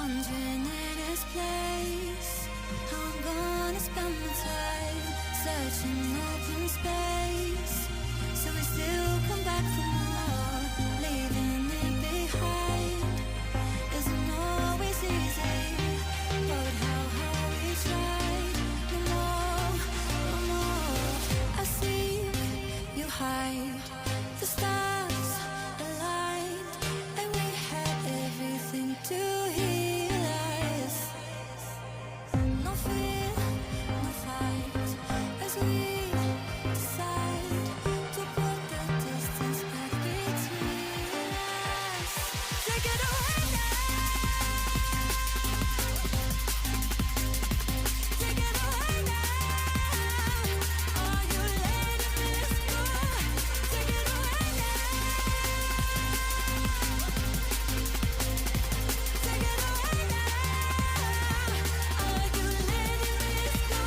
wondering in his place how I'm gonna spend my time searching open space. So we still come back for more, leaving it behind isn't always easy, but how we tried. No more, I see you hide. The stars aligned, and we had everything to heal us. No fear, no fight, as we decide to put the distance back between us. Take it away now. Take it away now. Are you letting this go? Take it away now. Take it away now. Are you letting this go?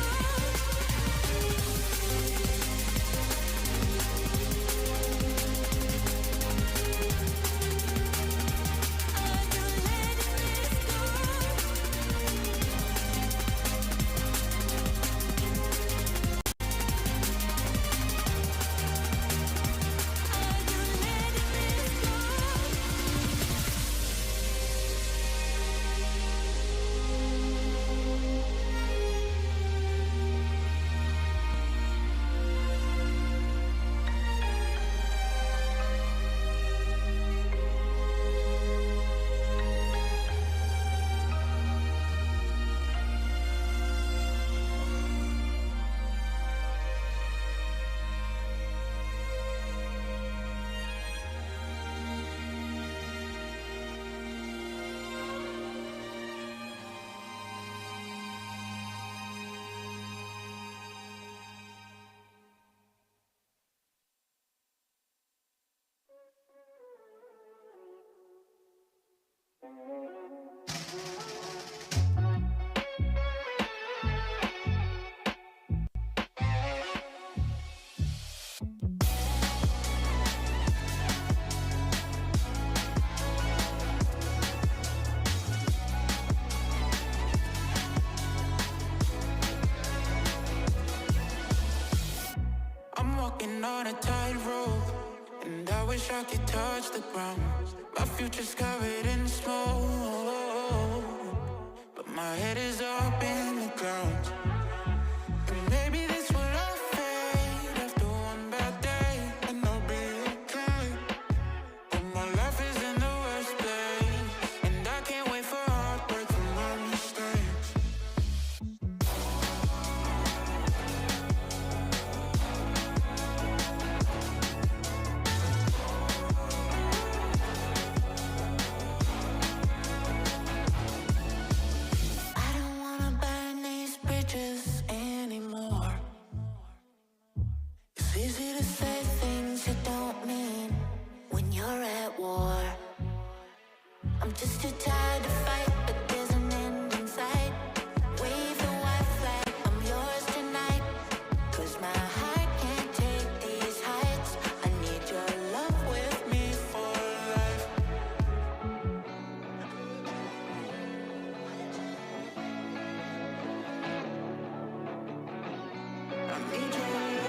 I'm walking on a tightrope, and I wish I could touch the ground. My future's covered in smoke, but my head is up in the ground. And maybe this will all fade after one bad day, and I'll be okay. But my life is in the worst place, and I can't wait for heartbreak from my mistakes. I don't wanna burn these bridges anymore. It's easy to say things you don't mean when you're at war. I'm just too tired to fight, but there's an end in sight. Wave the white flag, I'm yours tonight. 'Cause my heart can't take these heights. I need your love with me for life. I need your love.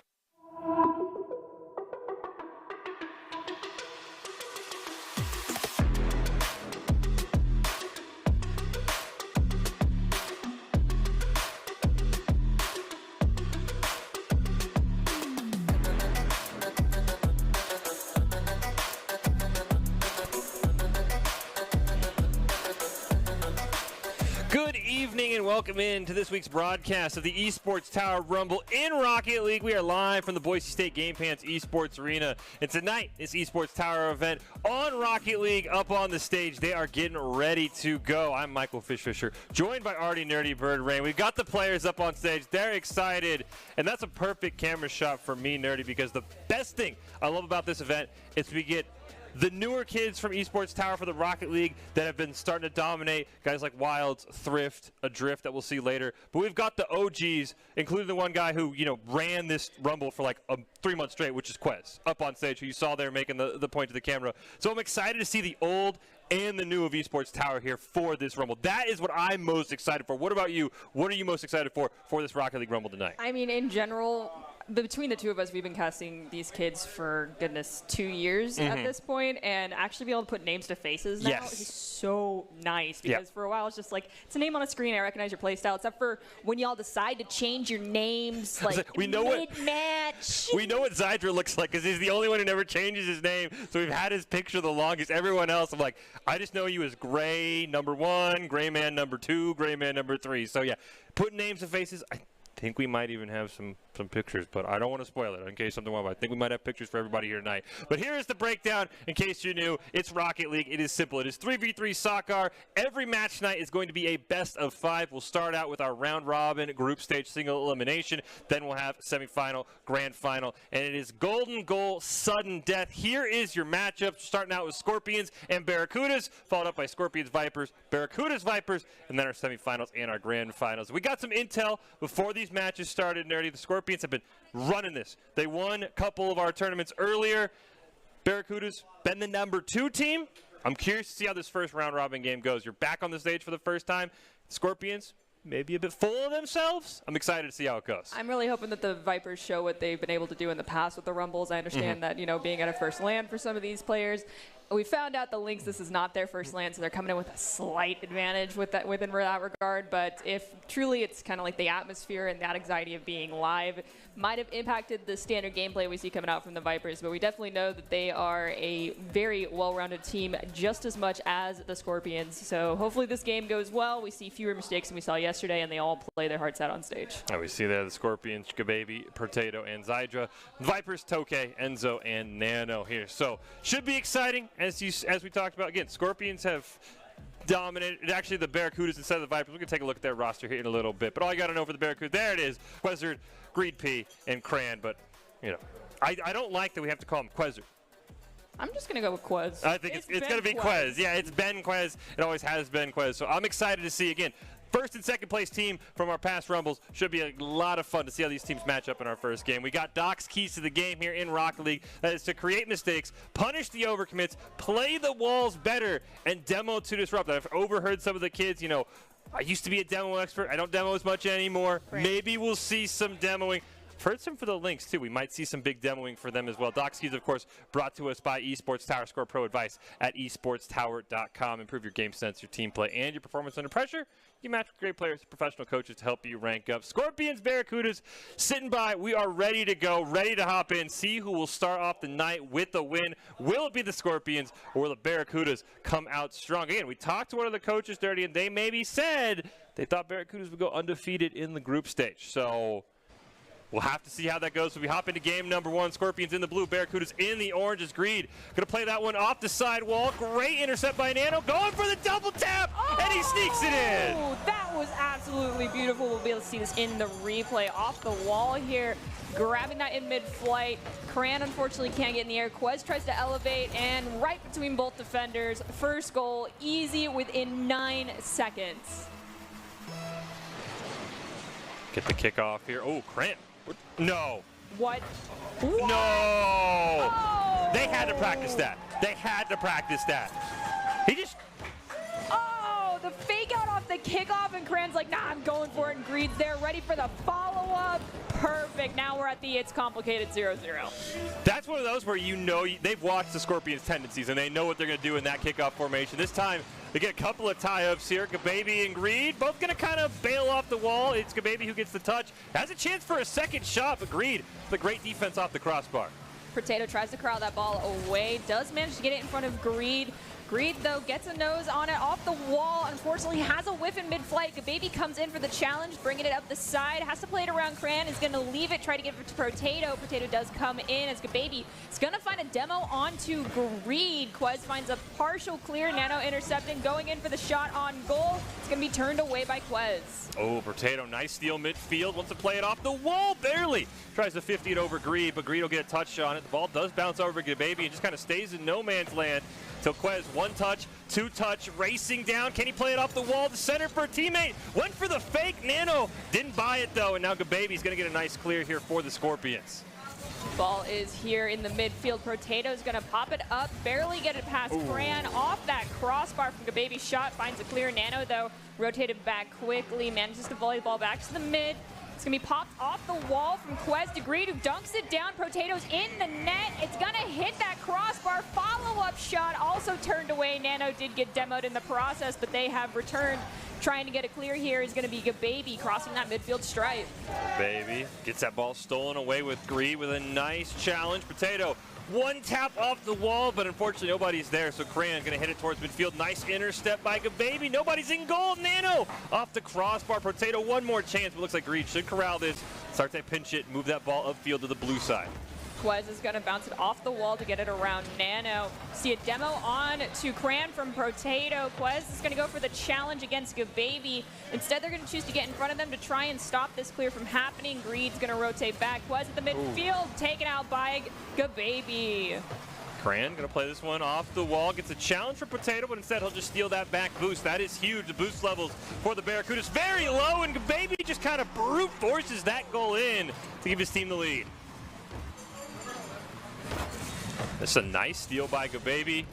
Good evening and welcome in to this week's broadcast of the Esports Tower Rumble in Rocket League. We are live from the Boise State Game Pants Esports Arena. And tonight, this Esports Tower event on Rocket League up on the stage. They are getting ready to go. I'm Michael Fisher, joined by Artie Nerdy Bird Rain. We've got the players up on stage. They're excited. And that's a perfect camera shot for me, Nerdy, because the best thing I love about this event is we get the newer kids from Esports Tower for the Rocket League that have been starting to dominate, guys like Wilds, Thrift, Adrift that we'll see later. But we've got the OGs, including the one guy who, ran this Rumble for like 3 months straight, which is Quez, up on stage, who you saw there making the point to the camera. So I'm excited to see the old and the new of Esports Tower here for this Rumble. That is what I'm most excited for. What about you? What are you most excited for this Rocket League Rumble tonight? I mean, in general, between the two of us, we've been casting these kids for, goodness, 2 years at this point, and actually be able to put names to faces now is so nice, because for a while it's just like, it's a name on a screen, I recognize your playstyle, except for when y'all decide to change your names, like, we know mid-match. We know what Zydra looks like, because he's the only one who never changes his name, so we've had his picture the longest. Everyone else, I'm like, I just know you as Gray #1, Gray Man #2, Gray Man #3. So yeah, putting names to faces, I think we might even have some pictures, but I don't want to spoil it in case something went. I think we might have pictures for everybody here tonight. But here is the breakdown in case you're new. It's Rocket League. It is simple. It is 3v3 soccer. Every match tonight is going to be a best of 5. We'll start out with our round robin group stage single elimination. Then we'll have semifinal, grand final, and it is golden goal, sudden death. Here is your matchup, starting out with Scorpions and Barracudas, followed up by Scorpions Vipers, Barracudas Vipers, and then our semifinals and our grand finals. We got some intel before these matches started, Nerdy. The Scorpions have been running this. They won a couple of our tournaments earlier. Barracudas been the #2 team. I'm curious to see how this first round robin game goes. You're back on the stage for the first time. Scorpions maybe a bit full of themselves. I'm excited to see how it goes. I'm really hoping that the Vipers show what they've been able to do in the past with the Rumbles. I understand that, you know, being at a first land for some of these players, we found out the Lynx, this is not their first land, so they're coming in with a slight advantage within that regard. But if truly it's kind of like the atmosphere and that anxiety of being live might have impacted the standard gameplay we see coming out from the Vipers, but we definitely know that they are a very well-rounded team just as much as the Scorpions. So hopefully this game goes well. We see fewer mistakes than we saw yesterday, and they all play their hearts out on stage. And we see there the Scorpions, Gababy, Potato, and Zydra. Vipers, Toke, Enzo, and Nano here. So should be exciting. As we talked about, again, Scorpions have dominated. Actually, the Barracudas instead of the Vipers. We're going to take a look at their roster here in a little bit. But all you got to know for the Barracudas, there it is, Quezard, Greed P, and Cran. But, you know, I don't like that we have to call him Quezard. I'm just going to go with Quez. I think it's going to be Quez. Yeah, it's been Quez. It always has been Quez. So I'm excited to see, again, first and second place team from our past Rumbles. Should be a lot of fun to see how these teams match up in our first game. We got Doc's keys to the game here in Rocket League. That is to create mistakes, punish the overcommits, play the walls better, and demo to disrupt. I've overheard some of the kids, you know, I used to be a demo expert. I don't demo as much anymore. Right. Maybe we'll see some demoing. I've heard some for the Lynx, too. We might see some big demoing for them as well. Doc's keys, of course, brought to us by Esports Tower. Score pro advice at esportstower.com. Improve your game sense, your team play, and your performance under pressure. You match with great players, professional coaches to help you rank up. Scorpions, Barracudas, sitting by. We are ready to go, ready to hop in, see who will start off the night with the win. Will it be the Scorpions or will the Barracudas come out strong? Again, we talked to one of the coaches, Dirty, and they maybe said they thought Barracudas would go undefeated in the group stage. So we'll have to see how that goes. So we hop into game number 1. Scorpions in the blue, Barracudas in the orange is Greed. Going to play that one off the sidewall. Great intercept by Nano. Going for the double tap, and he sneaks it in. That was absolutely beautiful. We'll be able to see this in the replay off the wall here. Grabbing that in mid-flight. Cran unfortunately can't get in the air. Quez tries to elevate, and right between both defenders. First goal, easy within 9 seconds. Get the kickoff here. Oh, Cran. No. What? No! Oh! They had to practice that. They had to practice that. He just... Oh, the fake out off the kickoff, and Cran's like, nah, I'm going for it, and Greed's there, ready for the follow-up. Perfect. Now we're at the It's Complicated 0-0. That's one of those where you know they've watched the Scorpions' tendencies, and they know what they're going to do in that kickoff formation. This time, they get a couple of tie-ups here. Gababy and Greed both going to kind of bail off the wall. It's Gababy who gets the touch. Has a chance for a second shot, but Greed, the great defense off the crossbar. Potato tries to corral that ball away. Does manage to get it in front of Greed. Greed, though, gets a nose on it off the wall. Unfortunately, has a whiff in mid-flight. Gababy comes in for the challenge, bringing it up the side. Has to play it around Cran. Is going to leave it, try to give it to Potato. Potato does come in as Gababy is going to find a demo onto Greed. Quez finds a partial clear. Nano intercepting, going in for the shot on goal. It's going to be turned away by Quez. Oh, Potato, nice steal midfield. Wants to play it off the wall, barely. Tries to 50 it over Greed, but Greed will get a touch on it. The ball does bounce over Gababy and just kind of stays in no man's land. Till Quez, 1 touch, 2 touch, racing down. Can he play it off the wall to center for a teammate? Went for the fake. Nano didn't buy it, though, and now Gababy's going to get a nice clear here for the Scorpions. Ball is here in the midfield. Potato's going to pop it up, barely get it past Cran. Off that crossbar from Gababy's shot, finds a clear. Nano, though, rotated back quickly, manages to volley the ball back to the mid. It's going to be popped off the wall from Quez to Greed, who dunks it down. Potato's in the net. It's going to hit that crossbar. Follow-up shot also turned away. Nano did get demoed in the process, but they have returned. Trying to get a clear here is going to be Gababy crossing that midfield stripe. Gababy gets that ball stolen away with Greed with a nice challenge. Potato, one tap off the wall, but unfortunately nobody's there, so Cran going to hit it towards midfield. Nice intercept by Gababy. Nobody's in goal. Nano off the crossbar. Potato, one more chance, but looks like Greed should corral this. Start to pinch it, move that ball upfield to the blue side. Quez is going to bounce it off the wall to get it around Nano. See a demo on to Cran from Potato. Quez is going to go for the challenge against Gababy. Instead, they're going to choose to get in front of them to try and stop this clear from happening. Greed's going to rotate back. Quez at the midfield, taken out by Gababy. Cran going to play this one off the wall. Gets a challenge for Potato, but instead he'll just steal that back boost. That is huge. The boost levels for the Barracudas very low, and Gababy just kind of brute forces that goal in to give his team the lead. This is a nice steal by Gababy.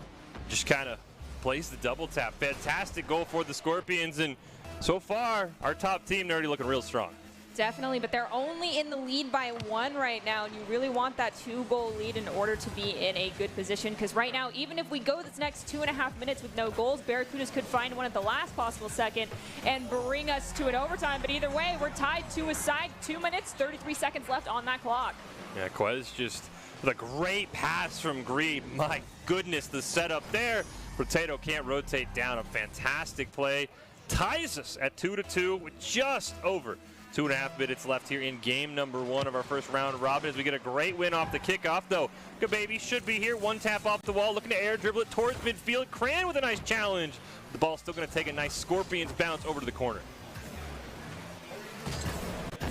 Just kind of plays the double tap. Fantastic goal for the Scorpions, and so far, our top team, they're already looking real strong. Definitely, but they're only in the lead by 1 right now, and you really want that 2-goal lead in order to be in a good position, because right now, even if we go this next 2.5 minutes with no goals, Barracudas could find one at the last possible second and bring us to an overtime, but either way, we're tied 2-aside, 2 minutes, 33 seconds left on that clock. Yeah, Quez just with a great pass from Greed. My goodness, the setup there. Potato can't rotate down. A fantastic play. Ties us at 2-2 with just over 2.5 minutes left here in game number 1 of our first round robin as we get a great win off the kickoff, though. Gababy should be here. One tap off the wall, looking to air dribble it towards midfield. Cran with a nice challenge. The ball's still going to take a nice Scorpions bounce over to the corner.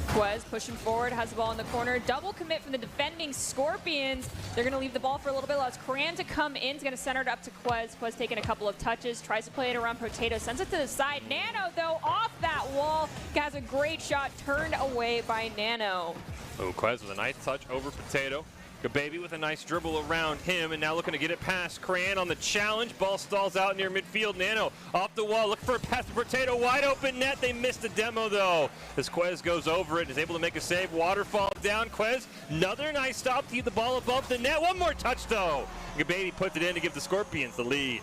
Quez pushing forward, has the ball in the corner. Double commit from the defending Scorpions. They're going to leave the ball for a little bit. Allows Cran to come in. He's going to center it up to Quez. Quez taking a couple of touches. Tries to play it around Potato. Sends it to the side. Nano, though, off that wall. Has a great shot turned away by Nano. Oh, Quez with a nice touch over Potato. Gababy with a nice dribble around him, and now looking to get it past Cran on the challenge. Ball stalls out near midfield. Nano off the wall, looking for a pass to Potato. Wide open net. They missed the demo, though, as Quez goes over it and is able to make a save. Waterfall down. Quez, another nice stop to get the ball above the net. One more touch, though. Gababy puts it in to give the Scorpions the lead.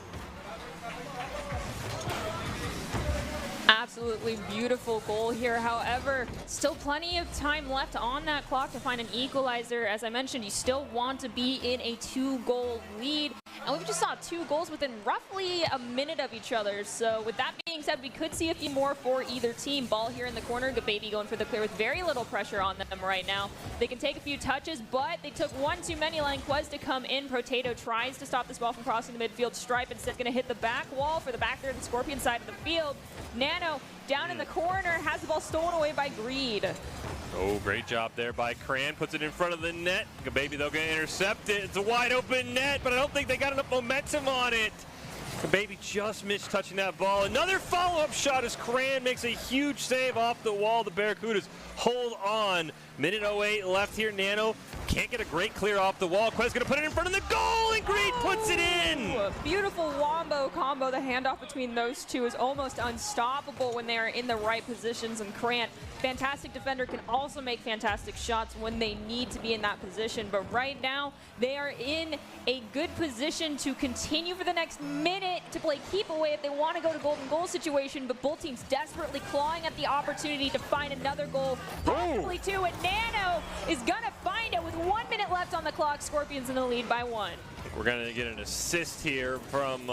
Absolutely beautiful goal here. However, still plenty of time left on that clock to find an equalizer. As I mentioned, you still want to be in a 2-goal lead. And we just saw 2 goals within roughly a minute of each other. So with that being said, we could see a few more for either team. Ball here in the corner. Gababy going for the clear with very little pressure on them right now. They can take a few touches, but they took one too many, allowing Quez to come in. Potato tries to stop this ball from crossing the midfield stripe. Instead, going to hit the back wall for the back there, the Scorpion side of the field. Nano down in the corner, has the ball stolen away by Greed. Oh, great job there by Cran. Puts it in front of the net. Gababy, though, going to intercept it. It's a wide open net, but I don't think they got enough momentum on it. Gababy just missed touching that ball. Another follow-up shot as Cran makes a huge save off the wall. The Barracudas hold on. Minute 08 left here. Nano can't get a great clear off the wall. Quez going to put it in front of the goal, and Greed puts it in. Beautiful wombo combo. The handoff between those two is almost unstoppable when they are in the right positions. And Cran, fantastic defender, can also make fantastic shots when they need to be in that position. But right now, they are in a good position to continue for the next minute to play keep away if they want to go to golden goal situation. But both teams desperately clawing at the opportunity to find another goal, possibly 2. And Nano is going to find it with 1 minute left on the clock. Scorpions in the lead by 1. We're going to get an assist here from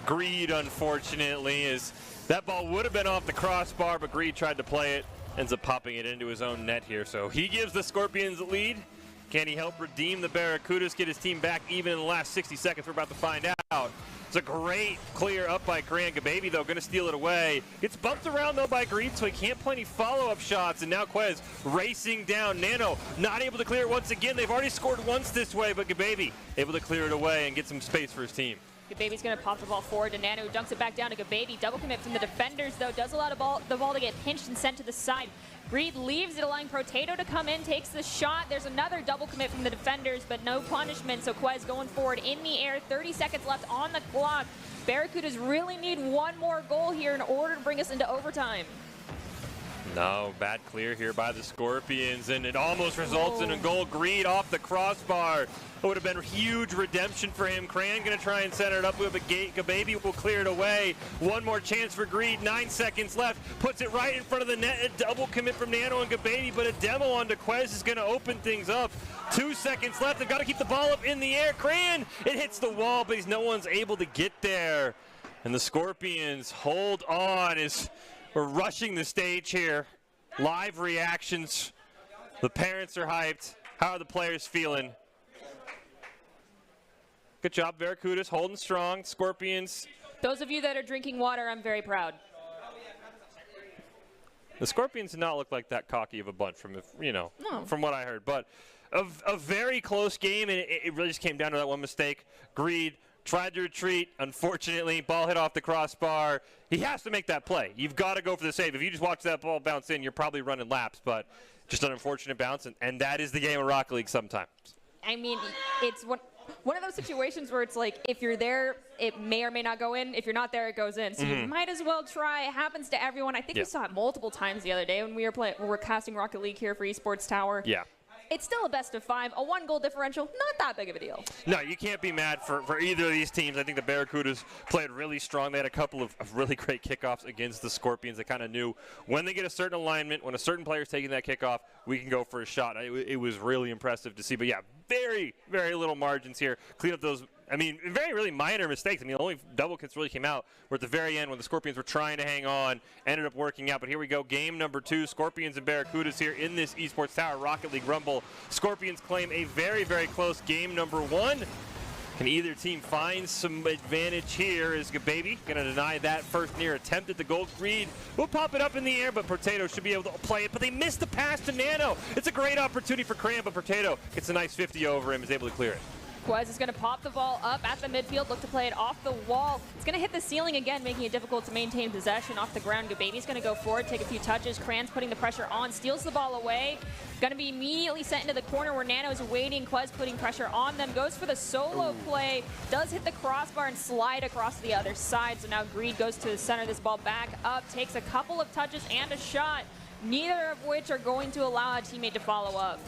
Greed, unfortunately, as that ball would have been off the crossbar, but Greed tried to play it, ends up popping it into his own net here. So he gives the Scorpions the lead. Can he help redeem the Barracudas, get his team back even in the last 60 seconds? We're about to find out. It's a great clear up by Cran. Gababy, though, going to steal it away. Gets bumped around, though, by Greed, so he can't play any follow-up shots. And now Quez racing down. Nano not able to clear it once again. They've already scored once this way, but Gababy able to clear it away and get some space for his team. Gababy's going to pop the ball forward to Nano, who dunks it back down to Gababy. Double commit from the defenders, though, does allow the ball to get pinched and sent to the side. Greed leaves it, allowing Potato to come in, takes the shot. There's another double commit from the defenders, but no punishment, so Quez going forward in the air. 30 seconds left on the clock. Barracudas really need one more goal here in order to bring us into overtime. No, bad clear here by the Scorpions, and it almost results in a goal. Greed off the crossbar. It would have been a huge redemption for him. Cran going to try and center it up with a Gababy will clear it away. One more chance for Greed. 9 seconds left. Puts it right in front of the net. A double commit from Nano and Gababy, but a demo onto Quez is going to open things up. 2 seconds left. They've got to keep the ball up in the air. Cran, it hits the wall, but no one's able to get there. And the Scorpions hold on as we're rushing the stage here. Live reactions. The parents are hyped. How are the players feeling? Good job, Barracudas, holding strong. Scorpions. Those of you that are drinking water, I'm very proud. The Scorpions did not look like that cocky of a bunch from what I heard. But a very close game, and it really just came down to that one mistake. Greed tried to retreat. Unfortunately, ball hit off the crossbar. He has to make that play. You've got to go for the save. If you just watch that ball bounce in, you're probably running laps, but just an unfortunate bounce, and that is the game of Rocket League sometimes. I mean, it's one of those situations where it's like, if you're there, it may or may not go in. If you're not there, it goes in. So you might as well try. It happens to everyone. I think we saw it multiple times the other day when we were casting Rocket League here for Esports Tower. Yeah. It's still a best of 5. A 1-goal differential, not that big of a deal. No, you can't be mad for either of these teams. I think the Barracudas played really strong. They had a couple of really great kickoffs against the Scorpions. They kind of knew when they get a certain alignment, when a certain player's taking that kickoff, we can go for a shot. It was really impressive to see. But, yeah, very, very little margins here. Clean up those, very, really minor mistakes. The only double kits really came out were at the very end when the Scorpions were trying to hang on. Ended up working out. But here we go. Game number 2. Scorpions and Barracudas here in this Esports Tower Rocket League Rumble. Scorpions claim a very, very close game number 1. Can either team find some advantage here? Is Gababy going to deny that first near attempt at the goal? Greed will pop it up in the air, but Potato should be able to play it. But they missed the pass to Nano. It's a great opportunity for Cran, but Potato gets a nice 50 over him, is able to clear it. Quez is going to pop the ball up at the midfield, look to play it off the wall. It's going to hit the ceiling again, making it difficult to maintain possession off the ground. Gababy's going to go forward, take a few touches. Cran's putting the pressure on, steals the ball away. Going to be immediately sent into the corner where Nano is waiting. Quez putting pressure on them, goes for the solo play, does hit the crossbar and slide across the other side. So now Greed goes to center this ball back up, takes a couple of touches and a shot, neither of which are going to allow a teammate to follow up.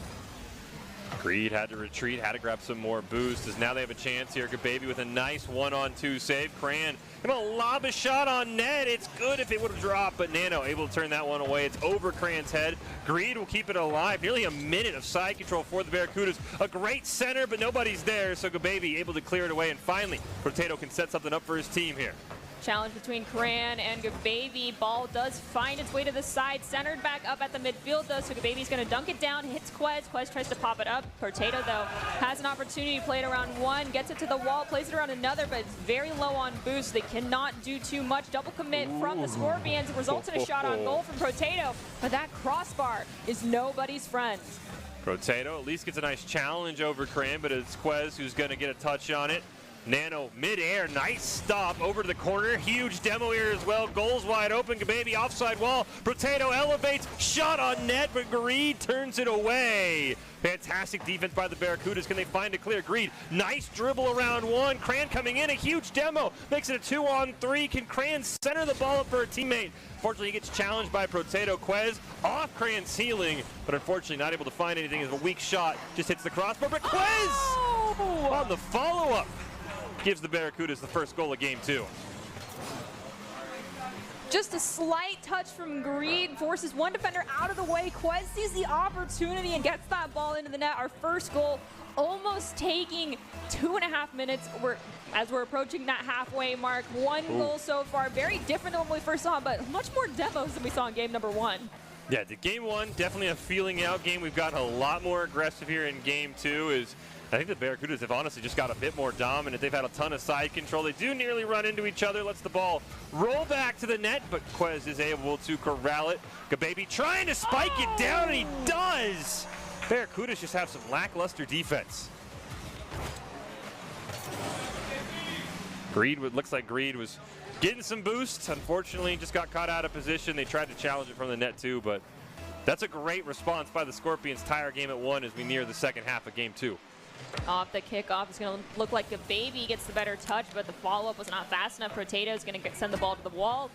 Greed had to retreat, had to grab some more boost, as now they have a chance here. Gababy with a nice 1-on-2 save. Cran gonna lob a shot on net. It's good if it would have dropped, but Nano able to turn that one away. It's over Cran's head. Greed will keep it alive. Nearly a minute of side control for the Barracudas. A great center, but nobody's there, so Gababy able to clear it away, and finally, Potato can set something up for his team here. Challenge between Cran and Gababy. Ball does find its way to the side. Centered back up at the midfield, though, so Gababy's going to dunk it down. Hits Quez. Quez tries to pop it up. Potato, though, has an opportunity to play it around one. Gets it to the wall, plays it around another, but it's very low on boost. They cannot do too much. Double commit from the Scorpions. Results in a shot on goal from Potato, but that crossbar is nobody's friend. Potato at least gets a nice challenge over Cran, but it's Quez who's going to get a touch on it. Nano mid-air, nice stop over to the corner. Huge demo here as well. Goals wide open. Gababy offside wall. Potato elevates, shot on net, but Greed turns it away. Fantastic defense by the Barracudas. Can they find a clear? Greed, nice dribble around one. Cran coming in, a huge demo. Makes it a 2-on-3. Can Cran center the ball up for a teammate? Unfortunately, he gets challenged by Potato. Quez off Cran's ceiling, but unfortunately not able to find anything as a weak shot. Just hits the crossbar, but Quez on the follow-up gives the Barracudas the first goal of game 2. Just a slight touch from Greed forces one defender out of the way. Quez sees the opportunity and gets that ball into the net. Our first goal almost taking 2.5 minutes. As we're approaching that halfway mark. One goal so far. Very different than when we first saw, but much more demos than we saw in game number 1. Yeah, the game 1, definitely a feeling out game. We've gotten a lot more aggressive here in game 2. I think the Barracudas have honestly just got a bit more dominant. They've had a ton of side control. They do nearly run into each other. Lets the ball roll back to the net, but Quez is able to corral it. Gababy trying to spike it down, and he does! Barracudas just have some lackluster defense. Looks like Greed was getting some boosts. Unfortunately, just got caught out of position. They tried to challenge it from the net too, but that's a great response by the Scorpions. Tie our game at 1 as we near the second half of game 2. Off the kickoff, it's going to look like a baby gets the better touch, but the follow-up was not fast enough. Potato is going to send the ball to the wall.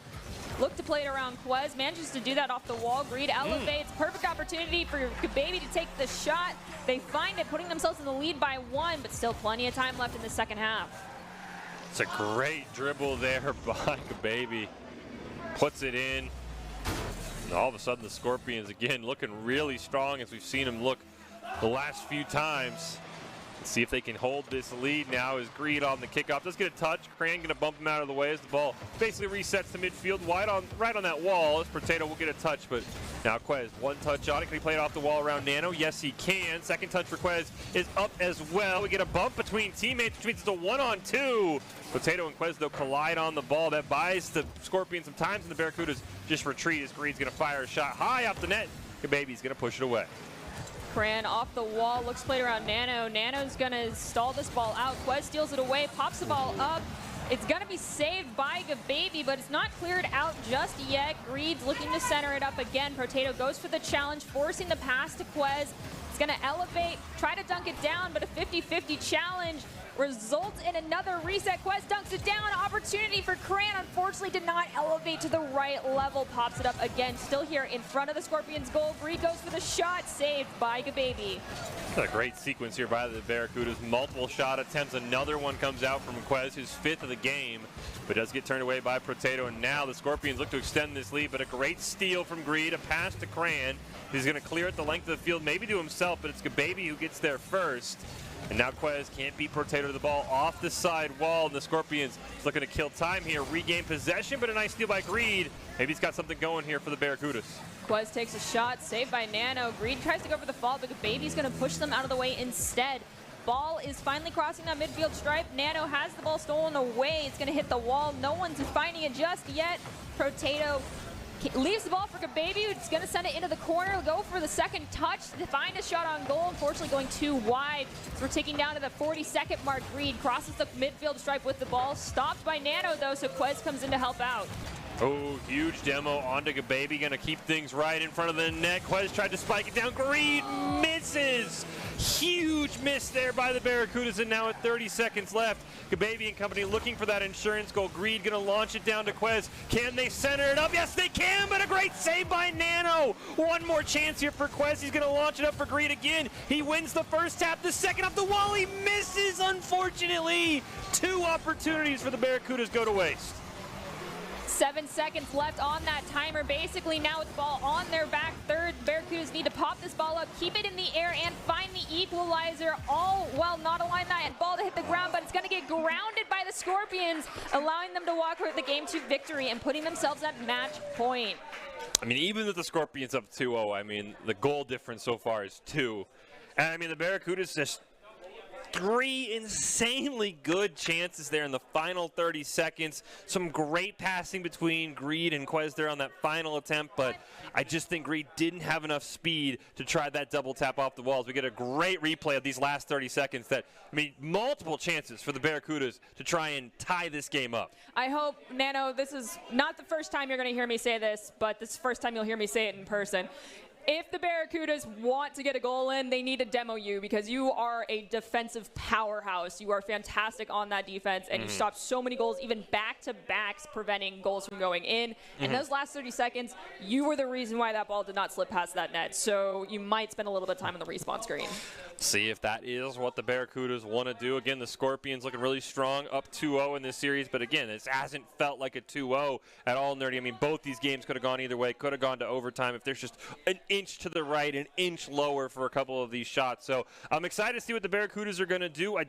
Look to play it around Quez, manages to do that off the wall. Greed elevates, perfect opportunity for Baby to take the shot. They find it, putting themselves in the lead by 1, but still plenty of time left in the second half. It's a great dribble there by Baby. Puts it in. And all of a sudden the Scorpions again looking really strong as we've seen them look the last few times. Let's see if they can hold this lead now as Greed on the kickoff. Does get a touch. Cran going to bump him out of the way as the ball basically resets to midfield. Right on that wall as Potato will get a touch, but now Quez, 1 touch on it. Can he play it off the wall around Nano? Yes, he can. Second touch for Quez is up as well. We get a bump between teammates, which means it's a 1-on-2. Potato and Quez, though, collide on the ball. That buys the Scorpions some time, and the Barracudas just retreat as Greed's going to fire a shot high off the net. Baby's going to push it away. Cran off the wall, looks played around Nano. Nano's going to stall this ball out. Quez steals it away, pops the ball up. It's going to be saved by Baby, but it's not cleared out just yet. Greed's looking to center it up again. Potato goes for the challenge, forcing the pass to Quez. It's going to elevate, try to dunk it down, but a 50-50 challenge results in another reset. Quez dunks it down. Opportunity for Cran. Unfortunately, did not elevate to the right level. Pops it up again. Still here in front of the Scorpions' goal. Greed goes for the shot. Saved by Baby. A great sequence here by the Barracudas. Multiple shot attempts. Another one comes out from Quez, his 5th of the game, but does get turned away by Potato. And now the Scorpions look to extend this lead, but a great steal from Greed. A pass to Cran. He's going to clear it the length of the field, maybe to himself, but it's Baby who gets there first. And now Quez can't beat Potato to the ball off the side wall, and the Scorpions looking to kill time here, regain possession, but a nice steal by Greed. Maybe he's got something going here for the Barracudas. Quez takes a shot, saved by Nano. Greed tries to go for the fall, but Baby's going to push them out of the way instead. Ball is finally crossing that midfield stripe. Nano has the ball stolen away. It's going to hit the wall. No one's finding it just yet. Potato leaves the ball for Baby. It's going to send it into the corner. Go for the second touch to find a shot on goal. Unfortunately, going too wide. So we're ticking down to the 40-second mark. Greed crosses the midfield stripe with the ball. Stopped by Nano, though, so Quez comes in to help out. Oh, huge demo onto Baby. Going to keep things right in front of the net. Quez tried to spike it down. Greed misses. Huge miss there by the Barracudas, and now at 30 seconds left, Baby and company looking for that insurance goal. Greed going to launch it down to Quez. Can they center it up? Yes, they can, but a great save by Nano. One more chance here for Quez. He's going to launch it up for Greed again. He wins the first tap, the second off the wall. He misses, unfortunately. 2 opportunities for the Barracudas go to waste. 7 seconds left on that timer. Basically now with the ball on their back third, Barracudas need to pop this ball up, keep it in the air, and find the equalizer, all while not allowing that ball to hit the ground, but it's going to get grounded by the Scorpions, allowing them to walk with the Game 2 victory and putting themselves at match point. I mean, even with the Scorpions up 2-0, I mean, the goal difference so far is 2. And I mean, the Barracudas just 3 insanely good chances there in the final 30 seconds. Some great passing between Greed and Quez there on that final attempt, but I just think Greed didn't have enough speed to try that double tap off the walls. We get a great replay of these last 30 seconds that, I mean, multiple chances for the Barracudas to try and tie this game up. I hope, Nano, this is not the first time you're going to hear me say this, but this is the first time you'll hear me say it in person. If the Barracudas want to get a goal in, they need to demo you, because you are a defensive powerhouse. You are fantastic on that defense, and you stopped so many goals, even back-to-backs, preventing goals from going in. And those last 30 seconds, you were the reason why that ball did not slip past that net. So you might spend a little bit of time on the respawn screen. See if that is what the Barracudas want to do. Again, the Scorpions looking really strong, up 2-0 in this series. But again, this hasn't felt like a 2-0 at all, Nerdy. I mean, both these games could have gone either way, could have gone to overtime if there's just an inch to the right, an inch lower for a couple of these shots. So I'm excited to see what the Barracudas are going to do. I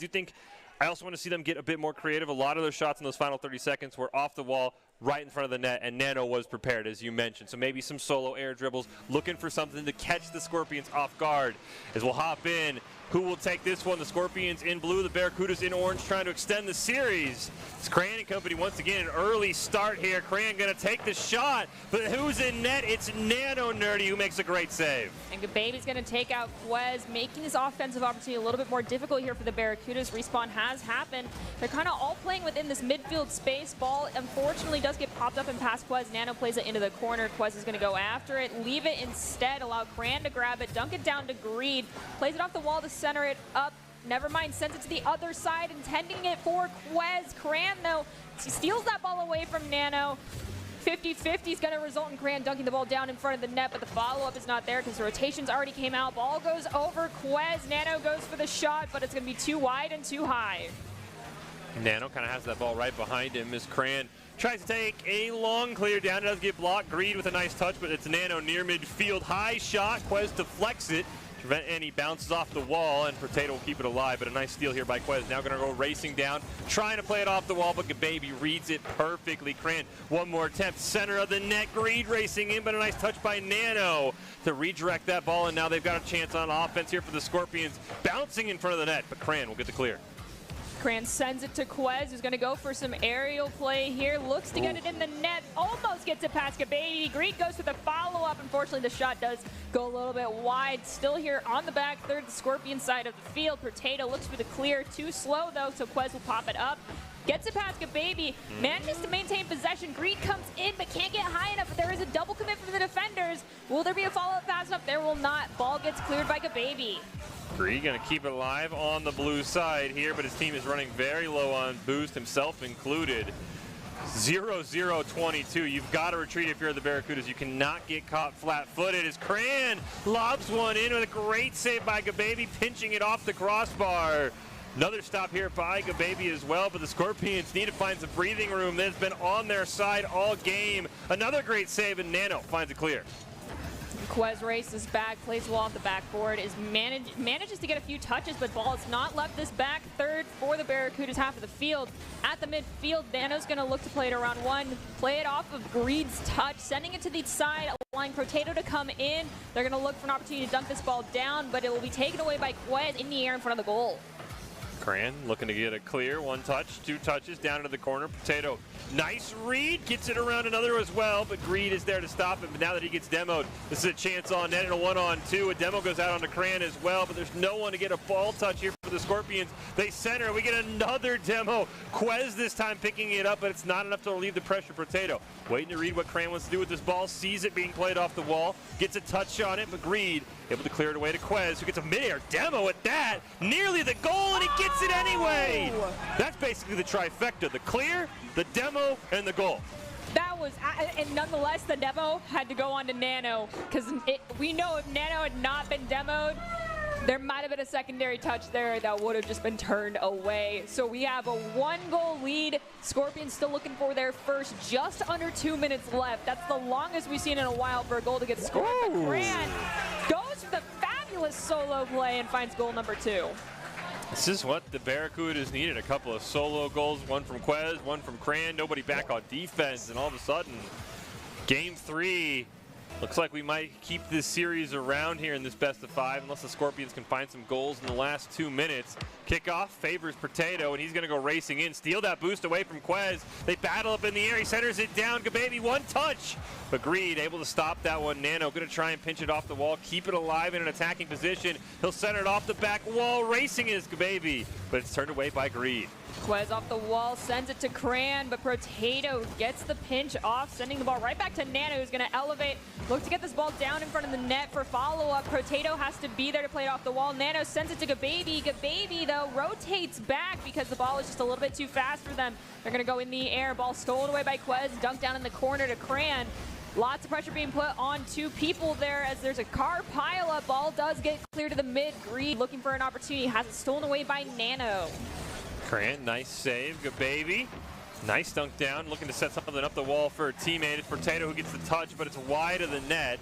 also want to see them get a bit more creative. A lot of those shots in those final 30 seconds were off the wall, right in front of the net, and Nano was prepared, as you mentioned. So maybe some solo air dribbles, looking for something to catch the Scorpions off guard. As we'll hop in who will take this one. The Scorpions in blue, the Barracudas in orange, trying to extend the series. It's Cran and company once again, an early start here. Cran gonna take the shot, but who's in net? It's Nano Nerdy who makes a great save. And Gababy's going to take out Quez, making this offensive opportunity a little bit more difficult here for the Barracudas. Respawn has happened. They're kind of all playing within this midfield space. Ball, unfortunately, does get popped up and past Quez. Nano plays it into the corner. Quez is going to go after it, leave it instead, allow Cran to grab it, dunk it down to Greed, plays it off the wall to center it up. Never mind, sends it to the other side, intending it for Quez. Cran, though, steals that ball away from Nano. 50-50 is going to result in Cran dunking the ball down in front of the net, but the follow-up is not there because the rotations already came out. Ball goes over Quez. Nano goes for the shot, but it's going to be too wide and too high. Nano kind of has that ball right behind him as Cran tries to take a long clear down. It does get blocked. Greed with a nice touch, but it's Nano near midfield. High shot. Quez deflects it. Prevent any bounces off the wall, and Potato will keep it alive, but a nice steal here by Quez. Now going to go racing down, trying to play it off the wall, but Gababy reads it perfectly. Cran, one more attempt, center of the net. Greed racing in, but a nice touch by Nano to redirect that ball, and now they've got a chance on offense here for the Scorpions, bouncing in front of the net, but Cran will get the clear. Cran sends it to Quez, who's going to go for some aerial play here. Looks to get it in the net. Almost gets it past Gababy. Greed goes for the follow-up. Unfortunately, the shot does go a little bit wide. Still here on the back third, the Scorpion side of the field. Potato looks for the clear. Too slow, though, so Quez will pop it up. Gets it past Gababy. Manages to maintain possession. Greed comes in, but can't get high enough. But there is a double commit from the defenders. Will there be a follow-up fast enough? There will not. Ball gets cleared by Gababy. Greed going to keep it alive on the blue side here, but his team is running very low on boost, himself included. 0-0-22. You've got to retreat if you're the Barracudas. You cannot get caught flat-footed as Cran lobs one in with a great save by Gababy, pinching it off the crossbar. Another stop here by Gababy as well, but the Scorpions need to find some breathing room. That's been on their side all game. Another great save, and Nano finds it clear. Quez races back, plays well off the backboard, manages to get a few touches, but ball has not left this back third for the Barracudas half of the field. At the midfield, Nano's going to look to play it around one, play it off of Greed's touch, sending it to the side, allowing Potato to come in. They're going to look for an opportunity to dunk this ball down, but it will be taken away by Quez in the air in front of the goal. Cran looking to get a clear, one touch, two touches down into the corner. Potato, nice read, gets it around another as well, but Greed is there to stop him. But now that he gets demoed, this is a chance on net and a 1-on-2. A demo goes out onto Cran as well, but there's no one to get a ball touch here for the Scorpions. They center, we get another demo. Quez this time picking it up, but it's not enough to relieve the pressure. Potato waiting to read what Cran wants to do with this ball, sees it being played off the wall, gets a touch on it, but Greed able to clear it away to Quez, who gets a mid-air demo at that. Nearly the goal, and he gets it anyway. That's basically the trifecta: the clear, the demo, and the goal. That was, and nonetheless, the demo had to go on to Nano, because we know if Nano had not been demoed, there might have been a secondary touch there that would have just been turned away. So we have a 1-goal lead. Scorpions still looking for their first, just under 2 minutes left. That's the longest we've seen in a while for a goal to get scored. But Cran goes for the fabulous solo play and finds goal number 2. This is what the Barracudas needed. A couple of solo goals, one from Quez, one from Cran. Nobody back on defense, and all of a sudden, game 3. Looks like we might keep this series around here in this best of 5 unless the Scorpions can find some goals in the last 2 minutes. Kickoff favors Potato, and he's going to go racing in, steal that boost away from Quez. They battle up in the air. He centers it down. Gababy, one touch. But Greed able to stop that one. Nano going to try and pinch it off the wall, keep it alive in an attacking position. He'll center it off the back wall. Racing is Gababy, but it's turned away by Greed. Quez off the wall, sends it to Cran, but Potato gets the pinch off, sending the ball right back to Nano, who's going to elevate, look to get this ball down in front of the net for follow-up. Potato has to be there to play it off the wall. Nano sends it to Gababy. Gababy, though, rotates back because the ball is just a little bit too fast for them. They're going to go in the air. Ball stolen away by Quez, dunked down in the corner to Cran. Lots of pressure being put on 2 people there as there's a car pileup. Ball does get clear to the mid. Greed looking for an opportunity, has it stolen away by Nano. Cran, nice save. Gababy, nice dunk down, looking to set something up the wall for a teammate. It's Potato who gets the touch, but it's wide of the net.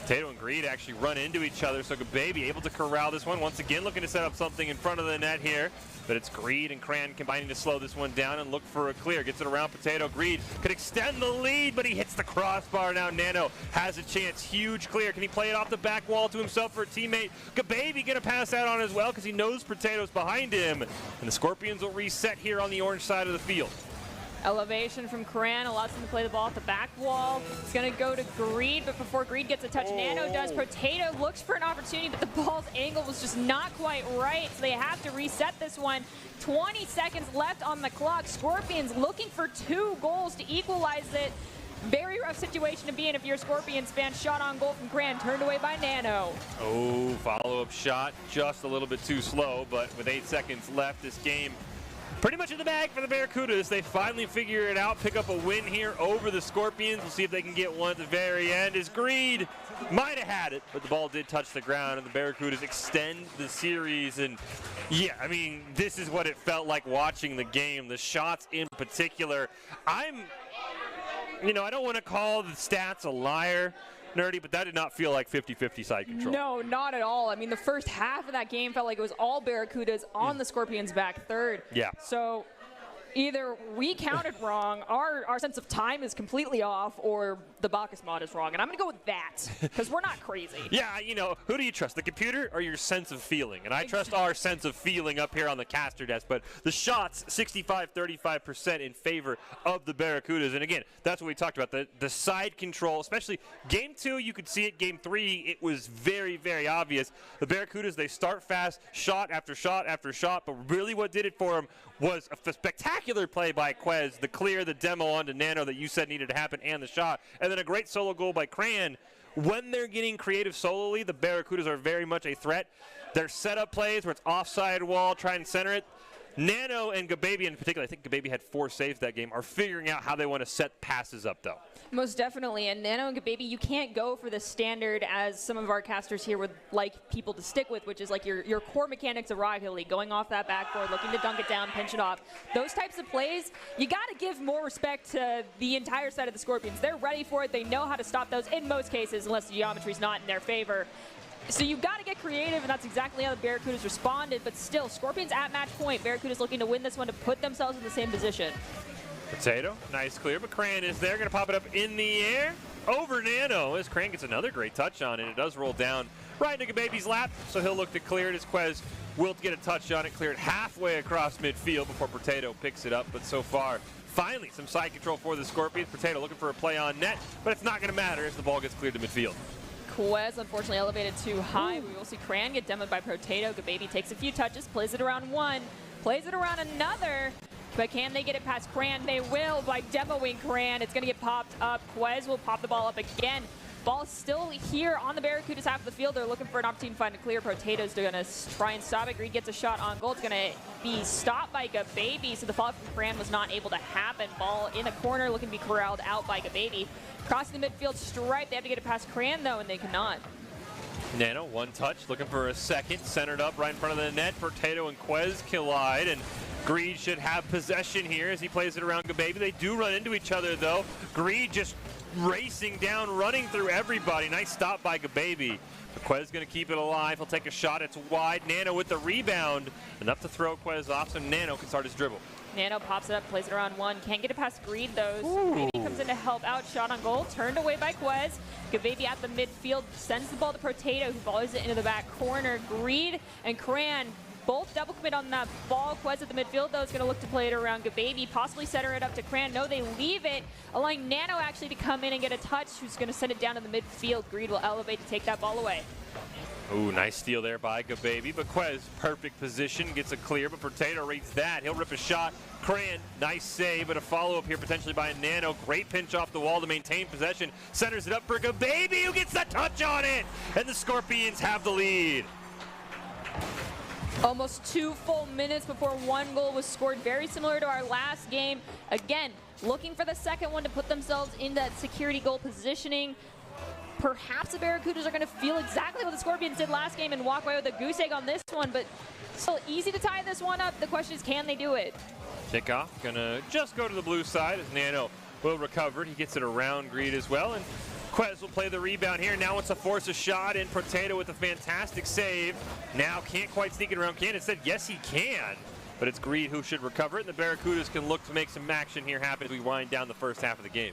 Potato and Greed actually run into each other, so Baby able to corral this one. Once again, looking to set up something in front of the net here. But it's Greed and Cran combining to slow this one down and look for a clear. Gets it around Potato. Greed could extend the lead, but he hits the crossbar. Now Nano has a chance. Huge clear. Can he play it off the back wall to himself for a teammate? Baby going to pass that on as well because he knows Potato's behind him. And the Scorpions will reset here on the orange side of the field. Elevation from Cran allows him to play the ball off the back wall. It's going to go to Greed, but before Greed gets a touch, Nano does. Potato looks for an opportunity, but the ball's angle was just not quite right, so they have to reset this one. 20 seconds left on the clock. Scorpions looking for 2 goals to equalize it. Very rough situation to be in if you're a Scorpions fan. Shot on goal from Cran, turned away by Nano. Oh, follow-up shot, just a little bit too slow, but with 8 seconds left, this game pretty much in the bag for the Barracudas. They finally figure it out, pick up a win here over the Scorpions. We'll see if they can get one at the very end. As Greed might have had it, but the ball did touch the ground, and the Barracudas extend the series. And yeah, I mean, this is what it felt like watching the game. The shots in particular. I don't want to call the stats a liar, Nerdy, but that did not feel like 50-50 side control. No, not at all. I mean, the first half of that game felt like it was all Barracudas on the Scorpions' back third. Yeah. So either we counted wrong, our sense of time is completely off, or the Bacchus mod is wrong. And I'm going to go with that, because we're not crazy. Yeah, who do you trust, the computer or your sense of feeling? And I trust our sense of feeling up here on the caster desk. But the shots, 65-35% in favor of the Barracudas. And again, that's what we talked about, the side control, especially Game 2, you could see it. Game 3, it was very, very obvious. The Barracudas, they start fast, shot after shot after shot, but really what did it for them was a spectacular play by Quez, the clear, the demo onto Nano that you said needed to happen, and the shot. And then a great solo goal by Cran. When they're getting creative solely, the Barracudas are very much a threat. Their setup plays where it's offside wall, try and center it. Nano and Gababy in particular, I think Gababy had 4 saves that game, are figuring out how they want to set passes up, though. Most definitely. And Nano and Gababy, you can't go for the standard as some of our casters here would like people to stick with, which is like your core mechanics of Rocket League, going off that backboard, looking to dunk it down, pinch it off. Those types of plays, you got to give more respect to the entire side of the Scorpions. They're ready for it. They know how to stop those in most cases, unless the geometry's not in their favor. So you've got to get creative, and that's exactly how the Barracudas responded. But still, Scorpions at match point. Barracudas looking to win this one to put themselves in the same position. Potato, nice clear, but Cran is there, going to pop it up in the air over Nano as Cran gets another great touch on it. It does roll down right into Gababy's lap, so he'll look to clear it as Quez will get a touch on it, cleared halfway across midfield before Potato picks it up. But so far, finally, some side control for the Scorpions. Potato looking for a play on net, but it's not going to matter as the ball gets cleared to midfield. Quez unfortunately elevated too high. We will see Cran get demoed by Potato. Gababy takes a few touches, plays it around one, plays it around another. But can they get it past Cran? They will by demoing Cran. It's going to get popped up. Quez will pop the ball up again. Ball still here on the Barracudas half of the field. They're looking for an opportunity to find a clear. Potato's going to try and stop it. Greed gets a shot on goal. It's going to be stopped by Gababy, so the follow from Cran was not able to happen. Ball in the corner, looking to be corralled out by Gababy. Crossing the midfield stripe. They have to get it past Cran, though, and they cannot. Nano, one touch, looking for a second. Centered up right in front of the net. Potato and Quez collide, and Greed should have possession here as he plays it around Gababy. They do run into each other, though. Greed just racing down, running through everybody. Nice stop by Gababy. Quez going to keep it alive. He'll take a shot. It's wide. Nano with the rebound. Enough to throw Quez off, so Nano can start his dribble. Nano pops it up, plays it around one. Can't get it past Greed, though. Ooh. Gababy comes in to help out. Shot on goal. Turned away by Quez. Gababy at the midfield. Sends the ball to Potato, who volleys it into the back corner. Greed and Cran both double commit on that ball. Quez at the midfield, though, is going to look to play it around Gababy, possibly center it up to Cran. No, they leave it, allowing Nano actually to come in and get a touch, who's going to send it down to the midfield. Greed will elevate to take that ball away. Ooh, nice steal there by Gababy, but Quez, perfect position, gets a clear, but Potato reads that. He'll rip a shot. Cran, nice save, but a follow-up here potentially by Nano. Great pinch off the wall to maintain possession. Centers it up for Gababy, who gets the touch on it, and the Scorpions have the lead. Almost 2 full minutes before 1 goal was scored, very similar to our last game. Again, looking for the second one to put themselves in that security goal positioning. Perhaps the Barracudas are going to feel exactly what the Scorpions did last game and walk away with a goose egg on this one, but still easy to tie this one up. The question is, can they do it? Kickoff, gonna just go to the blue side as Nano will recover it. He gets it around Greed as well, and Quez will play the rebound here. Now wants to force a shot in. Potato with a fantastic save. Now can't quite sneak it around. Can instead? Yes, he can. But it's Greed who should recover it. And the Barracudas can look to make some action here happen as we wind down the first half of the game.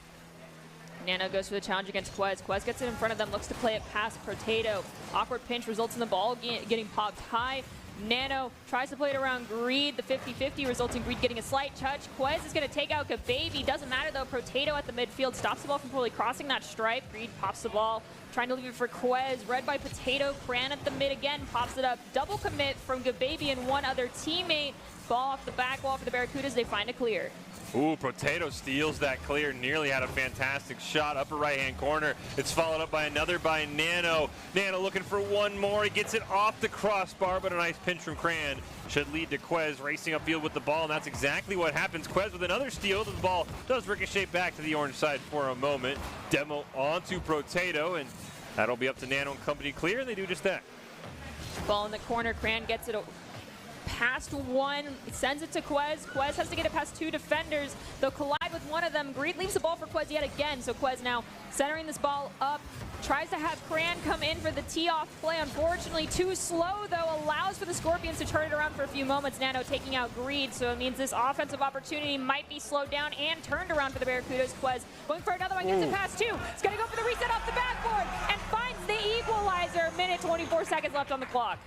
Nano goes for the challenge against Quez. Quez gets it in front of them, looks to play it past Potato. Awkward pinch results in the ball getting popped high. Nano tries to play it around Greed. The 50-50 results in Greed getting a slight touch. Quez is going to take out Gababy. Doesn't matter though. Potato at the midfield stops the ball from fully crossing that stripe. Greed pops the ball, trying to leave it for Quez. Read by Potato. Cran at the mid again, pops it up. Double commit from Gababy and one other teammate. Ball off the back wall for the Barracudas. They find a clear. Ooh, Potato steals that clear. Nearly had a fantastic shot. Upper right-hand corner. It's followed up by another by Nano. Nano looking for one more. He gets it off the crossbar, but a nice pinch from Cran should lead to Quez racing upfield with the ball, and that's exactly what happens. Quez with another steal. The ball does ricochet back to the orange side for a moment. Demo onto Potato, and that'll be up to Nano and company clear, and they do just that. Ball in the corner. Cran gets it past one, sends it to Quez. Quez has to get it past two defenders. They'll collide with one of them. Greed leaves the ball for Quez yet again. So Quez now centering this ball up. Tries to have Cran come in for the tee-off play. Unfortunately, too slow, though. Allows for the Scorpions to turn it around for a few moments. Nano taking out Greed, so it means this offensive opportunity might be slowed down and turned around for the Barracudas. Quez going for another one, gets it past two. It's going to go for the reset off the backboard and finds the equalizer. Minute 24 seconds left on the clock.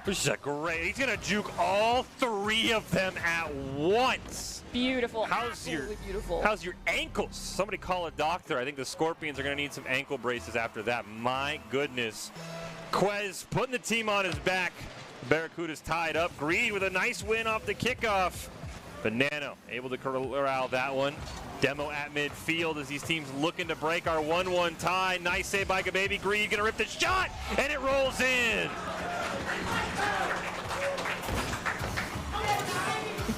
This is a great, he's gonna juke all three of them at once. Beautiful, How's your ankles? Somebody call a doctor. I think the Scorpions are gonna need some ankle braces after that. My goodness. Quez putting the team on his back. Barracuda's tied up. Greed with a nice win off the kickoff. But Nano able to corral that one. Demo at midfield as these teams looking to break our 1-1 tie. Nice save by Gababy. Greed gonna rip the shot, and it rolls in.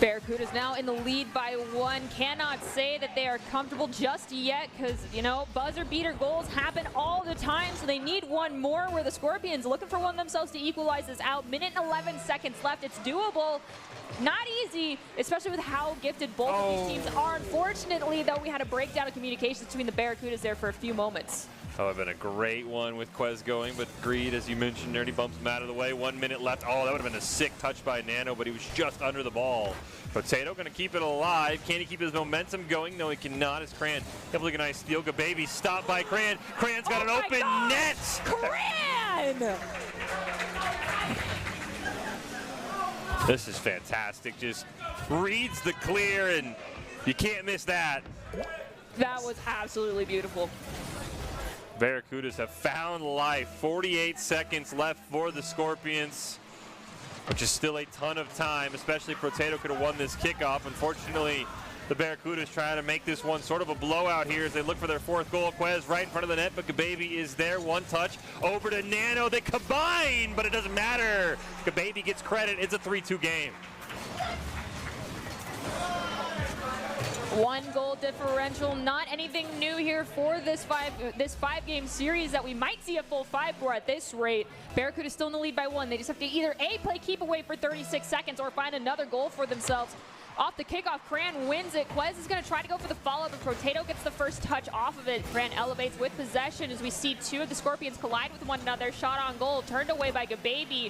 Barracudas now in the lead by one. Cannot say that they are comfortable just yet because, you know, buzzer beater goals happen all the time, so they need one more where the Scorpions looking for one themselves to equalize this out. Minute and 11 seconds left. It's doable. Not easy, especially with how gifted both of these teams are. Unfortunately, though, we had a breakdown of communications between the Barracudas there for a few moments. Oh, it's been a great one with Quez going, but Greed, as you mentioned, nearly bumps him out of the way. 1 minute left. Oh, that would have been a sick touch by Nano, but he was just under the ball. Potato going to keep it alive. Can he keep his momentum going? No, he cannot. As Cran able to get a nice steal. Gababy stopped by Cran. Cran's got an open net. Cran! This is fantastic. Just reads the clear, and you can't miss that. That was absolutely beautiful. Barracudas have found life. 48 seconds left for the Scorpions, which is still a ton of time, especially Potato could have won this kickoff. Unfortunately, the Barracudas trying to make this one sort of a blowout here as they look for their fourth goal. Quez right in front of the net, but Gababy is there. One touch over to Nano. They combine, but it doesn't matter. Gababy gets credit. It's a 3-2 game. One goal differential, not anything new here for this five-game series that we might see a full five for at this rate. Barracuda still in the lead by one. They just have to either A, play keep away for 36 seconds or find another goal for themselves. Off the kickoff, Cran wins it. Quez is going to try to go for the follow-up, but Potato gets the first touch off of it. Cran elevates with possession as we see two of the Scorpions collide with one another. Shot on goal, turned away by Gababy.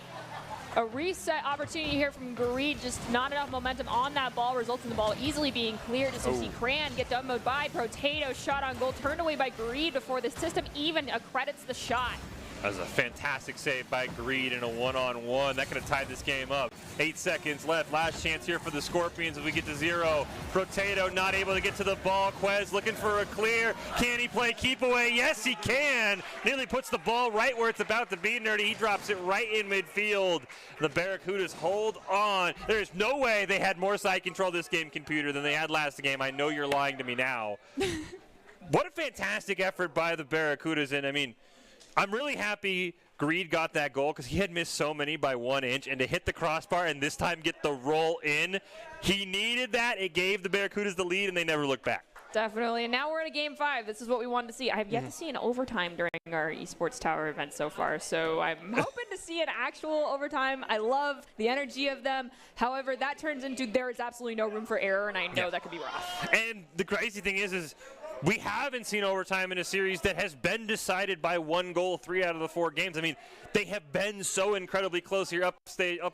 A reset opportunity here from Greed, just not enough momentum on that ball, results in the ball easily being cleared as we see Cran get demoed by Potato. Shot on goal, turned away by Greed before the system even accredits the shot. That was a fantastic save by Greed in a one-on-one. That could have tied this game up. 8 seconds left. Last chance here for the Scorpions as we get to 0. Potato not able to get to the ball. Quez looking for a clear. Can he play keep away? Yes, he can. Nearly puts the ball right where it's about to be. Nerdy, he drops it right in midfield. The Barracudas hold on. There's no way they had more side control this game, computer, than they had last game. I know you're lying to me now. What a fantastic effort by the Barracudas. And I mean, I'm really happy Greed got that goal because he had missed so many by 1 inch, and to hit the crossbar and this time get the roll in, he needed that. It gave the Barracudas the lead, and they never looked back. Definitely, and now we're in a game 5. This is what we wanted to see. I have yet to see an overtime during our Esports Tower event so far, so I'm hoping to see an actual overtime. I love the energy of them. However, that turns into there is absolutely no room for error, and I know that could be rough. And the crazy thing is We haven't seen overtime in a series that has been decided by 1 goal 3 out of the 4 games. I mean, they have been so incredibly close here up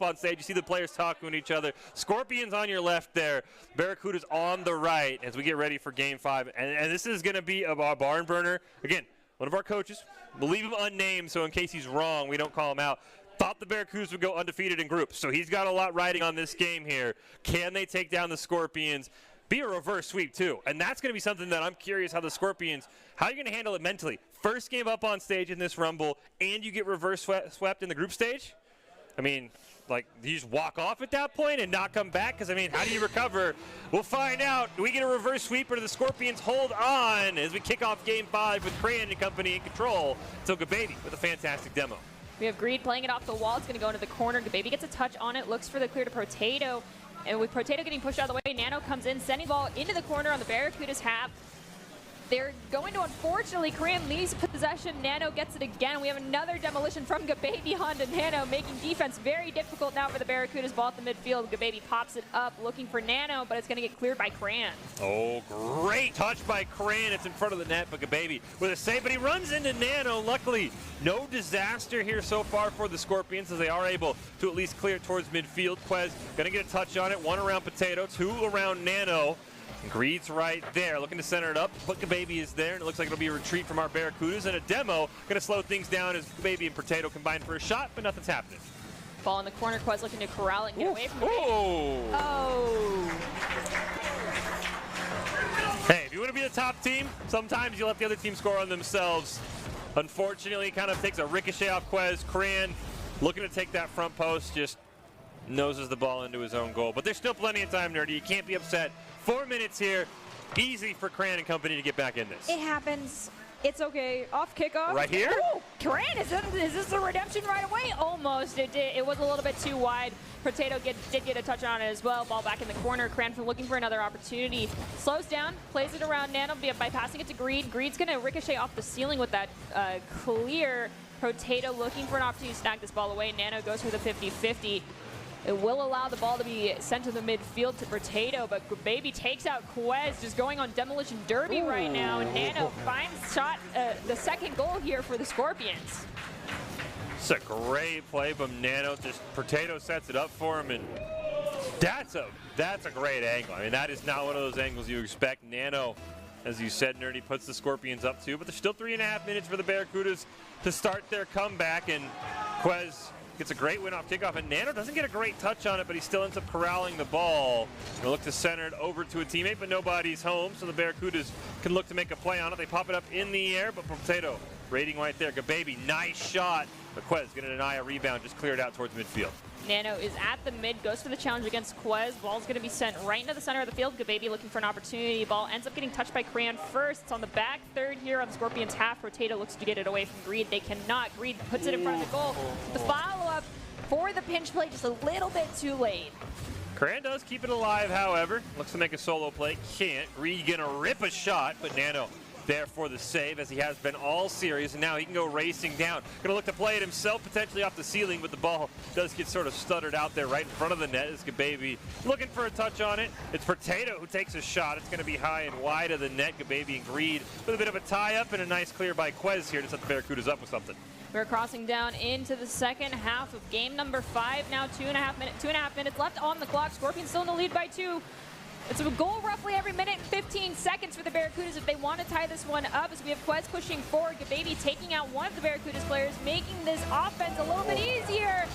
on stage. You see the players talking to each other. Scorpions on your left there. Barracudas on the right as we get ready for Game 5. And this is going to be a barn burner. Again, one of our coaches, we'll leave him unnamed so in case he's wrong, we don't call him out, thought the Barracudas would go undefeated in groups. So he's got a lot riding on this game here. Can they take down the Scorpions? Be a reverse sweep too, and that's going to be something that I'm curious how the Scorpions, how are you going to handle it mentally? First game up on stage in this Rumble, and you get reverse swept in the group stage? I mean, like, do you just walk off at that point and not come back? Because, I mean, how do you recover? We'll find out. Do we get a reverse sweep, or do the Scorpions hold on as we kick off Game 5 with Cran and company in control? Toga Baby with a fantastic demo. We have Greed playing it off the wall. It's going to go into the corner. Baby gets a touch on it, looks for the clear to Potato. And with Potato getting pushed out of the way, Nano comes in, sending the ball into the corner on the Barracudas half. They're going to, unfortunately, Korean leaves possession. Nano gets it again. We have another demolition from Gababy onto Nano, making defense very difficult now for the Barracudas. Ball at the midfield. Gababy pops it up, looking for Nano, but it's going to get cleared by Cran. Oh, great touch by Cran. It's in front of the net, but Gababy with a save, but he runs into Nano. Luckily, no disaster here so far for the Scorpions as they are able to at least clear towards midfield. Quez going to get a touch on it. 1 around Potato, 2 around Nano. Greed's right there, looking to center it up. But Gababy is there, and it looks like it'll be a retreat from our Barracudas. And a demo going to slow things down as Gababy and Potato combine for a shot, but nothing's happening. Ball in the corner. Quez looking to corral it and get away from it. Oh! Hey, if you want to be the top team, sometimes you let the other team score on themselves. Unfortunately, it kind of takes a ricochet off Quez. Cran looking to take that front post, just noses the ball into his own goal. But there's still plenty of time, Nerdy. You can't be upset. 4 minutes here. Easy for Cran and company to get back in this. It happens. It's okay. Off kickoff. Right here? Oh, Cran, is this the redemption right away? Almost. It was a little bit too wide. Potato did get a touch on it as well. Ball back in the corner. Cranford looking for another opportunity. Slows down, plays it around Nano by passing it to Greed. Greed's going to ricochet off the ceiling with that clear. Potato looking for an opportunity to snag this ball away. Nano goes for the 50-50. It will allow the ball to be sent to the midfield to Potato, but Baby takes out Quez, just going on demolition derby right now. Nano finds the second goal here for the Scorpions. It's a great play from Nano. Just Potato sets it up for him, and that's a great angle. I mean, that is not one of those angles you expect. Nano, as you said, Nerdy, puts the Scorpions up too, but there's still 3.5 minutes for the Barracudas to start their comeback, and Quez gets a great win off kickoff, and Nano doesn't get a great touch on it, but he still ends up corralling the ball. He'll look to center it over to a teammate, but nobody's home, so the Barracudas can look to make a play on it. They pop it up in the air, but Potato rating right there. Gababy, nice shot. But Quez going to deny a rebound, just cleared out towards midfield. Nano is at the mid, goes for the challenge against Quez. Ball's going to be sent right into the center of the field. Gababy looking for an opportunity. Ball ends up getting touched by Cran first. It's on the back third here on the Scorpions half. Potato looks to get it away from Greed. They cannot. Greed puts it in front of the goal. The follow-up for the pinch play just a little bit too late. Cran does keep it alive, however. Looks to make a solo play. Can't. Greed going to rip a shot, but Nano there for the save, as he has been all series, and now he can go racing down. Gonna look to play it himself, potentially off the ceiling, but the ball does get sort of stuttered out there right in front of the net. As Gababy looking for a touch on it. It's Potato who takes a shot. It's gonna be high and wide of the net. Gababy and Greed with a bit of a tie-up and a nice clear by Quez here to set the Barracudas up with something. We're crossing down into the second half of game number 5 now. 2.5 minutes left on the clock. Scorpions still in the lead by 2. It's a goal roughly every minute and 15 seconds for the Barracudas if they want to tie this one up, as we have Quez pushing forward. Gababy taking out one of the Barracudas players, making this offense a little bit easier.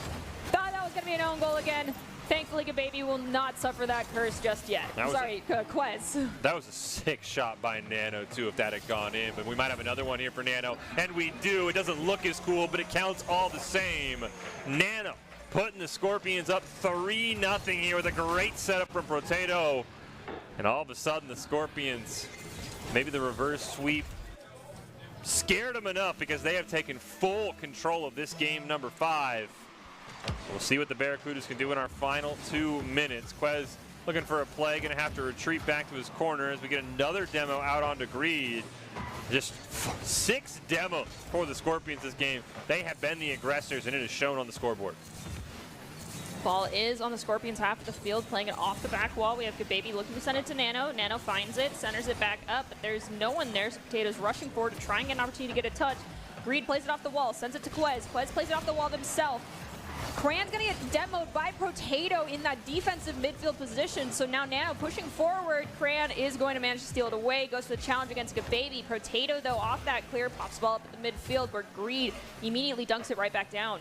Thought that was going to be an own goal again. Thankfully, Gababy will not suffer that curse just yet. Quez. That was a sick shot by Nano, too, if that had gone in. But we might have another one here for Nano. And we do. It doesn't look as cool, but it counts all the same. Nano putting the Scorpions up 3-0 here with a great setup from Potato. And all of a sudden, the Scorpions, maybe the reverse sweep, scared them enough because they have taken full control of this game number 5. We'll see what the Barracudas can do in our final 2 minutes. Quez looking for a play, going to have to retreat back to his corner as we get another demo out onto Greed. Just 6 demos for the Scorpions this game. They have been the aggressors, and it is shown on the scoreboard. Ball is on the Scorpions half of the field, playing it off the back wall. We have Gababy looking to send it to Nano. Nano finds it, centers it back up, but there's no one there, so Potato's rushing forward to try and get an opportunity to get a touch. Greed plays it off the wall, sends it to Quez. Quez plays it off the wall himself. Cran's gonna get demoed by Potato in that defensive midfield position, so now Nano pushing forward. Cran is going to manage to steal it away, goes to the challenge against Gababy. Potato, though, off that clear, pops the ball up at the midfield, where Greed immediately dunks it right back down.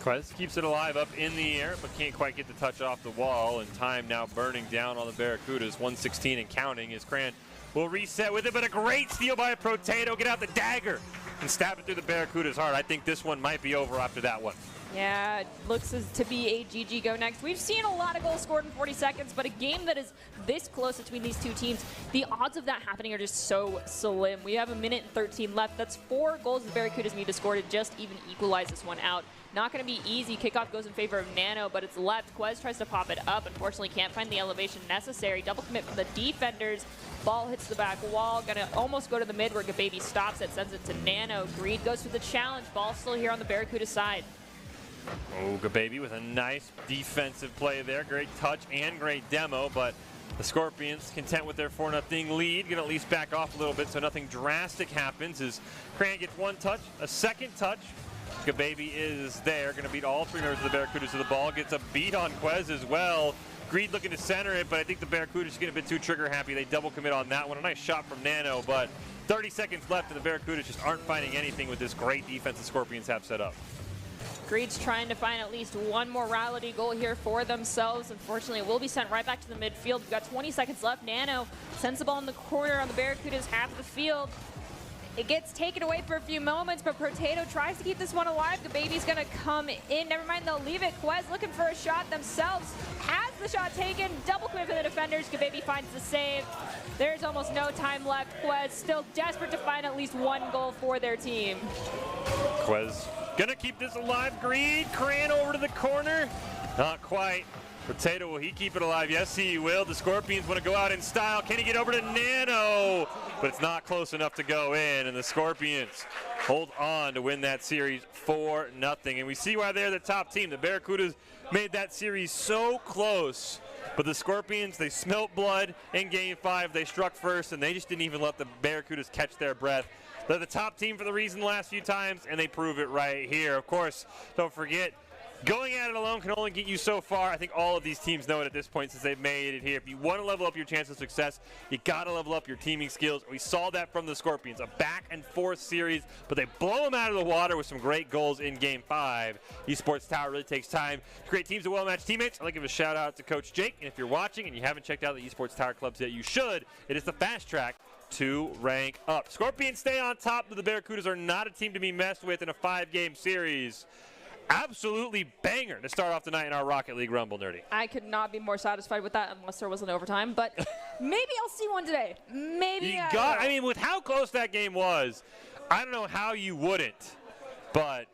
Quez keeps it alive up in the air, but can't quite get the touch off the wall, and time now burning down on the Barracudas. 1:16 and counting as Cran will reset with it, but a great steal by Potato. Get out the dagger and stab it through the Barracuda's heart. I think this one might be over after that one. Yeah, it looks to be a GG go next. We've seen a lot of goals scored in 40 seconds, but a game that is this close between these two teams, the odds of that happening are just so slim. We have 1:13 left. That's 4 goals the Barracudas need to score to just even equalize this one out. Not going to be easy. Kickoff goes in favor of Nano, but it's left. Quez tries to pop it up. Unfortunately, can't find the elevation necessary. Double commit from the defenders. Ball hits the back wall. Going to almost go to the mid where Gababy stops it, sends it to Nano. Greed goes for the challenge. Ball still here on the Barracuda side. Oh, Gababy with a nice defensive play there. Great touch and great demo, but the Scorpions, content with their 4-0 lead, gonna at least back off a little bit so nothing drastic happens as Cran gets one touch, a second touch. Gababy is there, gonna beat all 3 members of the Barracudas to the ball, gets a beat on Quez as well. Greed looking to center it, but I think the Barracudas get a bit too trigger happy. They double commit on that one. A nice shot from Nano, but 30 seconds left and the Barracudas just aren't finding anything with this great defense the Scorpions have set up. Greed's trying to find at least one morality goal here for themselves. Unfortunately, it will be sent right back to the midfield. We've got 20 seconds left. Nano sends the ball in the corner on the Barracudas half of the field. It gets taken away for a few moments, but Potato tries to keep this one alive. Gababy's going to come in. Never mind, they'll leave it. Quez looking for a shot themselves. Has the shot taken. Double commit for the defenders. Gababy finds the save. There's almost no time left. Quez still desperate to find at least one goal for their team. Quez gonna keep this alive. Greed, Cran over to the corner. Not quite. Potato, will he keep it alive? Yes, he will. The Scorpions want to go out in style. Can he get over to Nano? But it's not close enough to go in, and the Scorpions hold on to win that series 4-0. And we see why they're the top team. The Barracudas made that series so close. But the Scorpions, they smelt blood in Game 5. They struck first, and they just didn't even let the Barracudas catch their breath. They're the top team for the reason the last few times, and they prove it right here. Of course, don't forget, going at it alone can only get you so far. I think all of these teams know it at this point since they've made it here. If you want to level up your chance of success, you got to level up your teaming skills. We saw that from the Scorpions, a back and forth series, but they blow them out of the water with some great goals in Game 5. Esports Tower really takes time to create teams of well-matched teammates. I'd like to give a shout out to Coach Jake, and if you're watching and you haven't checked out the Esports Tower clubs yet, you should. It is the fast track to rank up. Scorpions stay on top, but the Barracudas are not a team to be messed with in a 5-game series. Absolutely banger to start off the night in our Rocket League Rumble, Nerdy. I could not be more satisfied with that unless there was an overtime, but maybe I'll see one today. Maybe. I mean, with how close that game was, I don't know how you wouldn't, but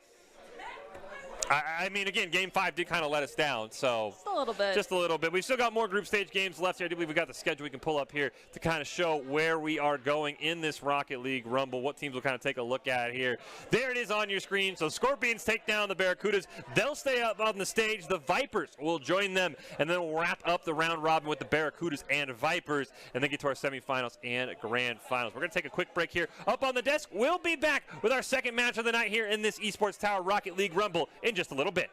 I mean, again, Game 5 did kind of let us down, so just a little bit. Just a little bit. We've still got more group stage games left here. I do believe we got the schedule we can pull up here to kind of show where we are going in this Rocket League Rumble, what teams we'll kind of take a look at here. There it is on your screen. So Scorpions take down the Barracudas. They'll stay up on the stage. The Vipers will join them, and then we'll wrap up the round robin with the Barracudas and Vipers, and then get to our semifinals and grand finals. We're going to take a quick break here. Up on the desk, we'll be back with our second match of the night here in this Esports Tower Rocket League Rumble in just a little bit.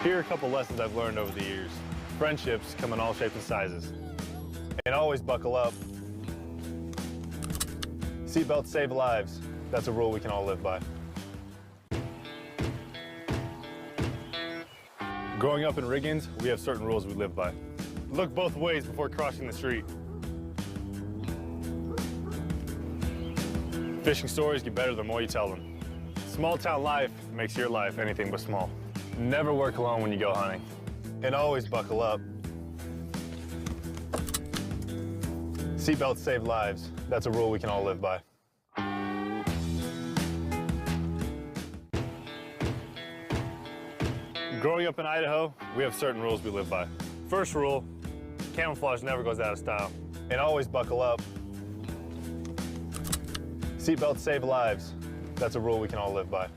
Here are a couple lessons I've learned over the years. Friendships come in all shapes and sizes. And always buckle up. Seatbelts save lives. That's a rule we can all live by. Growing up in Riggins, we have certain rules we live by. Look both ways before crossing the street. Fishing stories get better the more you tell them. Small town life makes your life anything but small. Never work alone when you go hunting. And always buckle up. Seatbelts save lives. That's a rule we can all live by. Growing up in Idaho, we have certain rules we live by. First rule, camouflage never goes out of style. And always buckle up. Seatbelts save lives. That's a rule we can all live by.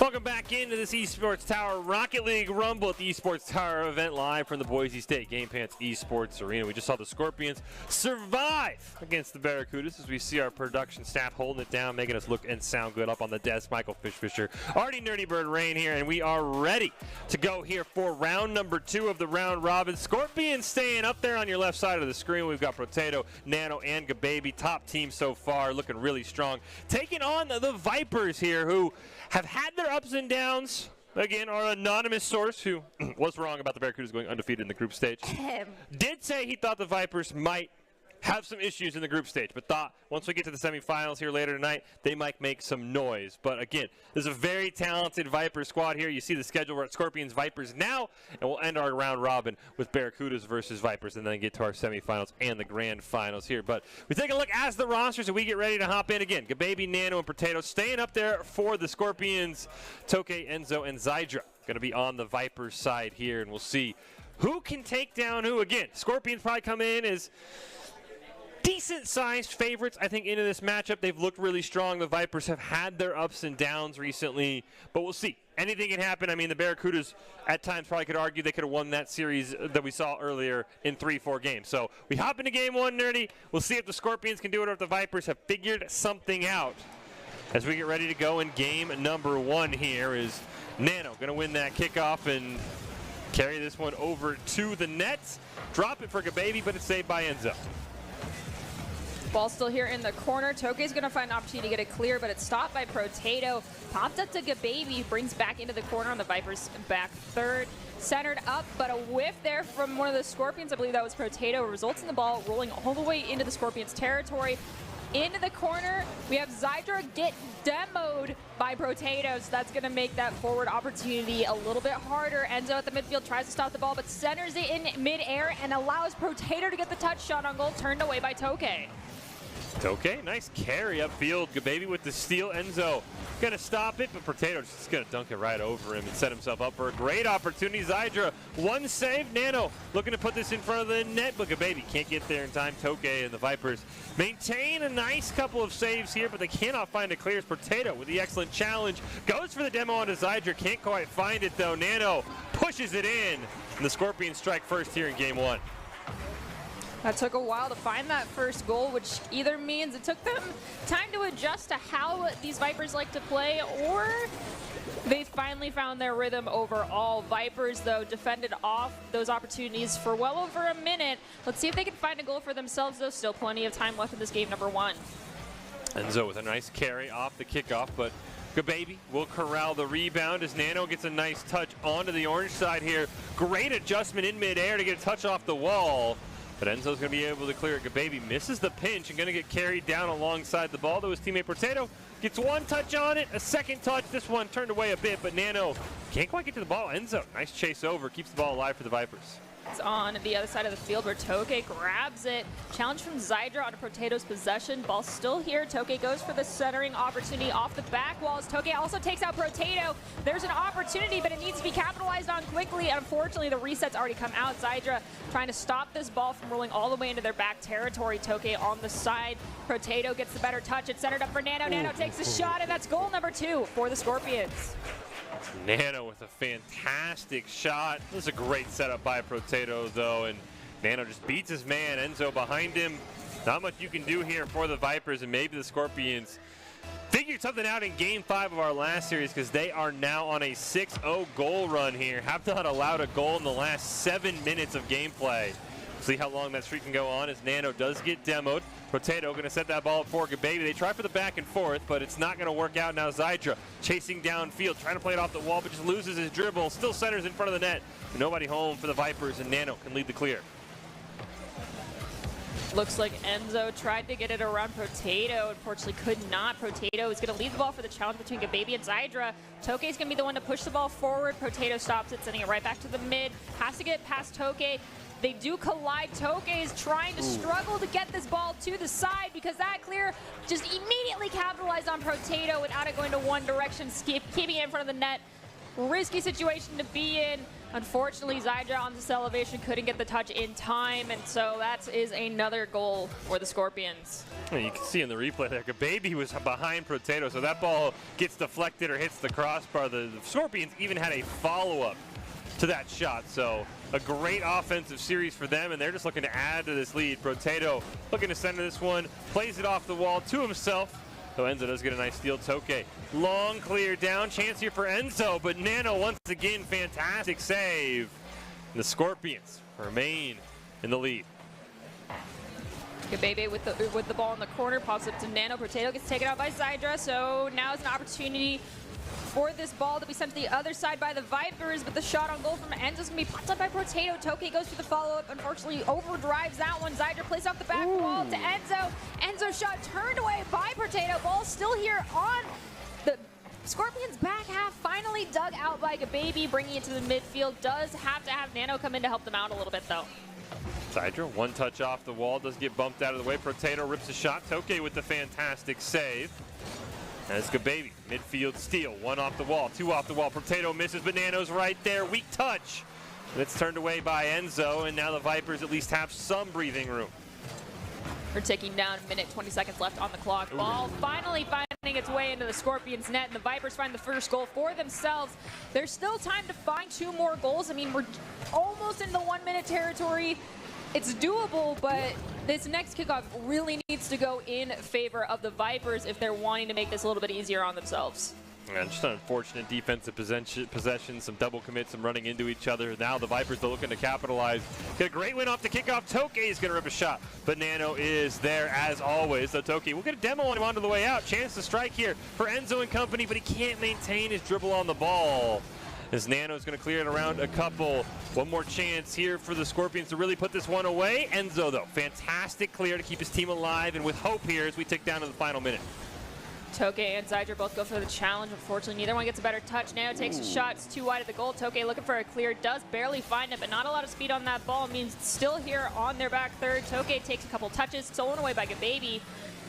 Welcome back into this Esports Tower Rocket League Rumble at the Esports Tower event live from the Boise State Game Pants Esports Arena. We just saw the Scorpions survive against the Barracudas as we see our production staff holding it down, making us look and sound good up on the desk. Michael Fishfisher, Artie Nerdy Bird Rain here, and we are ready to go here for round number 2 of the round robin. Scorpions staying up there on your left side of the screen. We've got Potato, Nano, and Gababy. Top team so far, looking really strong. Taking on the Vipers here, who have had their ups and downs. Again, our anonymous source, who was wrong about the Barracudas going undefeated in the group stage, did say he thought the Vipers might have some issues in the group stage, but thought once we get to the semifinals here later tonight, they might make some noise. But again, there's a very talented Viper squad here. You see the schedule. We're at Scorpions Vipers now, and we'll end our round robin with Barracudas versus Vipers, and then get to our semifinals and the grand finals here. But we take a look as the rosters, and we get ready to hop in again. Gababy, Nano, and Potato staying up there for the Scorpions. Toke, Enzo, and Zydra going to be on the Vipers side here, and we'll see who can take down who. Again, Scorpions probably come in as decent-sized favorites, I think, into this matchup. They've looked really strong. The Vipers have had their ups and downs recently, but we'll see. Anything can happen. I mean, the Barracudas at times probably could argue they could have won that series that we saw earlier in 3-4 games. So we hop into game 1, Nerdy. We'll see if the Scorpions can do it or if the Vipers have figured something out. As we get ready to go in game number 1 here is Nano going to win that kickoff and carry this one over to the net. Drop it for Gababy, but it's saved by Enzo. Ball still here in the corner. Toke's going to find an opportunity to get it clear, but it's stopped by Potato. Popped up to Gababy, brings back into the corner on the Vipers back third. Centered up, but a whiff there from one of the Scorpions. I believe that was Potato. Results in the ball rolling all the way into the Scorpions' territory. Into the corner, we have Zydra get demoed by Potato, so that's going to make that forward opportunity a little bit harder. Enzo at the midfield tries to stop the ball, but centers it in midair and allows Potato to get the touch shot on goal, turned away by Toke. Toke, nice carry upfield. Gababy with the steal. Enzo gonna stop it, but Potato just gonna dunk it right over him and set himself up for a great opportunity. Zydra, one save. Nano looking to put this in front of the net, but Gababy can't get there in time. Toke and the Vipers maintain a nice couple of saves here, but they cannot find a clear. Potato with the excellent challenge. Goes for the demo onto Zydra. Can't quite find it though. Nano pushes it in, and the Scorpions strike first here in game 1. That took a while to find that first goal, which either means it took them time to adjust to how these Vipers like to play, or they finally found their rhythm overall. Vipers, though, defended off those opportunities for well over a minute. Let's see if they can find a goal for themselves, though. Still plenty of time left in this game number 1. Enzo with a nice carry off the kickoff, but Gababy will corral the rebound as Nano gets a nice touch onto the orange side here. Great adjustment in midair to get a touch off the wall. But Enzo's going to be able to clear it. Gababy misses the pinch and going to get carried down alongside the ball to his teammate Potato. Gets one touch on it, a second touch. This one turned away a bit, but Nano can't quite get to the ball. Enzo, nice chase over, keeps the ball alive for the Vipers. It's on the other side of the field where Toke grabs it. Challenge from Zydra onto Potato's possession. Ball still here. Toke goes for the centering opportunity off the back walls. Toke also takes out Potato. There's an opportunity, but it needs to be capitalized on quickly. Unfortunately, the reset's already come out. Zydra trying to stop this ball from rolling all the way into their back territory. Toke on the side. Potato gets the better touch. It's centered up for Nano. Nano takes a shot, and that's goal number 2 for the Scorpions. Nano with a fantastic shot. This is a great setup by Potato, though, and Nano just beats his man. Enzo behind him. Not much you can do here for the Vipers, and maybe the Scorpions figured something out in Game 5 of our last series, because they are now on a 6-0 goal run here. Have not allowed a goal in the last 7 minutes of gameplay. See how long that streak can go on as Nano does get demoed. Potato going to set that ball up for Gababy. They try for the back and forth, but it's not going to work out now. Zydra chasing downfield, trying to play it off the wall, but just loses his dribble. Still centers in front of the net. Nobody home for the Vipers, and Nano can lead the clear. Looks like Enzo tried to get it around Potato. Unfortunately, could not. Potato is going to lead the ball for the challenge between Gababy and Zydra. Toke is going to be the one to push the ball forward. Potato stops it, sending it right back to the mid. Has to get past Toke. They do collide. Toke is trying to struggle to get this ball to the side, because that clear just immediately capitalized on Potato without it going to one direction, keeping it in front of the net. Risky situation to be in. Unfortunately, Zydra on this elevation couldn't get the touch in time, and so that is another goal for the Scorpions. And you can see in the replay there, Baby was behind Potato, so that ball gets deflected or hits the crossbar. The Scorpions even had a follow-up to that shot, so a great offensive series for them, and they're just looking to add to this lead. Potato looking to center this one, plays it off the wall to himself. So Enzo does get a nice steal. Toke, long clear down, chance here for Enzo, but Nano once again, fantastic save. And the Scorpions remain in the lead. Gabebe with the ball in the corner, pops up to Nano. Potato gets taken out by Zydra, so now is an opportunity for this ball to be sent to the other side by the Vipers, but the shot on goal from Enzo's gonna be popped up by Potato. Toke goes for the follow-up, unfortunately overdrives that one. Zydra plays off the back wall to Enzo. Enzo shot turned away by Potato. Ball still here on the Scorpions' back half, finally dug out by Gabebe, bringing it to the midfield. Does have to have Nano come in to help them out a little bit though. Zydra, one touch off the wall, does get bumped out of the way. Potato rips a shot. Toke with the fantastic save. And it's Gabebe, midfield steal, one off the wall, two off the wall. Potato misses, but Nano's right there, weak touch. And it's turned away by Enzo, and now the Vipers at least have some breathing room. We're ticking down, a minute, 20 seconds left on the clock. Ball finally finding its way into the Scorpions' net, and the Vipers find the first goal for themselves. There's still time to find 2 more goals. I mean, we're almost in the 1-minute territory. It's doable, but this next kickoff really needs to go in favor of the Vipers if they're wanting to make this a little bit easier on themselves. And just an unfortunate defensive possession, some double commits, some running into each other. Now the Vipers are looking to capitalize. Get a great win off the kickoff. Toke is going to rip a shot, but Nano is there as always. So Toke will get a demo on him onto the way out. Chance to strike here for Enzo and company, but he can't maintain his dribble on the ball. As Nano's going to clear it around a couple. One more chance here for the Scorpions to really put this one away. Enzo, though, fantastic clear to keep his team alive and with hope here as we tick down to the final minute. Toke and Zydra both go for the challenge. Unfortunately, neither one gets a better touch. Nano takes a shot. It's too wide of the goal. Toke looking for a clear. Does barely find it, but not a lot of speed on that ball. Means it's still here on their back third. Toke takes a couple touches. Stolen away by Gabebe.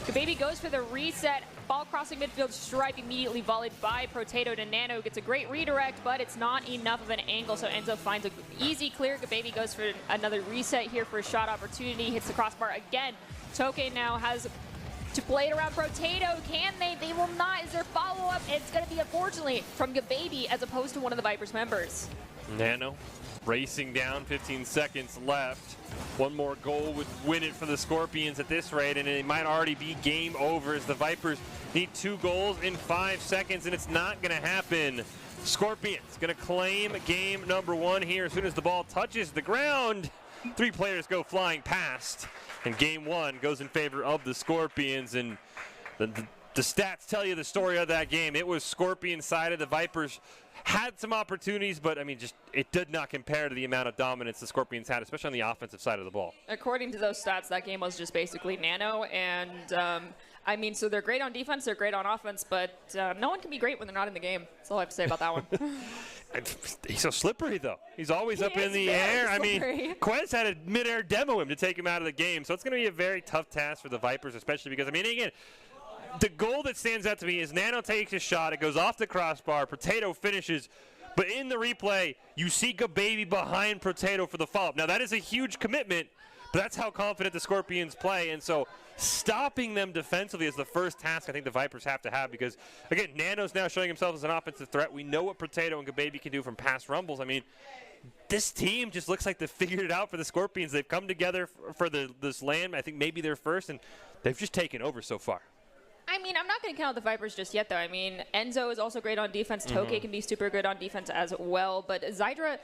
Gabebe goes for the reset. Ball crossing midfield stripe, immediately volleyed by Potato to Nano. Gets a great redirect, but it's not enough of an angle, so Enzo finds an easy clear. Gabebe goes for another reset here for a shot opportunity. Hits the crossbar again. Toke now has to play it around Potato. Can they? They will not. Is there follow-up? It's going to be, unfortunately, from Gabebe as opposed to one of the Vipers members. Nano racing down, 15 seconds left. One more goal would win it for the Scorpions at this rate, and it might already be game over as the Vipers need 2 goals in 5 seconds, and it's not going to happen. Scorpions going to claim game number 1 here as soon as the ball touches the ground. 3 players go flying past, and game 1 goes in favor of the Scorpions, and the stats tell you the story of that game. It was Scorpion sided. The Vipers had some opportunities, but I mean, just it did not compare to the amount of dominance the Scorpions had, especially on the offensive side of the ball. According to those stats, that game was just basically Nano, and I mean, so they're great on defense, they're great on offense, but no one can be great when they're not in the game. That's all I have to say about that one. He's so slippery, though. He's always up in the air. Slippery. I mean, Quez had a mid-air demo him to take him out of the game, so it's going to be a very tough task for the Vipers, especially because, I mean, again, the goal that stands out to me is Nano takes a shot, it goes off the crossbar, Potato finishes, but in the replay, you see Gabebe behind Potato for the follow-up. Now, that is a huge commitment, but that's how confident the Scorpions play, and so stopping them defensively is the first task I think the Vipers have to have because, again, Nano's now showing himself as an offensive threat. We know what Potato and Gabebe can do from past rumbles. I mean, this team just looks like they figured it out for the Scorpions. They've come together for this land. I think maybe they're first, and they've just taken over so far. I mean, I'm not going to count the Vipers just yet, though. I mean, Enzo is also great on defense. Toke can be super good on defense as well. But Zydra,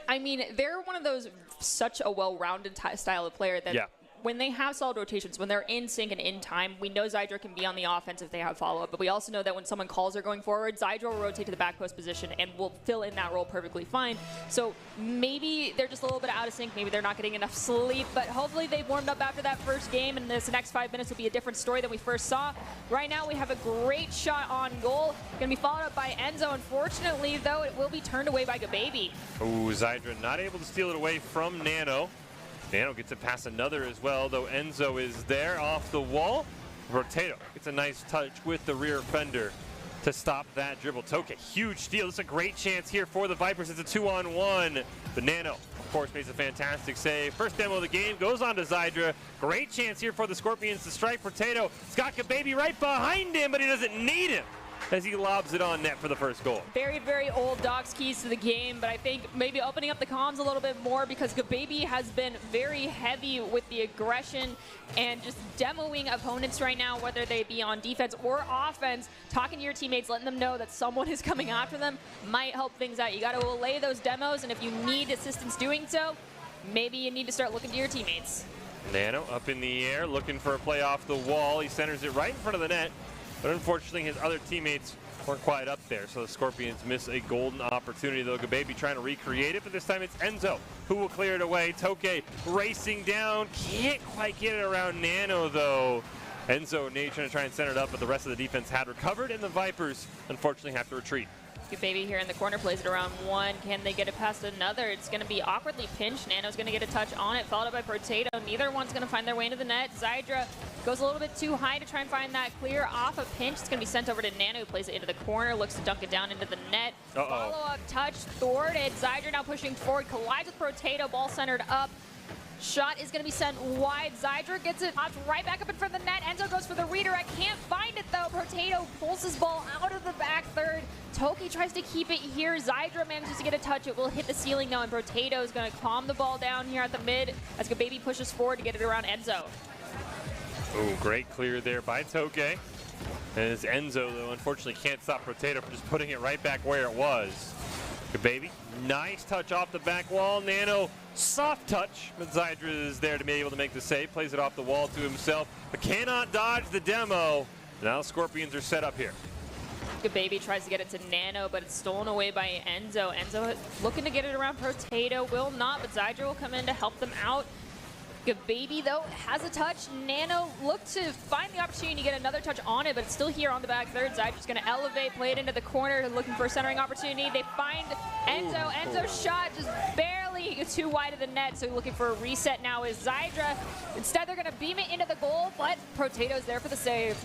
I mean, they're one of those such a well-rounded style of player that when they have solid rotations, when they're in sync and in time, we know Zydra can be on the offense if they have follow-up. But we also know that when someone calls her going forward, Zydra will rotate to the back post position and will fill in that role perfectly fine. So maybe they're just a little bit out of sync. Maybe they're not getting enough sleep. But hopefully they've warmed up after that first game, and this next 5 minutes will be a different story than we first saw. Right now we have a great shot on goal. Going to be followed up by Enzo. Unfortunately, though, it will be turned away by Gabebe. Ooh, Zydra not able to steal it away from Nano. Nano gets it past another as well, though Enzo is there off the wall. Potato gets a nice touch with the rear fender to stop that dribble. Toke, huge steal. This is a great chance here for the Vipers. It's a 2-on-1. But Nano, of course, makes a fantastic save. First demo of the game goes on to Zydra. Great chance here for the Scorpions to strike. Potato, Scott Baby right behind him, but he doesn't need him as he lobs it on net for the first goal. Very, very old Doc's keys to the game, but I think maybe opening up the comms a little bit more because Gababy has been very heavy with the aggression and just demoing opponents right now, whether they be on defense or offense. Talking to your teammates, letting them know that someone is coming after them might help things out. You got to allay those demos, and if you need assistance doing so, maybe you need to start looking to your teammates. Nano up in the air, looking for a play off the wall. He centers it right in front of the net. But unfortunately, his other teammates weren't quite up there, so the Scorpions miss a golden opportunity, though. Gababy trying to recreate it, but this time it's Enzo who will clear it away. Toke racing down, can't quite get it around Nano, though. Enzo and Nate trying to try and center it up, but the rest of the defense had recovered, and the Vipers unfortunately have to retreat. Gababy here in the corner plays it around one. Can they get it past another? It's going to be awkwardly pinched. Nano's going to get a touch on it, followed up by Potato. Neither one's going to find their way into the net. Zydra goes a little bit too high to try and find that clear off a pinch. It's going to be sent over to Nano, who plays it into the corner, looks to dunk it down into the net. Follow-up touch, thwarted. Zydra now pushing forward, collides with Potato, ball centered up. Shot is going to be sent wide. Zydra gets it, pops right back up in front of the net. Enzo goes for the redirect. Can't find it, though. Potato pulls his ball out of the back third. Toki tries to keep it here. Zydra manages to get a touch. It will hit the ceiling, though, and Potato is going to calm the ball down here at the mid as Gababy pushes forward to get it around Enzo. Oh, great clear there by Toke. And it's Enzo, though, unfortunately can't stop Potato from just putting it right back where it was. Gababy, nice touch off the back wall. Nano, soft touch, but Zydra is there to be able to make the save. Plays it off the wall to himself, but cannot dodge the demo. Now Scorpions are set up here. Gababy tries to get it to Nano, but it's stolen away by Enzo. Enzo looking to get it around Potato, will not, but Zydra will come in to help them out. Gababy, though, has a touch. Nano looked to find the opportunity to get another touch on it, but it's still here on the back third. Zydra's going to elevate, play it into the corner, looking for a centering opportunity. They find Enzo. Enzo's shot just barely too wide of the net, so looking for a reset now is Zydra. Instead, they're going to beam it into the goal, but Potato's there for the save.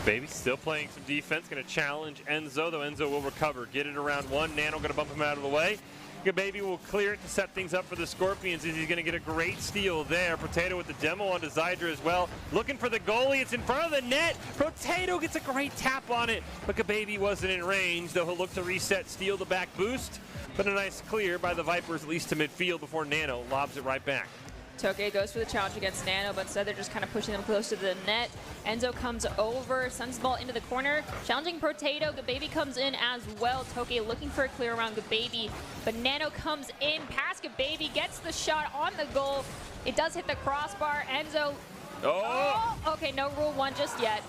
Baby still playing some defense, going to challenge Enzo, though Enzo will recover. Get it around one. Nano going to bump him out of the way. Gababy will clear it to set things up for the Scorpions as he's going to get a great steal there. Potato with the demo onto Zydra as well. Looking for the goalie. It's in front of the net. Potato gets a great tap on it, but Gababy wasn't in range, though he'll look to reset, steal the back boost. But a nice clear by the Vipers, at least to midfield, before Nano lobs it right back. Toke goes for the challenge against Nano, but instead they're just kind of pushing them close to the net. Enzo comes over, sends the ball into the corner, challenging Potato. Gababy comes in as well. Toke looking for a clear around Gababy, but Nano comes in past Gababy, gets the shot on the goal. It does hit the crossbar. Enzo. Oh, okay, no rule one just yet.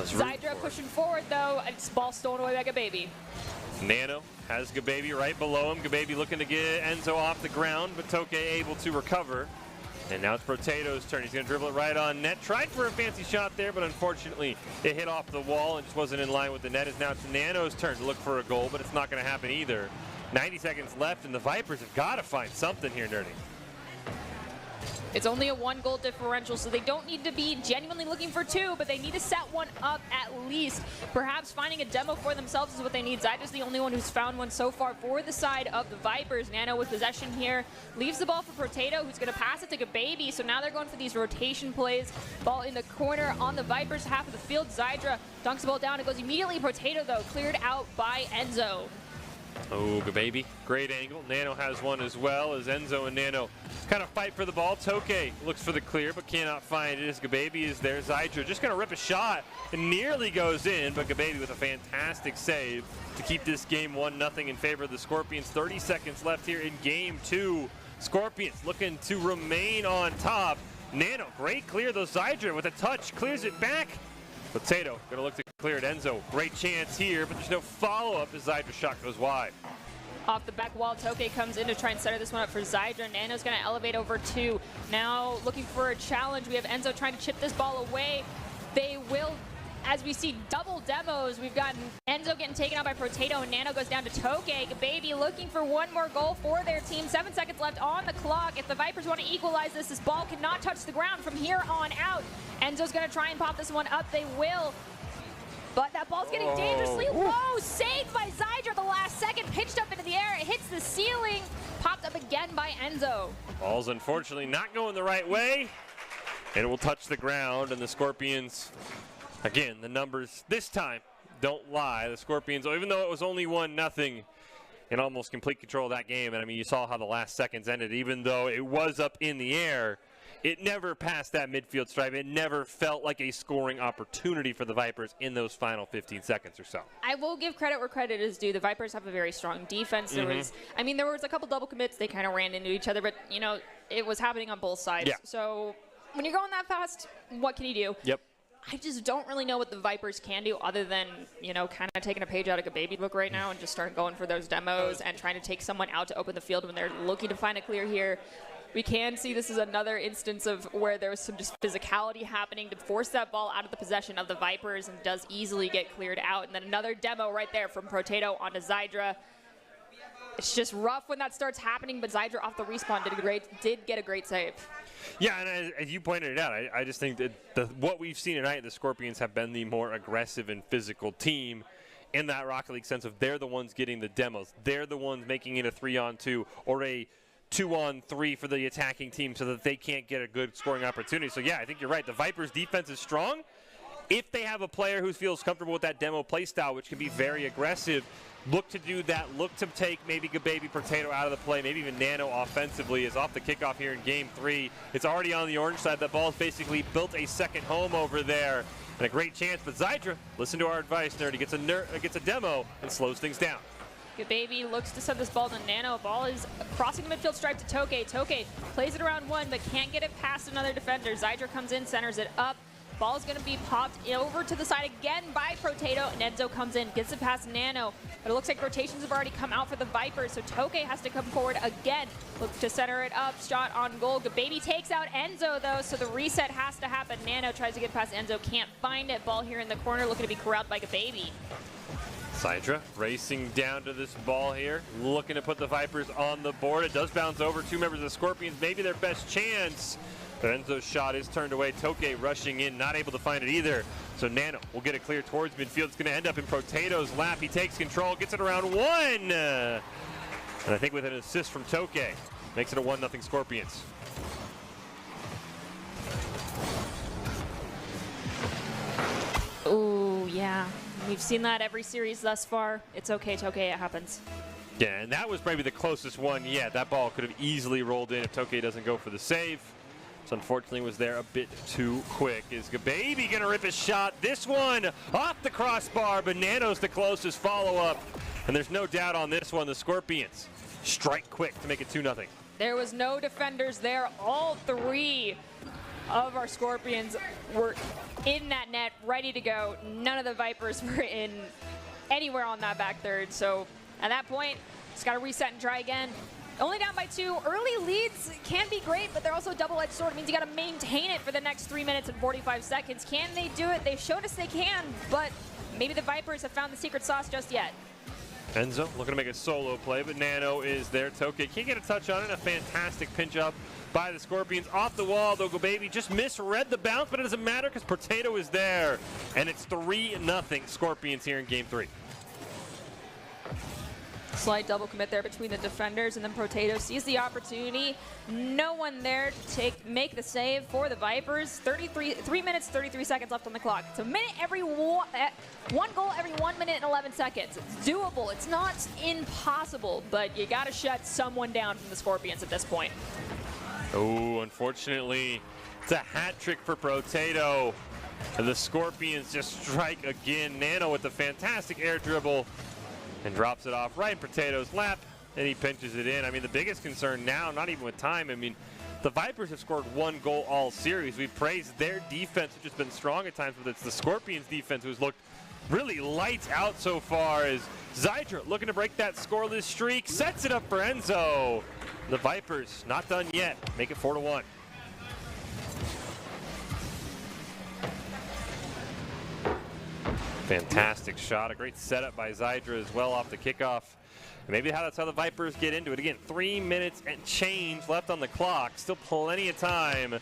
Zydra pushing forward, though. It's ball stolen away by Gababy. Nano has Gababy right below him. Gababy looking to get Enzo off the ground, but Toke able to recover. And now it's Potato's turn. He's going to dribble it right on net. Tried for a fancy shot there, but unfortunately it hit off the wall and just wasn't in line with the net. It's now to Nano's turn to look for a goal, but it's not going to happen either. 90 seconds left, and the Vipers have got to find something here, Nerdy. It's only a 1-goal differential, so they don't need to be genuinely looking for two, but they need to set one up at least. Perhaps finding a demo for themselves is what they need. Zydra's the only one who's found one so far for the side of the Vipers. Nano with possession here. Leaves the ball for Potato, who's going to pass it to Gababy, so now they're going for these rotation plays. Ball in the corner on the Vipers half of the field. Zydra dunks the ball down. It goes immediately. Potato, though, cleared out by Enzo. Oh, Gababy, great angle. Nano has one as well as Enzo and Nano kind of fight for the ball. Toke looks for the clear but cannot find it as Gababy is there. Zydra just going to rip a shot and nearly goes in, but Gababy with a fantastic save to keep this game 1-0 in favor of the Scorpions. 30 seconds left here in game 2. Scorpions looking to remain on top. Nano, great clear though. Zydra with a touch clears it back. Potato going to look to clear it. Enzo, great chance here, but there's no follow-up as Zydra's shot goes wide. Off the back wall, Toke comes in to try and center this one up for Zydra. Nano's going to elevate over two. Now looking for a challenge. We have Enzo trying to chip this ball away. They will, as we see double demos, we've gotten Enzo getting taken out by Potato, and Nano goes down to Toke. Baby looking for one more goal for their team. 7 seconds left on the clock. If the Vipers want to equalize this ball cannot touch the ground from here on out. Enzo's going to try and pop this one up. They will. But that ball's getting dangerously low. Saved by Zydra at the last second. Pitched up into the air. It hits the ceiling. Popped up again by Enzo. Ball's unfortunately not going the right way. And it will touch the ground. And the Scorpions, again, the numbers this time don't lie. The Scorpions, even though it was only 1-0, in almost complete control of that game. And I mean, you saw how the last seconds ended. Even though it was up in the air, it never passed that midfield stripe. It never felt like a scoring opportunity for the Vipers in those final 15 seconds or so. I will give credit where credit is due. The Vipers have a very strong defense. There was a couple double commits. They kind of ran into each other, but, you know, it was happening on both sides. Yeah. So when you're going that fast, what can you do? Yep. I just don't really know what the Vipers can do other than, you know, kind of taking a page out of a baby book right now and just start going for those demos and trying to take someone out to open the field when they're looking to find a clear here. We can see this is another instance of where there was some just physicality happening to force that ball out of the possession of the Vipers and does easily get cleared out. And then another demo right there from Potato onto Zydra. It's just rough when that starts happening, but Zydra off the respawn did get a great save. Yeah, and as you pointed it out, I just think that what we've seen tonight, the Scorpions have been the more aggressive and physical team in that Rocket League sense of they're the ones getting the demos. They're the ones making it a 3-on-2 or a 2-on-3 for the attacking team so that they can't get a good scoring opportunity. So, yeah, I think you're right. The Vipers' defense is strong. If they have a player who feels comfortable with that demo play style, which can be very aggressive, look to do that. Look to take maybe Gababy Potato out of the play, maybe even Nano offensively is off the kickoff here in Game 3. It's already on the orange side. The ball's basically built a second home over there. And a great chance, but Zydra, listen to our advice, Nerdy, gets a demo and slows things down. Gababy looks to send this ball to Nano. Ball is crossing the midfield stripe to Toke. Toke plays it around one, but can't get it past another defender. Zydra comes in, centers it up. Ball is going to be popped over to the side again by Potato, and Enzo comes in, gets it past Nano. But it looks like rotations have already come out for the Vipers, so Toke has to come forward again. Look to center it up, shot on goal. Gababy takes out Enzo, though, so the reset has to happen. Nano tries to get past Enzo, can't find it. Ball here in the corner, looking to be corralled by Gababy. Zydra racing down to this ball here, looking to put the Vipers on the board. It does bounce over two members of the Scorpions, maybe their best chance. But Enzo's shot is turned away. Toke rushing in, not able to find it either. So Nano will get it clear towards midfield. It's going to end up in Potato's lap. He takes control, gets it around one. And I think with an assist from Toke, makes it a 1-0 Scorpions. Ooh, yeah. We've seen that every series thus far. It's okay, Toke, it happens. Yeah, and that was maybe the closest one yet. That ball could have easily rolled in if Toke doesn't go for the save. So unfortunately was there a bit too quick. Is Gababy gonna rip his shot? This one off the crossbar, but Nano's the closest follow-up. And there's no doubt on this one, the Scorpions strike quick to make it 2-0. There was no defenders there. All three of our Scorpions were in that net, ready to go. None of the Vipers were in anywhere on that back third. So at that point, just gotta reset and try again. Only down by 2. Early leads can be great, but they're also a double-edged sword. It means you got to maintain it for the next 3 minutes and 45 seconds. Can they do it? They've showed us they can, but maybe the Vipers have found the secret sauce just yet. Enzo looking to make a solo play, but Nano is there. Toke can't get a touch on it. A fantastic pinch up by the Scorpions. Off the wall, though, Gababy just misread the bounce, but it doesn't matter because Potato is there. And it's 3-0 Scorpions here in Game 3. Slight double commit there between the defenders, and then Potato sees the opportunity. No one there to make the save for the Vipers. 3 minutes, 33 seconds left on the clock. It's a minute every one goal every 1 minute and 11 seconds. It's doable. It's not impossible, but you got to shut someone down from the Scorpions at this point. Oh, unfortunately, it's a hat trick for Potato. And the Scorpions just strike again. Nano with the fantastic air dribble. And drops it off right in Potato's lap, and he pinches it in. I mean, the biggest concern now, not even with time, I mean, the Vipers have scored 1 goal all series. We've praised their defense, which has been strong at times, but it's the Scorpions' defense who's looked really lights out so far as Zydra looking to break that scoreless streak, sets it up for Enzo. The Vipers not done yet, make it 4-1. Fantastic shot, a great setup by Zydra as well off the kickoff. And maybe that's how the Vipers get into it. Again, 3 minutes and change left on the clock. Still plenty of time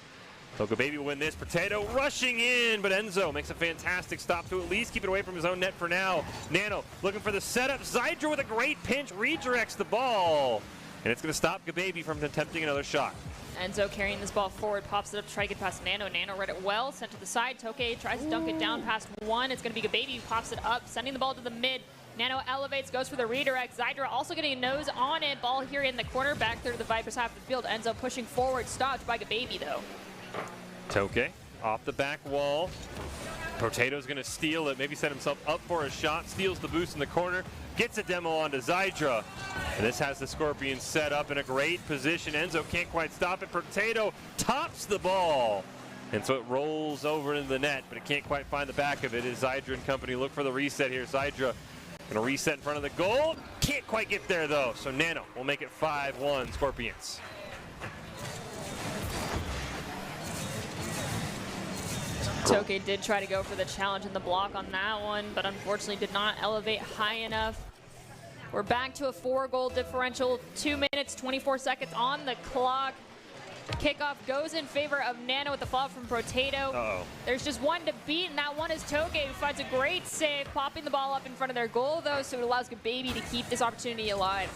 So Gababy will win this. Potato rushing in, but Enzo makes a fantastic stop to at least keep it away from his own net for now. Nano looking for the setup. Zydra with a great pinch redirects the ball. And it's going to stop Gababy from attempting another shot. Enzo carrying this ball forward, pops it up to try to get past Nano. Nano read it well, sent to the side. Toke tries to dunk it down past one. It's going to be Gababy who pops it up, sending the ball to the mid. Nano elevates, goes for the redirect. Zydra also getting a nose on it. Ball here in the corner, back third of the Vipers half of the field. Enzo pushing forward, stopped by Gababy though. Toke off the back wall. Potato's going to steal it, maybe set himself up for a shot, steals the boost in the corner, gets a demo onto Zydra. And this has the Scorpions set up in a great position. Enzo can't quite stop it. Potato tops the ball. And so it rolls over into the net, but it can't quite find the back of it as Zydra and company look for the reset here. Zydra going to reset in front of the goal. Can't quite get there though, so Nano will make it 5-1 Scorpions. Toke did try to go for the challenge in the block on that one, but unfortunately did not elevate high enough. We're back to a 4-goal differential, 2 minutes, 24 seconds on the clock. Kickoff goes in favor of Nano with the follow from Potato. There's just one to beat, and that one is Toke, who finds a great save, popping the ball up in front of their goal, though, so it allows Gababy to keep this opportunity alive.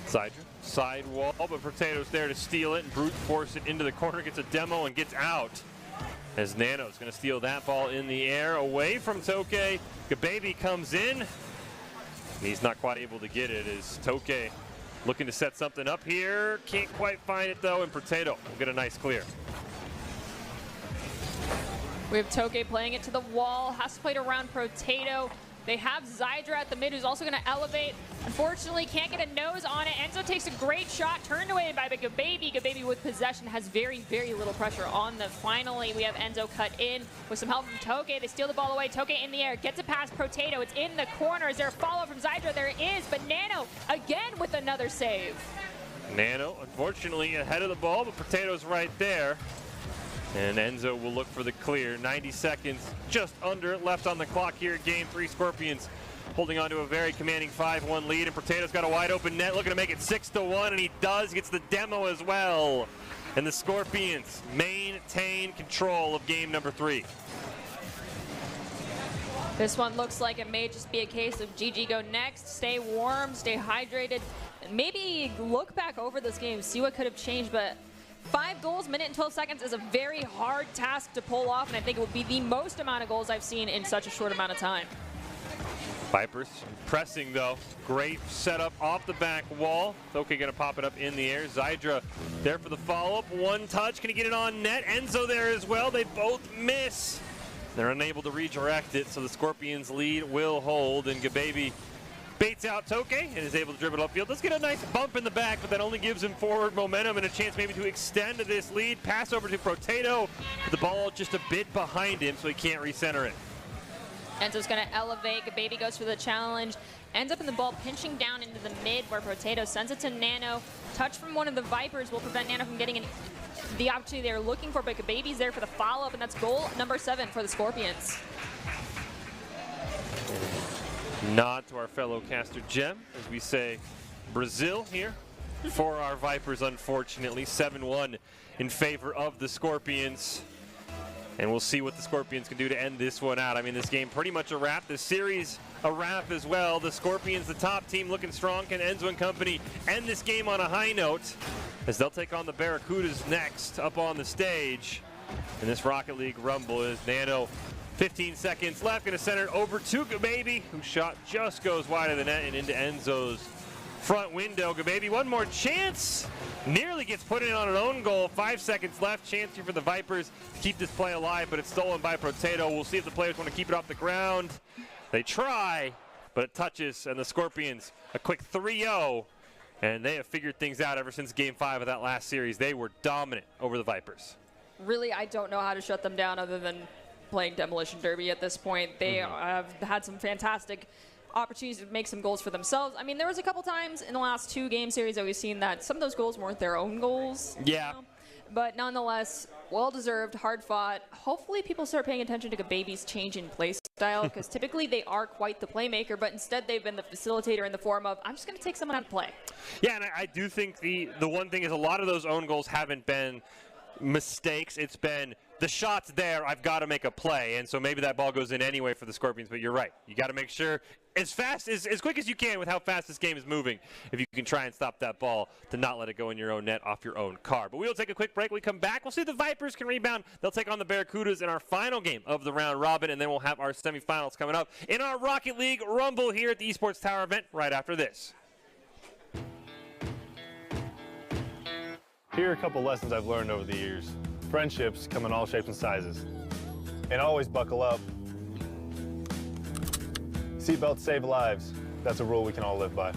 Zydra, side wall, but Potato's there to steal it and brute force it into the corner, gets a demo and gets out. As Nano's going to steal that ball in the air away from Toke. Gababy comes in. And he's not quite able to get it as Toke looking to set something up here. Can't quite find it though, and Potato will get a nice clear. We have Toke playing it to the wall, has to play it around Potato. They have Zydra at the mid, who's also going to elevate. Unfortunately, can't get a nose on it. Enzo takes a great shot, turned away by Gababy. Gababy with possession has very, very little pressure on them. Finally, we have Enzo cut in with some help from Toke. They steal the ball away. Toke in the air, gets it past Potato. It's in the corner. Is there a follow from Zydra? There is, but Nano again with another save. Nano, unfortunately, ahead of the ball, but Potato's right there. And Enzo will look for the clear. 90 seconds, just under left on the clock here at Game 3. Scorpions holding on to a very commanding 5-1 lead, and Potato's got a wide open net, looking to make it 6-1, and he does, gets the demo as well. And the Scorpions maintain control of game number 3. This one looks like it may just be a case of GG go next, stay warm, stay hydrated, and maybe look back over this game, see what could have changed, but 5 goals, minute and 12 seconds is a very hard task to pull off, and I think it would be the most amount of goals I've seen in such a short amount of time. Vipers pressing though. Great setup off the back wall. Toke gonna pop it up in the air. Zydra there for the follow-up. One touch, can he get it on net? Enzo there as well. They both miss. They're unable to redirect it, so the Scorpions lead will hold, and Gababy baits out Toke and is able to dribble upfield. Let's get a nice bump in the back, but that only gives him forward momentum and a chance maybe to extend this lead. Pass over to Potato. The ball just a bit behind him, so he can't recenter it. Enzo's going to elevate. Gababy goes for the challenge. Ends up in the ball pinching down into the mid where Potato sends it to Nano. Touch from one of the Vipers will prevent Nano from getting the opportunity they're looking for, but Gababy's there for the follow-up, and that's goal number 7 for the Scorpions. Nod to our fellow caster Jem as we say Brazil here for our Vipers, unfortunately. 7-1 in favor of the Scorpions. And we'll see what the Scorpions can do to end this one out. I mean, this game pretty much a wrap. This series a wrap as well. The Scorpions, the top team, looking strong. Can Enzo and company end this game on a high note as they'll take on the Barracudas next up on the stage. And this Rocket League Rumble is Nano. 15 seconds left, going to center it over to Gababy, whose shot just goes wide of the net and into Enzo's front window. Gababy, one more chance. Nearly gets put in on an own goal. 5 seconds left. Chance here for the Vipers to keep this play alive, but it's stolen by Potato. We'll see if the players want to keep it off the ground. They try, but it touches, and the Scorpions a quick 3-0. And they have figured things out ever since Game 5 of that last series. They were dominant over the Vipers. Really, I don't know how to shut them down other than playing Demolition Derby at this point. They have had some fantastic opportunities to make some goals for themselves. I mean, there was a couple times in the last 2 game series that we've seen that some of those goals weren't their own goals. Yeah. You know? But nonetheless, well-deserved, hard-fought. Hopefully people start paying attention to Gababy's change in play style, because typically they are quite the playmaker, but instead they've been the facilitator in the form of, I'm just going to take someone out of play. Yeah, and I do think the one thing is a lot of those own goals haven't been mistakes. It's been the shot's there, I've got to make a play, and so maybe that ball goes in anyway for the Scorpions. But you're right, you got to make sure as quick as you can with how fast this game is moving. If you can try and stop that ball, to not let it go in your own net off your own car. But we'll take a quick break. When we come back, we'll see if the Vipers can rebound. They'll take on the Barracudas in our final game of the round robin, and then we'll have our semifinals coming up in our Rocket League Rumble here at the Esports Tower event right after this. Here are a couple lessons I've learned over the years. Friendships come in all shapes and sizes. And always buckle up. Seatbelts save lives. That's a rule we can all live by.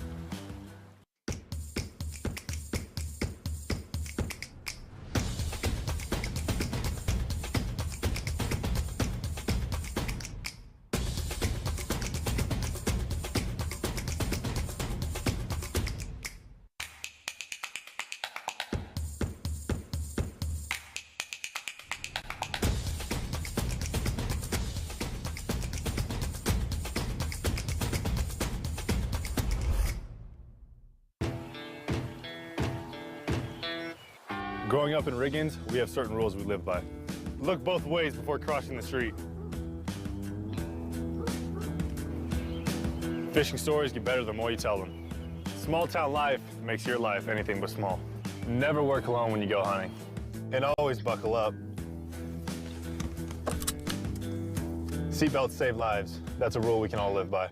Growing up in Riggins, we have certain rules we live by. Look both ways before crossing the street. Fishing stories get better the more you tell them. Small town life makes your life anything but small. Never work alone when you go hunting. And always buckle up. Seatbelts save lives. That's a rule we can all live by.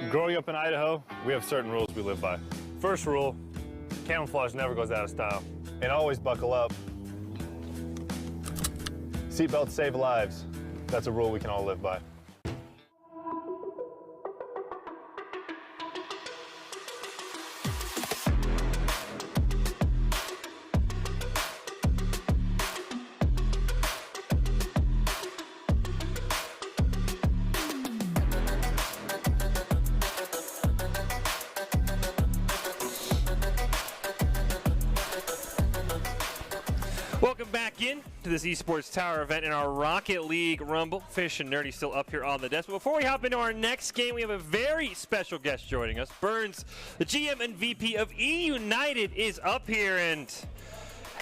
Growing up in Idaho, we have certain rules we live by. First rule, camouflage never goes out of style. And always buckle up. Seatbelts save lives. That's a rule we can all live by. Welcome back in to this Esports Tower event in our Rocket League Rumble. Fish and Nerdy still up here on the desk. But before we hop into our next game, we have a very special guest joining us. Burns, the GM and VP of E United, is up here, and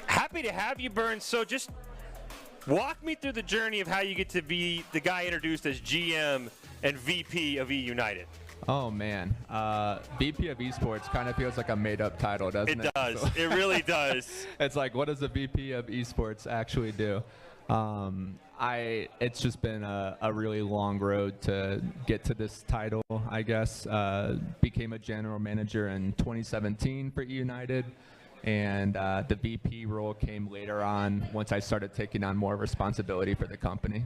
happy to have you, Burns. So just walk me through the journey of how you get to be the guy introduced as GM and VP of E United. Oh, man. VP of Esports kind of feels like a made-up title, doesn't it? It does. So It really does. it's like, what does a VP of Esports actually do? It's just been a really long road to get to this title, I guess. Became a general manager in 2017 for E United. And the VP role came later on once I started taking on more responsibility for the company.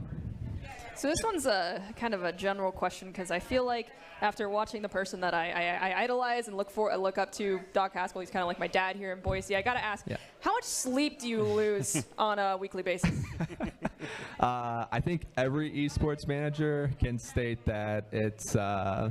So this one's a kind of a general question, because I feel like after watching the person that I idolize and look up to, Doc Haskell, he's kind of like my dad here in Boise. I got to ask, how much sleep do you lose on a weekly basis? I think every esports manager can state that it's at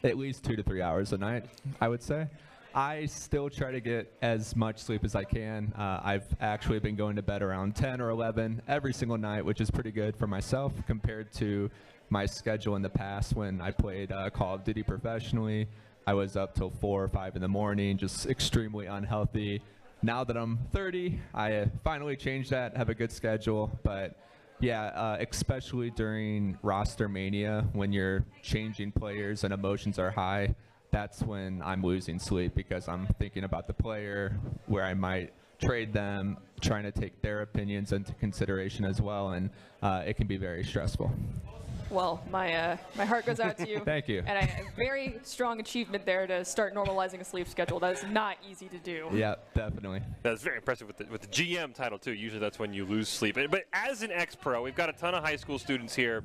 least 2 to 3 hours a night, I would say. I still try to get as much sleep as I can. I've actually been going to bed around 10 or 11 every single night, which is pretty good for myself compared to my schedule in the past when I played Call of Duty professionally. I was up till 4 or 5 in the morning, just extremely unhealthy. Now that I'm 30, I finally changed that, have a good schedule. But yeah, especially during roster mania, when you're changing players and emotions are high, that's when I'm losing sleep because I'm thinking about the player, where I might trade them, trying to take their opinions into consideration as well, and it can be very stressful. Well, my heart goes out to you. Thank you. And a very strong achievement there to start normalizing a sleep schedule. That is not easy to do. Yeah, definitely. That's very impressive with the GM title, too. Usually that's when you lose sleep. But as an ex-pro, we've got a ton of high school students here.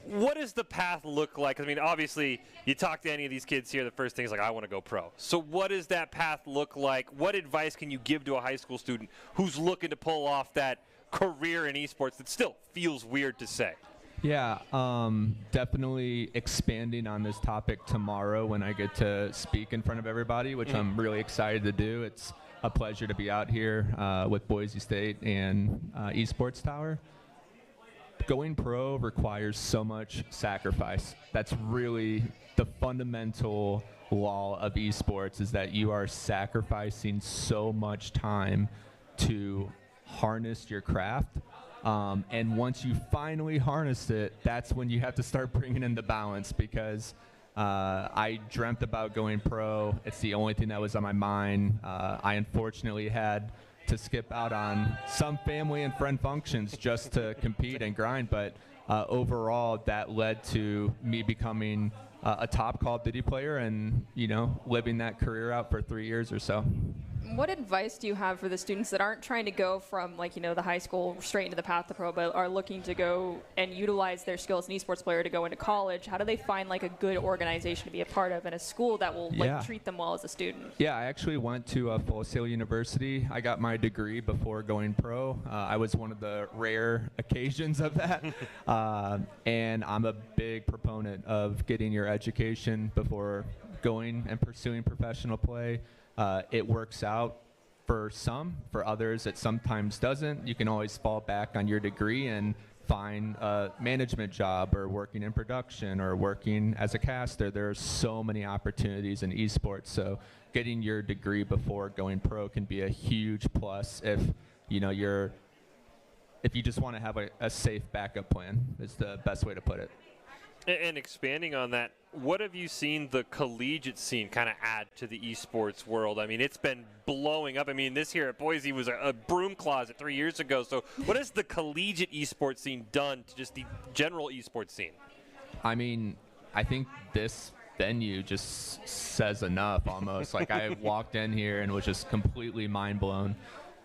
What does the path look like? I mean, obviously, you talk to any of these kids here, the first thing is like, I want to go pro. So what does that path look like? What advice can you give to a high school student who's looking to pull off that career in esports that still feels weird to say? Yeah, definitely expanding on this topic tomorrow when I get to speak in front of everybody, which I'm really excited to do. It's a pleasure to be out here with Boise State and Esports Tower. Going pro requires so much sacrifice. That's really the fundamental law of esports, is that you are sacrificing so much time to harness your craft. And once you finally harnessed it, that's when you have to start bringing in the balance, because I dreamt about going pro. It's the only thing that was on my mind. I unfortunately had to skip out on some family and friend functions just to compete and grind, but overall that led to me becoming a top Call of Duty player and, you know, living that career out for 3 years or so. What advice do you have for the students that aren't trying to go from, like, you know, the high school straight into the path to pro, but are looking to go and utilize their skill as an esports player to go into college? How do they find, like, a good organization to be a part of and a school that will like treat them well as a student? Yeah, I actually went to Full Sail University. I got my degree before going pro. I was one of the rare occasions of that. And I'm a big proponent of getting your education before going and pursuing professional play. It works out for some, for others it sometimes doesn't. You can always fall back on your degree and find a management job or working in production or working as a caster. There are so many opportunities in esports, so getting your degree before going pro can be a huge plus if, you know, if you just want to have a safe backup plan, is the best way to put it. And expanding on that, what have you seen the collegiate scene kind of add to the esports world? I mean, it's been blowing up. I mean, this here at Boise was a broom closet 3 years ago. So what has the collegiate esports scene done to just the general esports scene? I mean, I think this venue just says enough almost. Like, I walked in here and was just completely mind blown.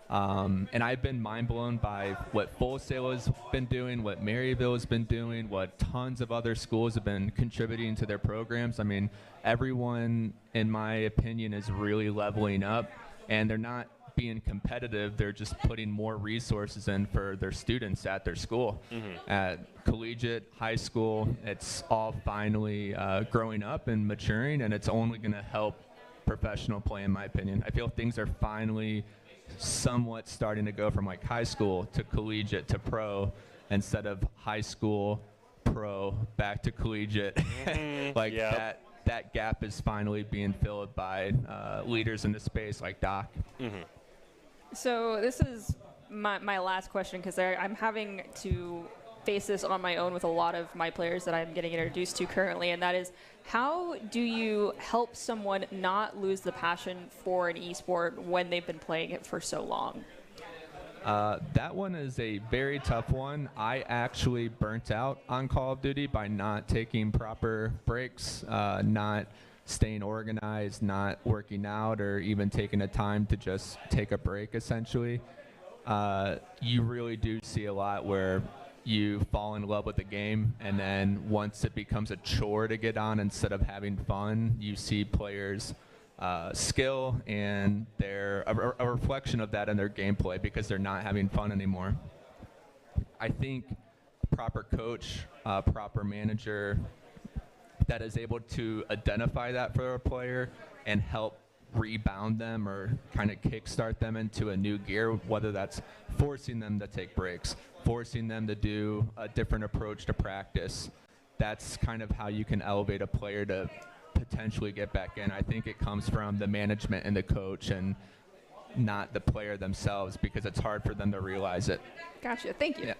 And I've been mind blown by what Full Sail has been doing, what Maryville has been doing, what tons of other schools have been contributing to their programs. I mean, everyone, in my opinion, is really leveling up, and they're not being competitive. They're just putting more resources in for their students at their school. At collegiate, high school, it's all finally growing up and maturing, and it's only going to help professional play, in my opinion. I feel things are finally somewhat starting to go from like high school to collegiate to pro instead of high school, pro, back to collegiate. Like that gap is finally being filled by leaders in the space like Doc. So this is my last question, because I'm having to face this on my own with a lot of my players that I'm getting introduced to currently, and that is, how do you help someone not lose the passion for an esport when they've been playing it for so long? That one is a very tough one. I actually burnt out on Call of Duty by not taking proper breaks, not staying organized, not working out, or even taking the time to just take a break, essentially. You really do see a lot where you fall in love with the game, and then once it becomes a chore to get on instead of having fun, you see players skill and they're a reflection of that in their gameplay because they're not having fun anymore. I think a proper coach, proper manager that is able to identify that for a player and help rebound them or kind of kickstart them into a new gear, whether that's forcing them to take breaks, forcing them to do a different approach to practice. That's kind of how you can elevate a player to potentially get back in. I think it comes from the management and the coach and not the player themselves, because it's hard for them to realize it. Gotcha. Thank you. Yeah.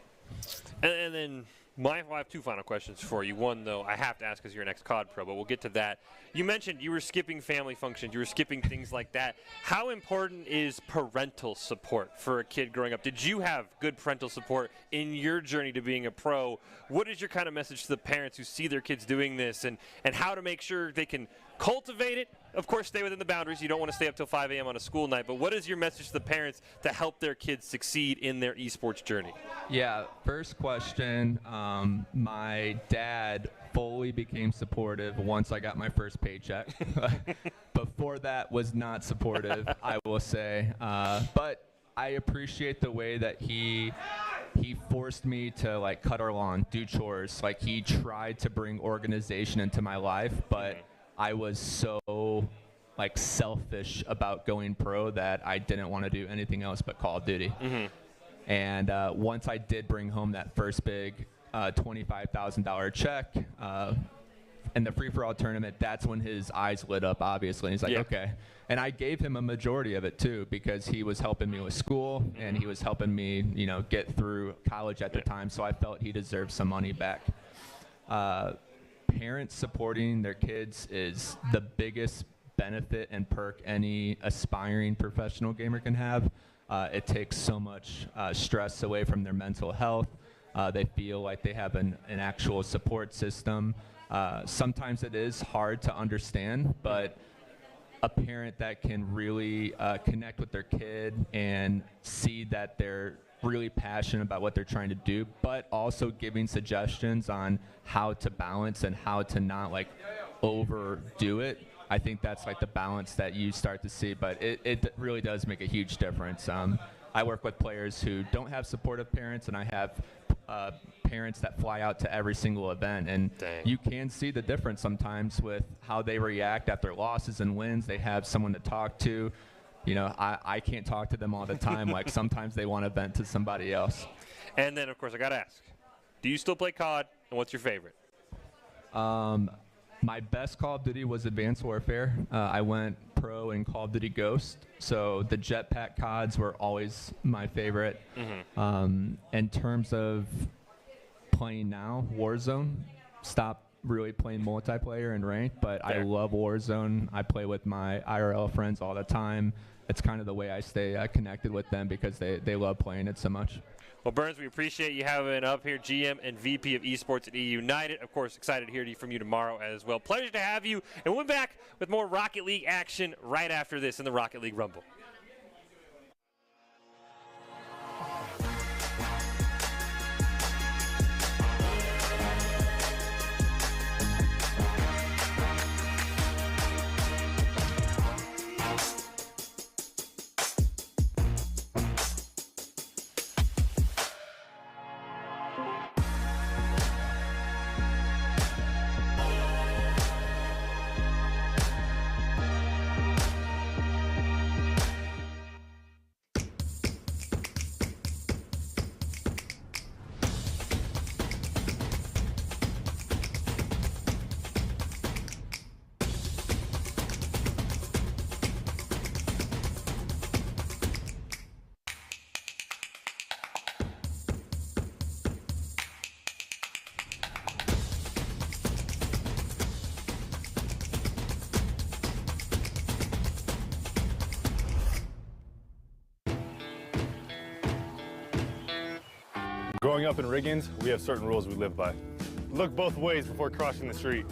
And then I have two final questions for you. One, though, I have to ask because you're an ex-COD pro, but we'll get to that. You mentioned you were skipping family functions. You were skipping things like that. How important is parental support for a kid growing up? Did you have good parental support in your journey to being a pro? What is your kind of message to the parents who see their kids doing this, and how to make sure they can cultivate it? Of course, stay within the boundaries. You don't want to stay up till 5 a.m. on a school night, but what is your message to the parents to help their kids succeed in their esports journey? Yeah, first question, my dad fully became supportive once I got my first paycheck. Before that was not supportive, I will say. But I appreciate the way that he forced me to like cut our lawn, do chores. Like he tried to bring organization into my life, but I was so like selfish about going pro that I didn't want to do anything else but Call of Duty. And once I did bring home that first big $25,000 check in the free-for-all tournament, that's when his eyes lit up, obviously. He's like, okay. And I gave him a majority of it, too, because he was helping me with school, and he was helping me, get through college at the time, so I felt he deserved some money back. Parents supporting their kids is the biggest benefit and perk any aspiring professional gamer can have. It takes so much stress away from their mental health. They feel like they have an actual support system. Sometimes it is hard to understand, but a parent that can really connect with their kid and see that they're really passionate about what they're trying to do, but also giving suggestions on how to balance and how to not like overdo it. I think that's like the balance that you start to see, but it really does make a huge difference. I work with players who don't have supportive parents, and I have parents that fly out to every single event, and you can see the difference sometimes with how they react after losses and wins. They have someone to talk to. I can't talk to them all the time. Like sometimes they want to vent to somebody else. And then, of course, I got to ask, do you still play COD, and what's your favorite? My best Call of Duty was Advanced Warfare. I went pro in Call of Duty Ghost, so the jetpack CODs were always my favorite. In terms of playing now, Warzone. Stopped really playing multiplayer and ranked, but I love Warzone. I play with my IRL friends all the time. It's kind of the way I stay connected with them because they love playing it so much. Well, Burns, we appreciate you having up here, GM and VP of Esports at E United. Of course, excited to hear from you tomorrow as well. Pleasure to have you, and we'll be back with more Rocket League action right after this in the Rocket League Rumble. Growing up in Riggins, we have certain rules we live by. Look both ways before crossing the street.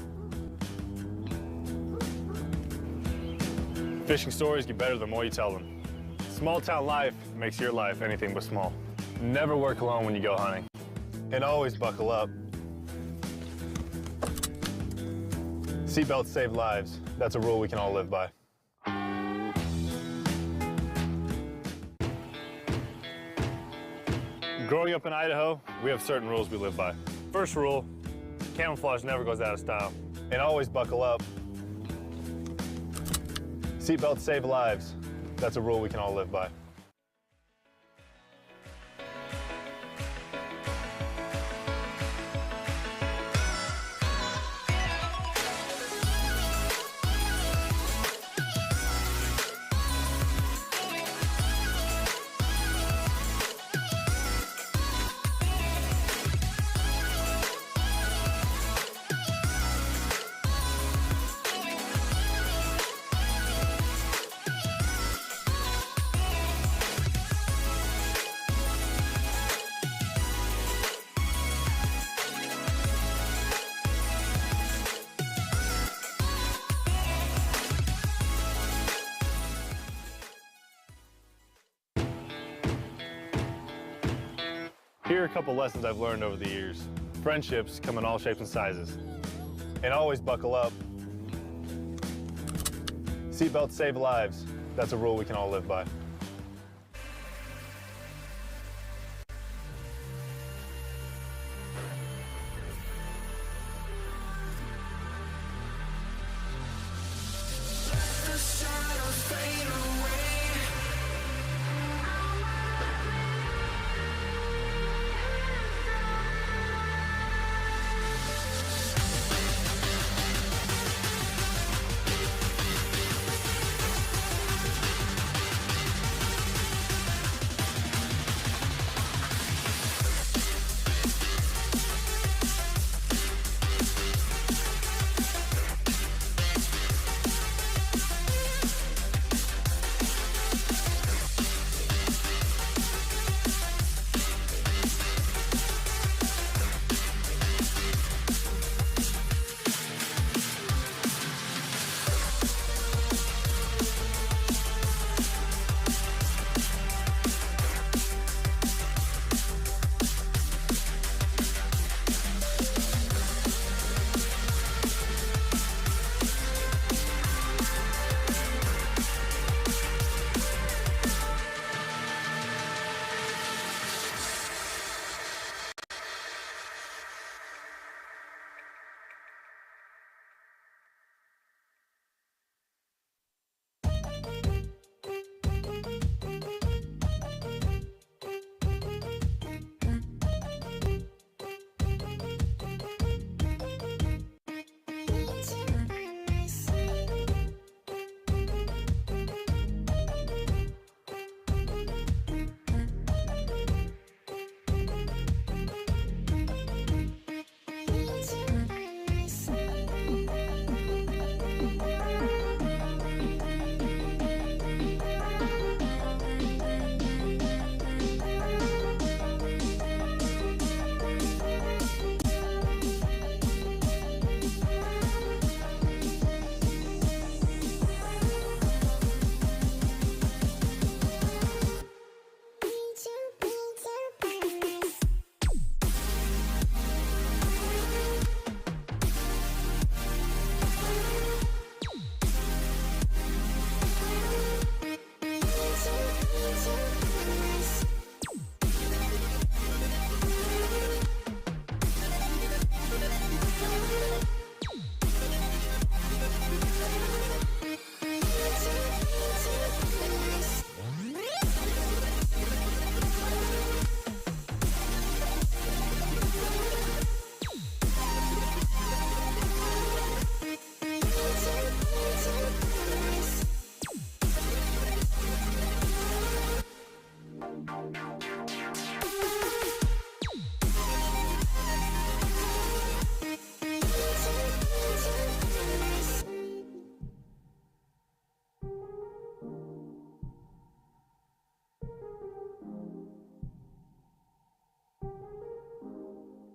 Fishing stories get better the more you tell them. Small town life makes your life anything but small. Never work alone when you go hunting. And always buckle up. Seatbelts save lives. That's a rule we can all live by. Growing up in Idaho, we have certain rules we live by. First rule, camouflage never goes out of style. And always buckle up. Seatbelts save lives. That's a rule we can all live by. Here are a couple lessons I've learned over the years. Friendships come in all shapes and sizes. And always buckle up. Seatbelts save lives. That's a rule we can all live by.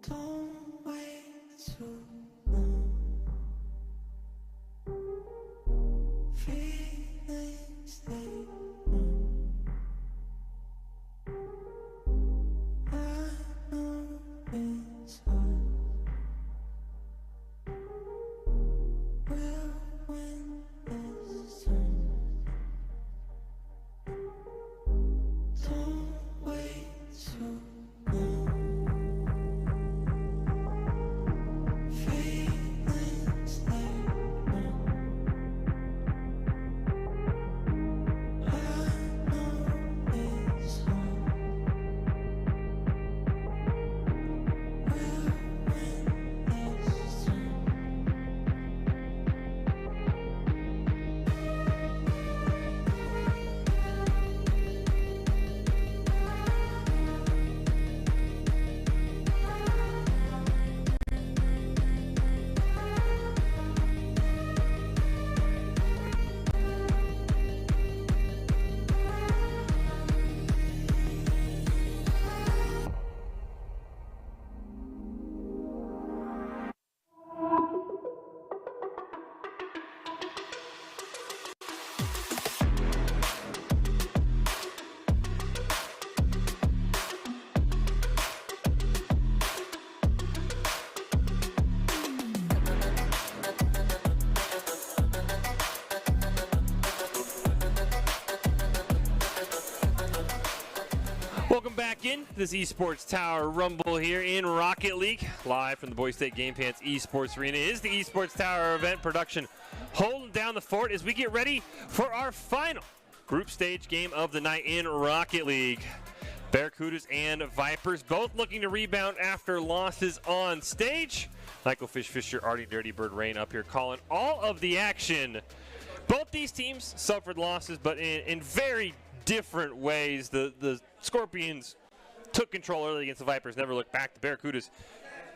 Don't wait too long. Feelings they back in this Esports Tower Rumble here in Rocket League. Live from the Boise State Game Pants Esports Arena is the Esports Tower event production holding down the fort as we get ready for our final group stage game of the night in Rocket League. Barracudas and Vipers both looking to rebound after losses on stage. Michael Fish Fisher, Artie Dirty Bird Rain up here calling all of the action. Both these teams suffered losses, but in very different ways. The Scorpions took control early against the Vipers, never looked back. The Barracudas,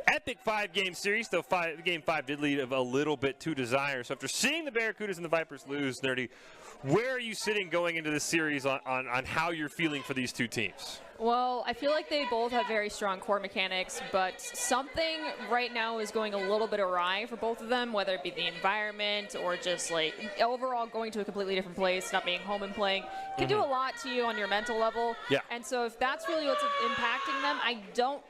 epic 5-game series, though game 5 did lead a little bit to desire. So after seeing the Barracudas and the Vipers lose, Nerdy, where are you sitting going into this series on how you're feeling for these two teams? Well, I feel like they both have very strong core mechanics, but something right now is going a little bit awry for both of them, whether it be the environment or just like overall going to a completely different place, not being home and playing. Can do a lot to you on your mental level. Yeah. And so if that's really what's impacting them, I don't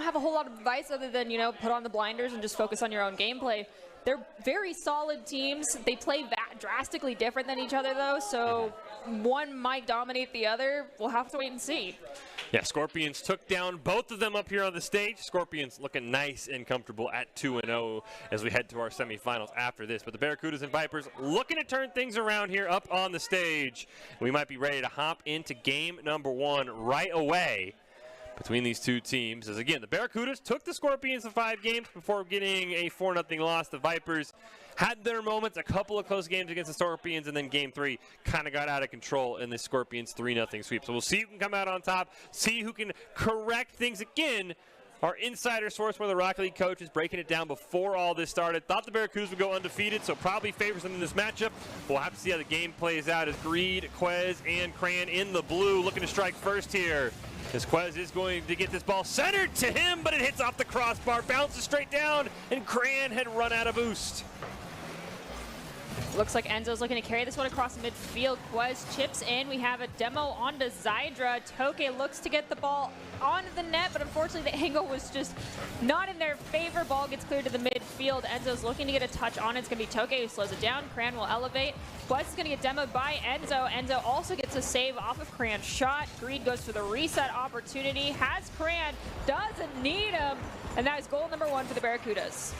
have a whole lot of advice other than, put on the blinders and just focus on your own gameplay. They're very solid teams. They play drastically different than each other, though, so one might dominate the other. We'll have to wait and see. Yeah, Scorpions took down both of them up here on the stage. Scorpions looking nice and comfortable at 2-0 as we head to our semifinals after this. But the Barracudas and Vipers looking to turn things around here up on the stage. We might be ready to hop into game number 1 right away between these two teams. As again, the Barracudas took the Scorpions in 5 games before getting a 4-0 loss. The Vipers had their moments, a couple of close games against the Scorpions, and then game 3 kind of got out of control in the Scorpions 3-0 sweep. So we'll see who can come out on top, see who can correct things again. Our insider source, one of the Rocket League coaches, breaking it down before all this started. Thought the Barracudas would go undefeated, so probably favors them in this matchup. We'll have to see how the game plays out as Greed, Quez, and Cran in the blue looking to strike first here. As Quez is going to get this ball centered to him, but it hits off the crossbar, bounces straight down, and Cran had run out of boost. Looks like Enzo's looking to carry this one across the midfield. Quez chips in. We have a demo onto Zydra. Toke looks to get the ball onto the net, but unfortunately the angle was just not in their favor. Ball gets cleared to the midfield. Enzo's looking to get a touch on it. It's going to be Toke who slows it down. Cran will elevate. Quez is going to get demoed by Enzo. Enzo also gets a save off of Cran's shot. Greed goes for the reset opportunity. Has Cran, doesn't need him. And that is goal number 1 for the Barracudas.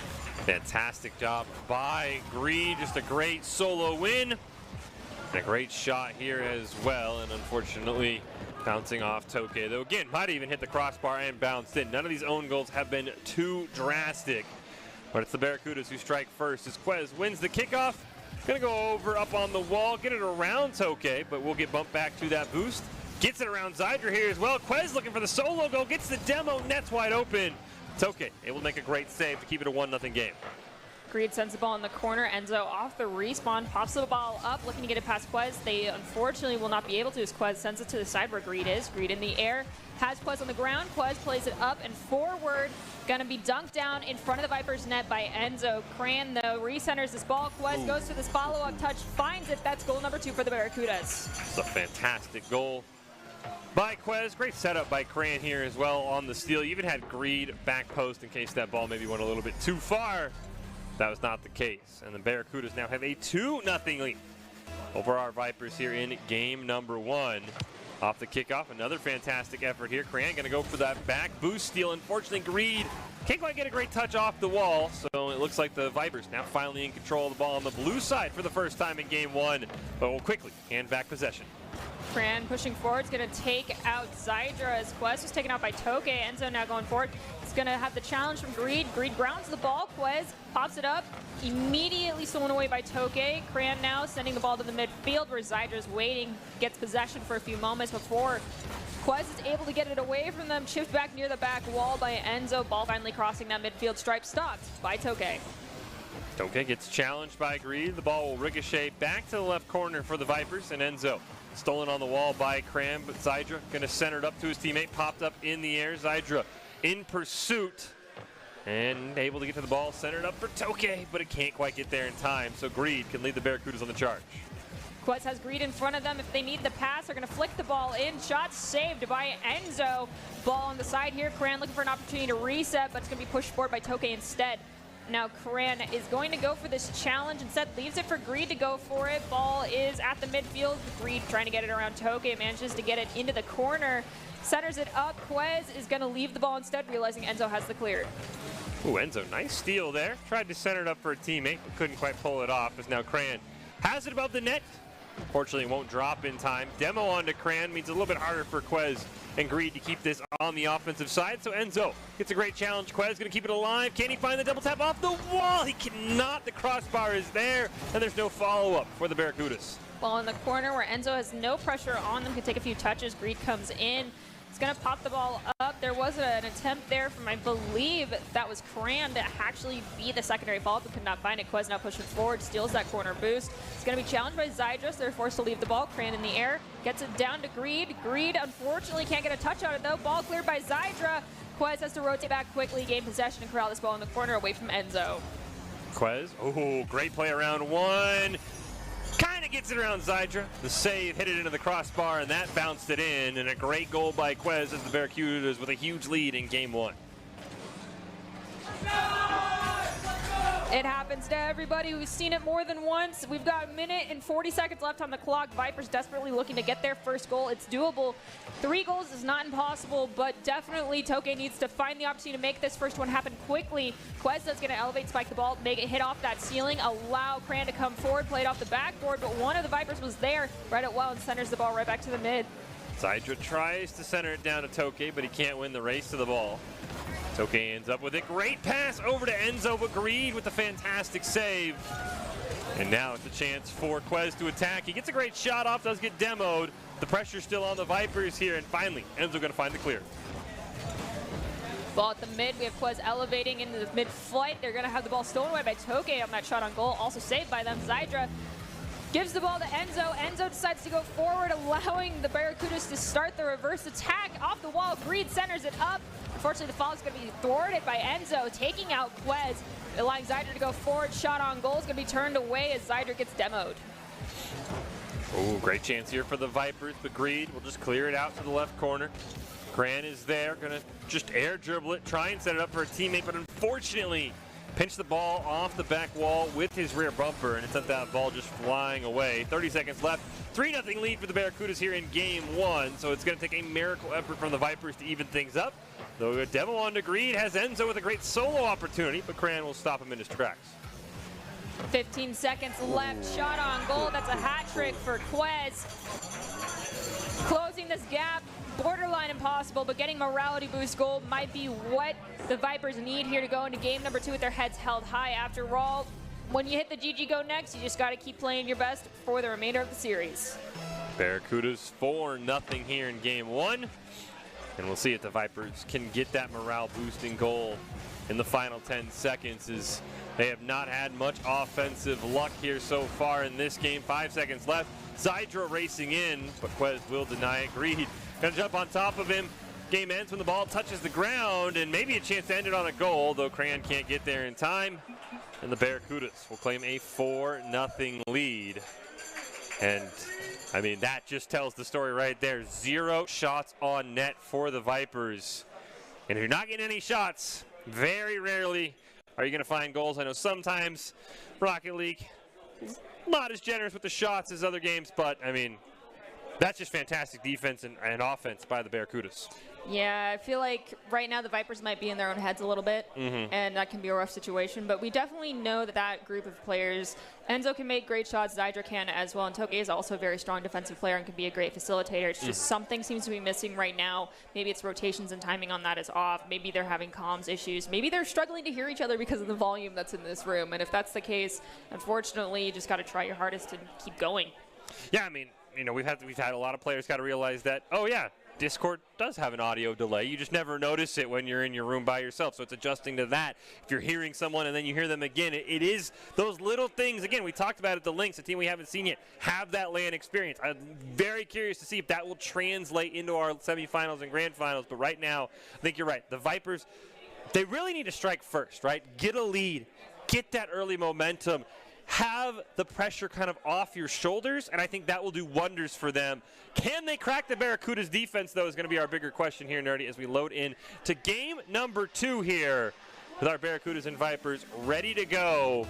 Fantastic job by Greed. Just a great solo win. And a great shot here as well. And unfortunately, bouncing off Toke. Though again, might even hit the crossbar and bounced in. None of these own goals have been too drastic. But it's the Barracudas who strike first as Quez wins the kickoff. Gonna go over up on the wall, get it around Toke, but we'll get bumped back to that boost. Gets it around Zydra here as well. Quez looking for the solo goal, gets the demo, net's wide open. Toke able to make a great save to keep it a 1-0 game. Greed sends the ball in the corner. Enzo off the respawn, pops the ball up, looking to get it past Quez. They unfortunately will not be able to as Quez sends it to the side where Greed is. Greed in the air, has Quez on the ground. Quez plays it up and forward. Gonna be dunked down in front of the Vipers net by Enzo. Cran, though, recenters this ball. Quez goes for this follow-up touch, finds it. That's goal number 2 for the Barracudas. It's a fantastic goal by Quez. Great setup by Cran here as well on the steal. You even had Greed back post in case that ball maybe went a little bit too far. That was not the case. And the Barracudas now have a 2-0 lead over our Vipers here in game number 1. Off the kickoff, another fantastic effort here. Cran gonna go for that back boost steal. Unfortunately, Greed can't quite get a great touch off the wall. So it looks like the Vipers now finally in control of the ball on the blue side for the first time in game 1. But will quickly hand back possession. Cran pushing forward is going to take out Zydra as Quez was taken out by Toke. Enzo now going forward. He's going to have the challenge from Greed. Greed grounds the ball. Quez pops it up. Immediately stolen away by Toke. Cran now sending the ball to the midfield where Zydra's waiting. Gets possession for a few moments before Quez is able to get it away from them. Chipped back near the back wall by Enzo. Ball finally crossing that midfield stripe. Stopped by Toke. Toke gets challenged by Greed. The ball will ricochet back to the left corner for the Vipers, and Enzo stolen on the wall by Cran, but Zydra going to center it up to his teammate, popped up in the air. Zydra in pursuit and able to get to the ball, centered up for Toke, but it can't quite get there in time, so Greed can lead the Barracudas on the charge. Quez has Greed in front of them. If they need the pass, they're going to flick the ball in. Shot saved by Enzo. Ball on the side here. Cran looking for an opportunity to reset, but it's going to be pushed forward by Toke instead. Now Karan is going to go for this challenge. Instead, leaves it for Greed to go for it. Ball is at the midfield. Greed trying to get it around Toke. Manages to get it into the corner. Centers it up. Quez is going to leave the ball instead, realizing Enzo has the clear. Ooh, Enzo, nice steal there. Tried to center it up for a teammate, but couldn't quite pull it off, as now Cran has it above the net. Fortunately, it won't drop in time. Demo onto Cran means a little bit harder for Quez and Greed to keep this on the offensive side. So Enzo gets a great challenge. Quez going to keep it alive. Can he find the double tap off the wall? He cannot. The crossbar is there, and there's no follow-up for the Barracudas. Ball in the corner where Enzo has no pressure on them. Can take a few touches. Greed comes in. He's going to pop the ball up. There was an attempt there from, I believe, that was Cran to actually be the secondary follow-up, but could not find it. Quez now pushing forward, steals that corner boost. It's going to be challenged by Zydra, so they're forced to leave the ball. Cran in the air, gets it down to Greed. Greed, unfortunately, can't get a touch on it, though. Ball cleared by Zydra. Quez has to rotate back quickly, gain possession, and corral this ball in the corner away from Enzo. Quez, oh, great play around one. Kind of gets it around Zydra. The save hit it into the crossbar, and that bounced it in. And a great goal by Quez as the Barracudas with a huge lead in game one. It happens to everybody who's seen it more than once. We've got a minute and 40 seconds left on the clock. Vipers desperately looking to get their first goal. It's doable. 3 goals is not impossible, but definitely Toke needs to find the opportunity to make this first one happen quickly. Questa's going to elevate, spike the ball, make it hit off that ceiling, allow Cran to come forward, play it off the backboard, but one of the Vipers was there right at well and centers the ball right back to the mid. Zydra tries to center it down to Toke, but he can't win the race to the ball. Toke ends up with a great pass over to Enzo, but Greed with a fantastic save. And now it's a chance for Quez to attack. He gets a great shot off, does get demoed. The pressure's still on the Vipers here, and finally, Enzo going to find the clear. Ball at the mid. We have Quez elevating into the mid-flight. They're going to have the ball stolen away by Toke on that shot on goal, also saved by them. Zydra gives the ball to Enzo. Enzo decides to go forward, allowing the Barracudas to start the reverse attack off the wall. Greed centers it up. Unfortunately, the foul is going to be thwarted by Enzo, taking out Quez, allowing Zydra to go forward. Shot on goal is going to be turned away as Zydra gets demoed. Oh, great chance here for the Vipers, but Greed will just clear it out to the left corner. Cran is there, going to just air dribble it, try and set it up for a teammate, but unfortunately, pinch the ball off the back wall with his rear bumper, and it sent that ball just flying away. 30 seconds left. 3-0 lead for the Barracudas here in game one, so it's going to take a miracle effort from the Vipers to even things up. Though a demo on to Greed has Enzo with a great solo opportunity, but Cran will stop him in his tracks. 15 seconds left. Shot on goal. That's a hat trick for Quez. Closing this gap. Borderline impossible, but getting morality boost goal might be what the Vipers need here to go into game number 2 with their heads held high. After all, when you hit the GG go next, you just got to keep playing your best for the remainder of the series. Barracudas 4-0 here in game one. And we'll see if the Vipers can get that morale boosting goal in the final 10 seconds, as they have not had much offensive luck here so far in this game. 5 seconds left. Zydra racing in, but Quez will deny it. Greed gonna jump on top of him. Game ends when the ball touches the ground, and maybe a chance to end it on a goal, though Cran can't get there in time. And the Barracudas will claim a 4-0 lead. And I mean, that just tells the story right there. 0 shots on net for the Vipers. And if you're not getting any shots, very rarely are you going to find goals. I know sometimes Rocket League is not as generous with the shots as other games, but I mean, that's just fantastic defense and offense by the Barracudas. Yeah, I feel like right now the Vipers might be in their own heads a little bit, and that can be a rough situation. But we definitely know that that group of players, Enzo can make great shots, Zydra can as well, and Toke is also a very strong defensive player and can be a great facilitator. It's just something seems to be missing right now. Maybe it's rotations and timing on that is off. Maybe they're having comms issues. Maybe they're struggling to hear each other because of the volume that's in this room. And if that's the case, unfortunately, you just got to try your hardest to keep going. Yeah, I mean, you know, we've had a lot of players got to realize that, oh yeah, Discord does have an audio delay. You just never notice it when you're in your room by yourself. So it's adjusting to that. If you're hearing someone and then you hear them again, it is those little things. Again, we talked about it, the Lynx, a team we haven't seen yet, have that LAN experience. I'm very curious to see if that will translate into our semifinals and grand finals. But right now, I think you're right. The Vipers, they really need to strike first, right? Get a lead. Get that early momentum. Have the pressure kind of off your shoulders, and I think that will do wonders for them. Can they crack the Barracudas defense, though, is going to be our bigger question here, Nerdy, as we load in to game number 2 here with our Barracudas and Vipers ready to go.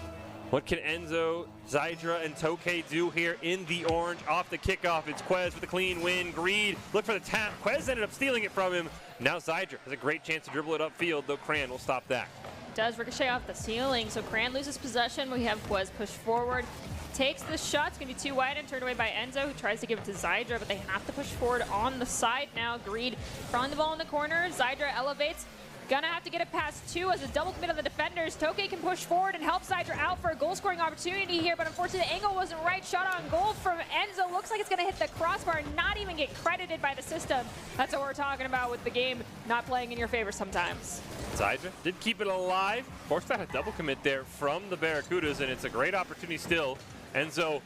What can Enzo, Zydra, and Tokay do here in the orange? Off the kickoff, it's Quez with a clean win. Greed, look for the tap. Quez ended up stealing it from him. Now Zydra has a great chance to dribble it upfield, though Cran will stop that. Does ricochet off the ceiling, so Cran loses possession. We have Quez push forward. Takes the shot, it's going to be too wide and turned away by Enzo, who tries to give it to Zydra, but they have to push forward on the side now. Greed throwing the ball in the corner. Zydra elevates. Gonna have to get it past two as a double commit on the defenders. Tokay can push forward and help Zydra out for a goal-scoring opportunity here, but unfortunately the angle wasn't right. Shot on goal from Enzo. Looks like it's gonna hit the crossbar and not even get credited by the system. That's what we're talking about with the game not playing in your favor sometimes. Zydra did keep it alive. Forced out a double commit there from the Barracudas, and it's a great opportunity still. Enzo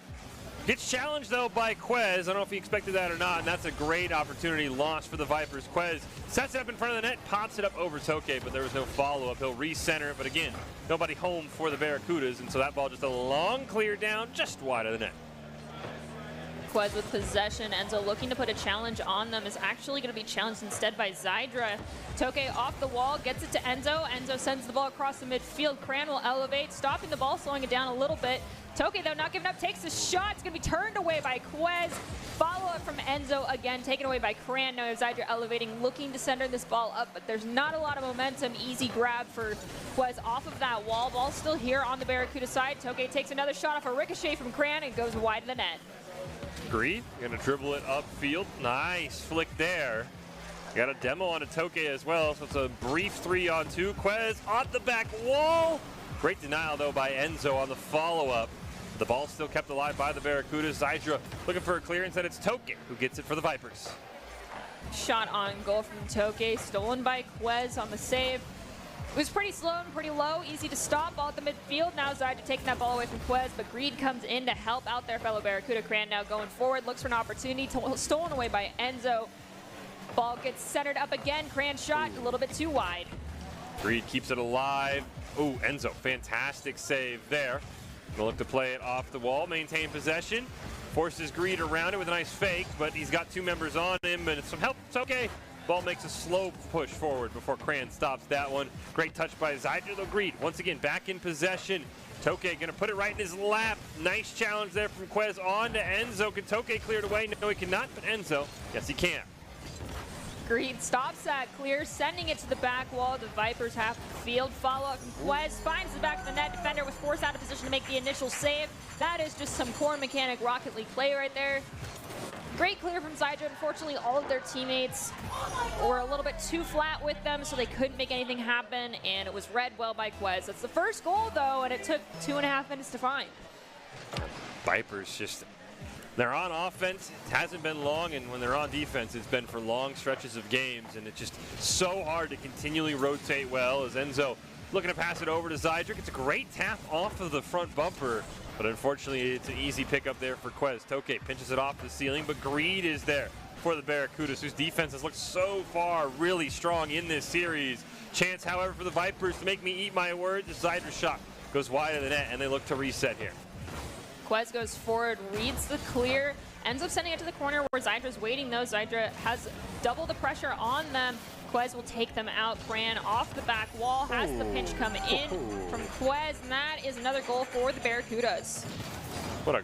gets challenged, though, by Quez. I don't know if he expected that or not, and that's a great opportunity lost for the Vipers. Quez sets it up in front of the net, pops it up over Tokay, but there was no follow-up. He'll recenter it, but again, nobody home for the Barracudas, and so that ball just a long clear down, just wide of the net. Quez with possession. Enzo looking to put a challenge on them is actually going to be challenged instead by Zydra. Tokay off the wall, gets it to Enzo. Enzo sends the ball across the midfield. Cran will elevate, stopping the ball, slowing it down a little bit. Tokay, though, not giving up, takes the shot. It's going to be turned away by Quez. Follow-up from Enzo, again, taken away by Cran. Now Zydra elevating, looking to center this ball up, but there's not a lot of momentum. Easy grab for Quez off of that wall. Ball still here on the Barracuda side. Tokay takes another shot off a ricochet from Cran and goes wide of the net. Greed gonna dribble it upfield. Nice flick there. Got a demo on a Tokay as well, so it's a brief 3-on-2. Quez on the back wall. Great denial, though, by Enzo on the follow-up. The ball still kept alive by the Barracudas. Zydra looking for a clearance, and it's Tokay who gets it for the Vipers. Shot on goal from Tokay, stolen by Quez on the save. It was pretty slow and pretty low, easy to stop. Ball at the midfield. Now Zydra taking that ball away from Quez, but Greed comes in to help out their fellow Barracuda. Cran now going forward, looks for an opportunity, stolen away by Enzo. Ball gets centered up again. Cran shot a little bit too wide. Greed keeps it alive. Oh, Enzo, fantastic save there. Gonna look to play it off the wall, maintain possession. Forces Greed around it with a nice fake, but he's got two members on him, and it's some help. It's okay. Ball makes a slow push forward before Cran stops that one. Great touch by Zydra, though. Greed once again back in possession. Tokay gonna put it right in his lap. Nice challenge there from Quez on to Enzo. Can Tokay clear it away? No, he cannot, but Enzo, yes, he can. Greed stops that clear, sending it to the back wall. The Vipers have the field. Follow-up from Quez, finds the back of the net. Defender was forced out of position to make the initial save. That is just some core mechanic Rocket League play right there. Great clear from Zydra. Unfortunately, all of their teammates were a little bit too flat with them, so they couldn't make anything happen, and it was read well by Quez. That's the first goal, though, and it took 2.5 minutes to find. Vipers just, they're on offense. It hasn't been long, and when they're on defense, it's been for long stretches of games, and it's just so hard to continually rotate well as Enzo looking to pass it over to Zydra. It's a great tap off of the front bumper, but unfortunately, it's an easy pickup there for Quez. Tokay pinches it off the ceiling, but Greed is there for the Barracudas, whose defense has looked so far really strong in this series. Chance, however, for the Vipers to make me eat my words. The Zydra shot goes wide of the net, and they look to reset here. Quez goes forward, reads the clear, ends up sending it to the corner where Zydra's waiting, though. Zydra has double the pressure on them. Quez will take them out. Cran off the back wall, has the pinch come in from Quez, and that is another goal for the Barracudas. What a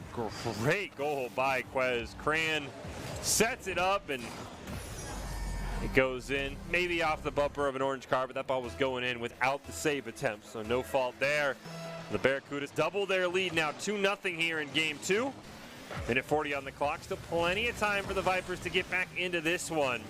great goal by Quez. Cran sets it up, and it goes in. Maybe off the bumper of an orange car, but that ball was going in without the save attempt, so no fault there. The Barracudas double their lead now, 2-0 here in game 2. Minute 40 on the clock. Still plenty of time for the Vipers to get back into this one.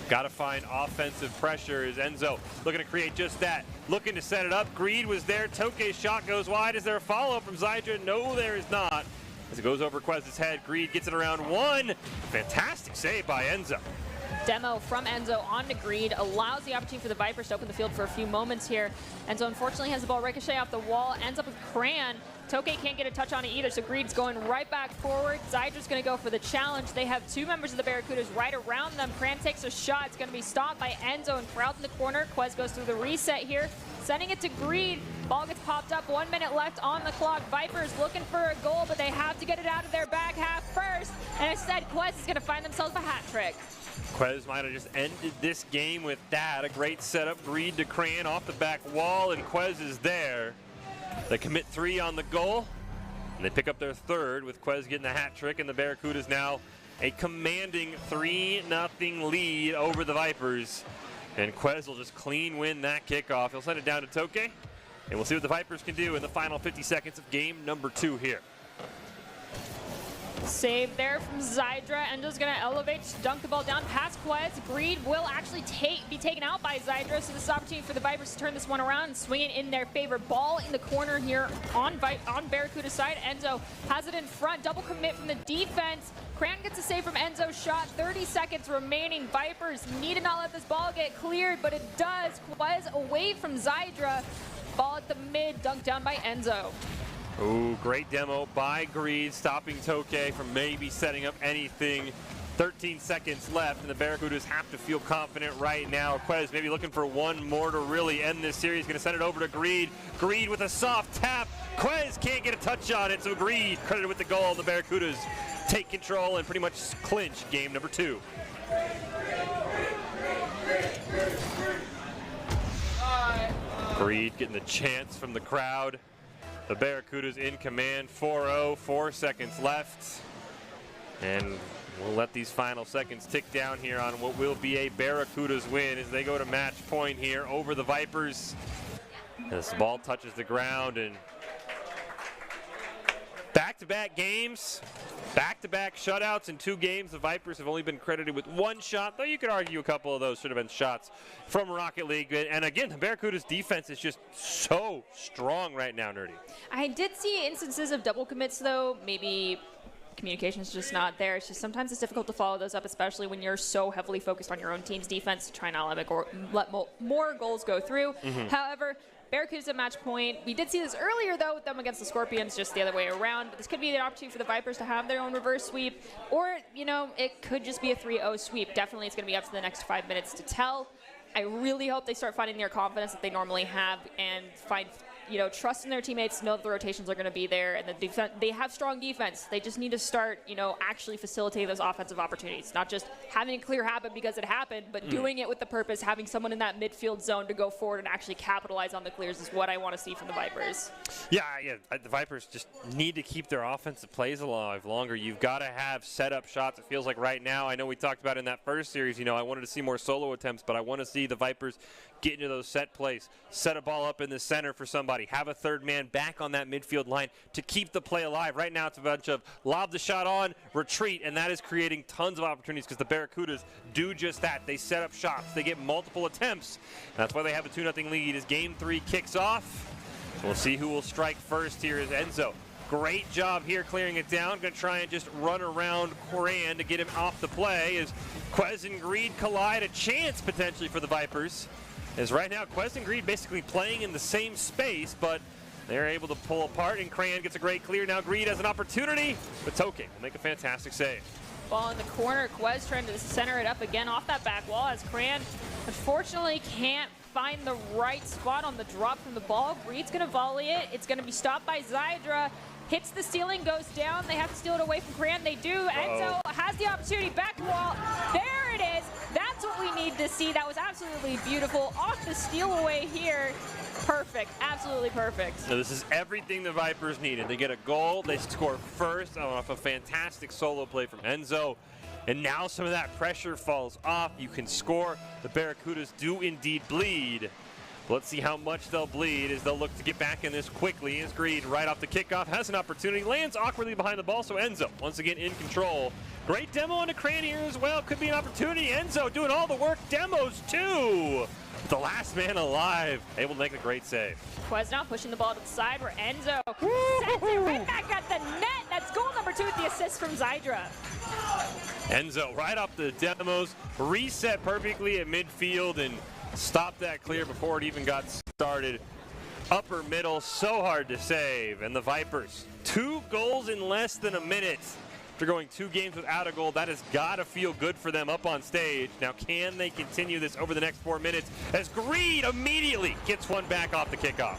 Got to find offensive pressure as Enzo looking to create just that. Looking to set it up. Greed was there. Tokay's shot goes wide. Is there a follow-up from Zydra? No, there is not. As it goes over Quez's head, Greed gets it around one. Fantastic save by Enzo. Demo from Enzo onto Greed allows the opportunity for the Vipers to open the field for a few moments here. Enzo unfortunately has the ball ricochet off the wall, ends up with Cran. Tokay can't get a touch on it either, so Greed's going right back forward. Zydra's going to go for the challenge. They have two members of the Barracudas right around them. Cran takes a shot. It's going to be stopped by Enzo and crowd in the corner. Quez goes through the reset here, sending it to Greed. Ball gets popped up. 1 minute left on the clock. Vipers looking for a goal, but they have to get it out of their back half first. And instead, Quez is going to find themselves a hat trick. Quez might have just ended this game with that. A great setup. Greed to Cran off the back wall, and Quez is there. They commit 3 on the goal, and they pick up their third with Quez getting the hat trick, and the Barracudas now a commanding 3-0 lead over the Vipers. And Quez will just clean win that kickoff. He'll send it down to Toke, and we'll see what the Vipers can do in the final 50 seconds of game number 2 here. Save there from Zydra. Enzo's going to elevate, dunk the ball down past Quez. Greed will actually be taken out by Zydra, so this is an opportunity for the Vipers to turn this one around and swing it in their favor. Ball in the corner here on Barracuda's side. Enzo has it in front. Double commit from the defense. Cran gets a save from Enzo's shot. 30 seconds remaining. Vipers need to not let this ball get cleared, but it does. Quez away from Zydra. Ball at the mid, dunked down by Enzo. Ooh, great demo by Greed, stopping Toke from maybe setting up anything. 13 seconds left, and the Barracudas have to feel confident right now. Quez maybe looking for one more to really end this series. Going to send it over to Greed. Greed with a soft tap. Quez can't get a touch on it, so Greed credited with the goal. The Barracudas take control and pretty much clinch game number 2. Greed getting the chance from the crowd. The Barracudas in command, 4-0, 4 seconds left. And we'll let these final seconds tick down here on what will be a Barracudas win as they go to match point here over the Vipers. This ball touches the ground, and back-to-back games, back-to-back shutouts in 2 games. The Vipers have only been credited with 1 shot, though you could argue a couple of those should have been shots from Rocket League. And again, the Barracudas defense is just so strong right now, Nerdy. I did see instances of double commits, though. Maybe communication is just not there. It's just sometimes it's difficult to follow those up, especially when you're so heavily focused on your own team's defense to try not to let more goals go through. However, Barracudas at match point. We did see this earlier, though, with them against the Scorpions, just the other way around. But this could be an opportunity for the Vipers to have their own reverse sweep. Or, you know, it could just be a 3-0 sweep. Definitely it's going to be up to the next 5 minutes to tell. I really hope they start finding their confidence that they normally have and find, you know, trust in their teammates, know that the rotations are going to be there, and they have strong defense. They just need to start, you know, actually facilitating those offensive opportunities, not just having a clear happen because it happened, but doing it with the purpose, having someone in that midfield zone to go forward and actually capitalize on the clears is what I want to see from the Vipers. Yeah, the Vipers just need to keep their offensive plays alive longer. You've got to have set-up shots. It feels like right now, I know we talked about in that first series, you know, I wanted to see more solo attempts, but I want to see the Vipers get into those set plays, set a ball up in the center for somebody, have a third man back on that midfield line to keep the play alive. Right now it's a bunch of lob the shot on, retreat, and that is creating tons of opportunities because the Barracudas do just that. They set up shots. They get multiple attempts. And that's why they have a 2-0 lead as game 3 kicks off. So we'll see who will strike first here is Enzo. Great job here clearing it down. Going to try and just run around Coran to get him off the play as Quez and Greed collide. A chance potentially for the Vipers. As right now, Quez and Greed basically playing in the same space, but they're able to pull apart, and Cran gets a great clear. Now Greed has an opportunity, but Toke will make a fantastic save. Ball in the corner. Quez trying to center it up again off that back wall as Cran unfortunately can't find the right spot on the drop from the ball. Greed's going to volley it. It's going to be stopped by Zydra. Hits the ceiling, goes down. They have to steal it away from Cran. They do. Enzo has the opportunity. Back wall. There it is. That's what we need to see. That was absolutely beautiful. Off the steal away here. Perfect. Absolutely perfect. So this is everything the Vipers needed. They get a goal. They score first off a fantastic solo play from Enzo. And now some of that pressure falls off. You can score. The Barracudas do indeed bleed. Let's see how much they'll bleed as they'll look to get back in this quickly. As Greed right off the kickoff has an opportunity, lands awkwardly behind the ball, so Enzo once again in control. Great demo on the Cran here as well. Could be an opportunity. Enzo doing all the work. Demos too. The last man alive, able to make a great save. Quez now pushing the ball to the side where Enzo sets it right back at the net. That's goal number 2 with the assist from Zydra. Enzo right off the demos, reset perfectly at midfield and stopped that clear before it even got started. Upper middle, so hard to save. And the Vipers, 2 goals in less than a minute. After going 2 games without a goal, that has got to feel good for them up on stage. Now, can they continue this over the next 4 minutes as Greed immediately gets one back off the kickoff?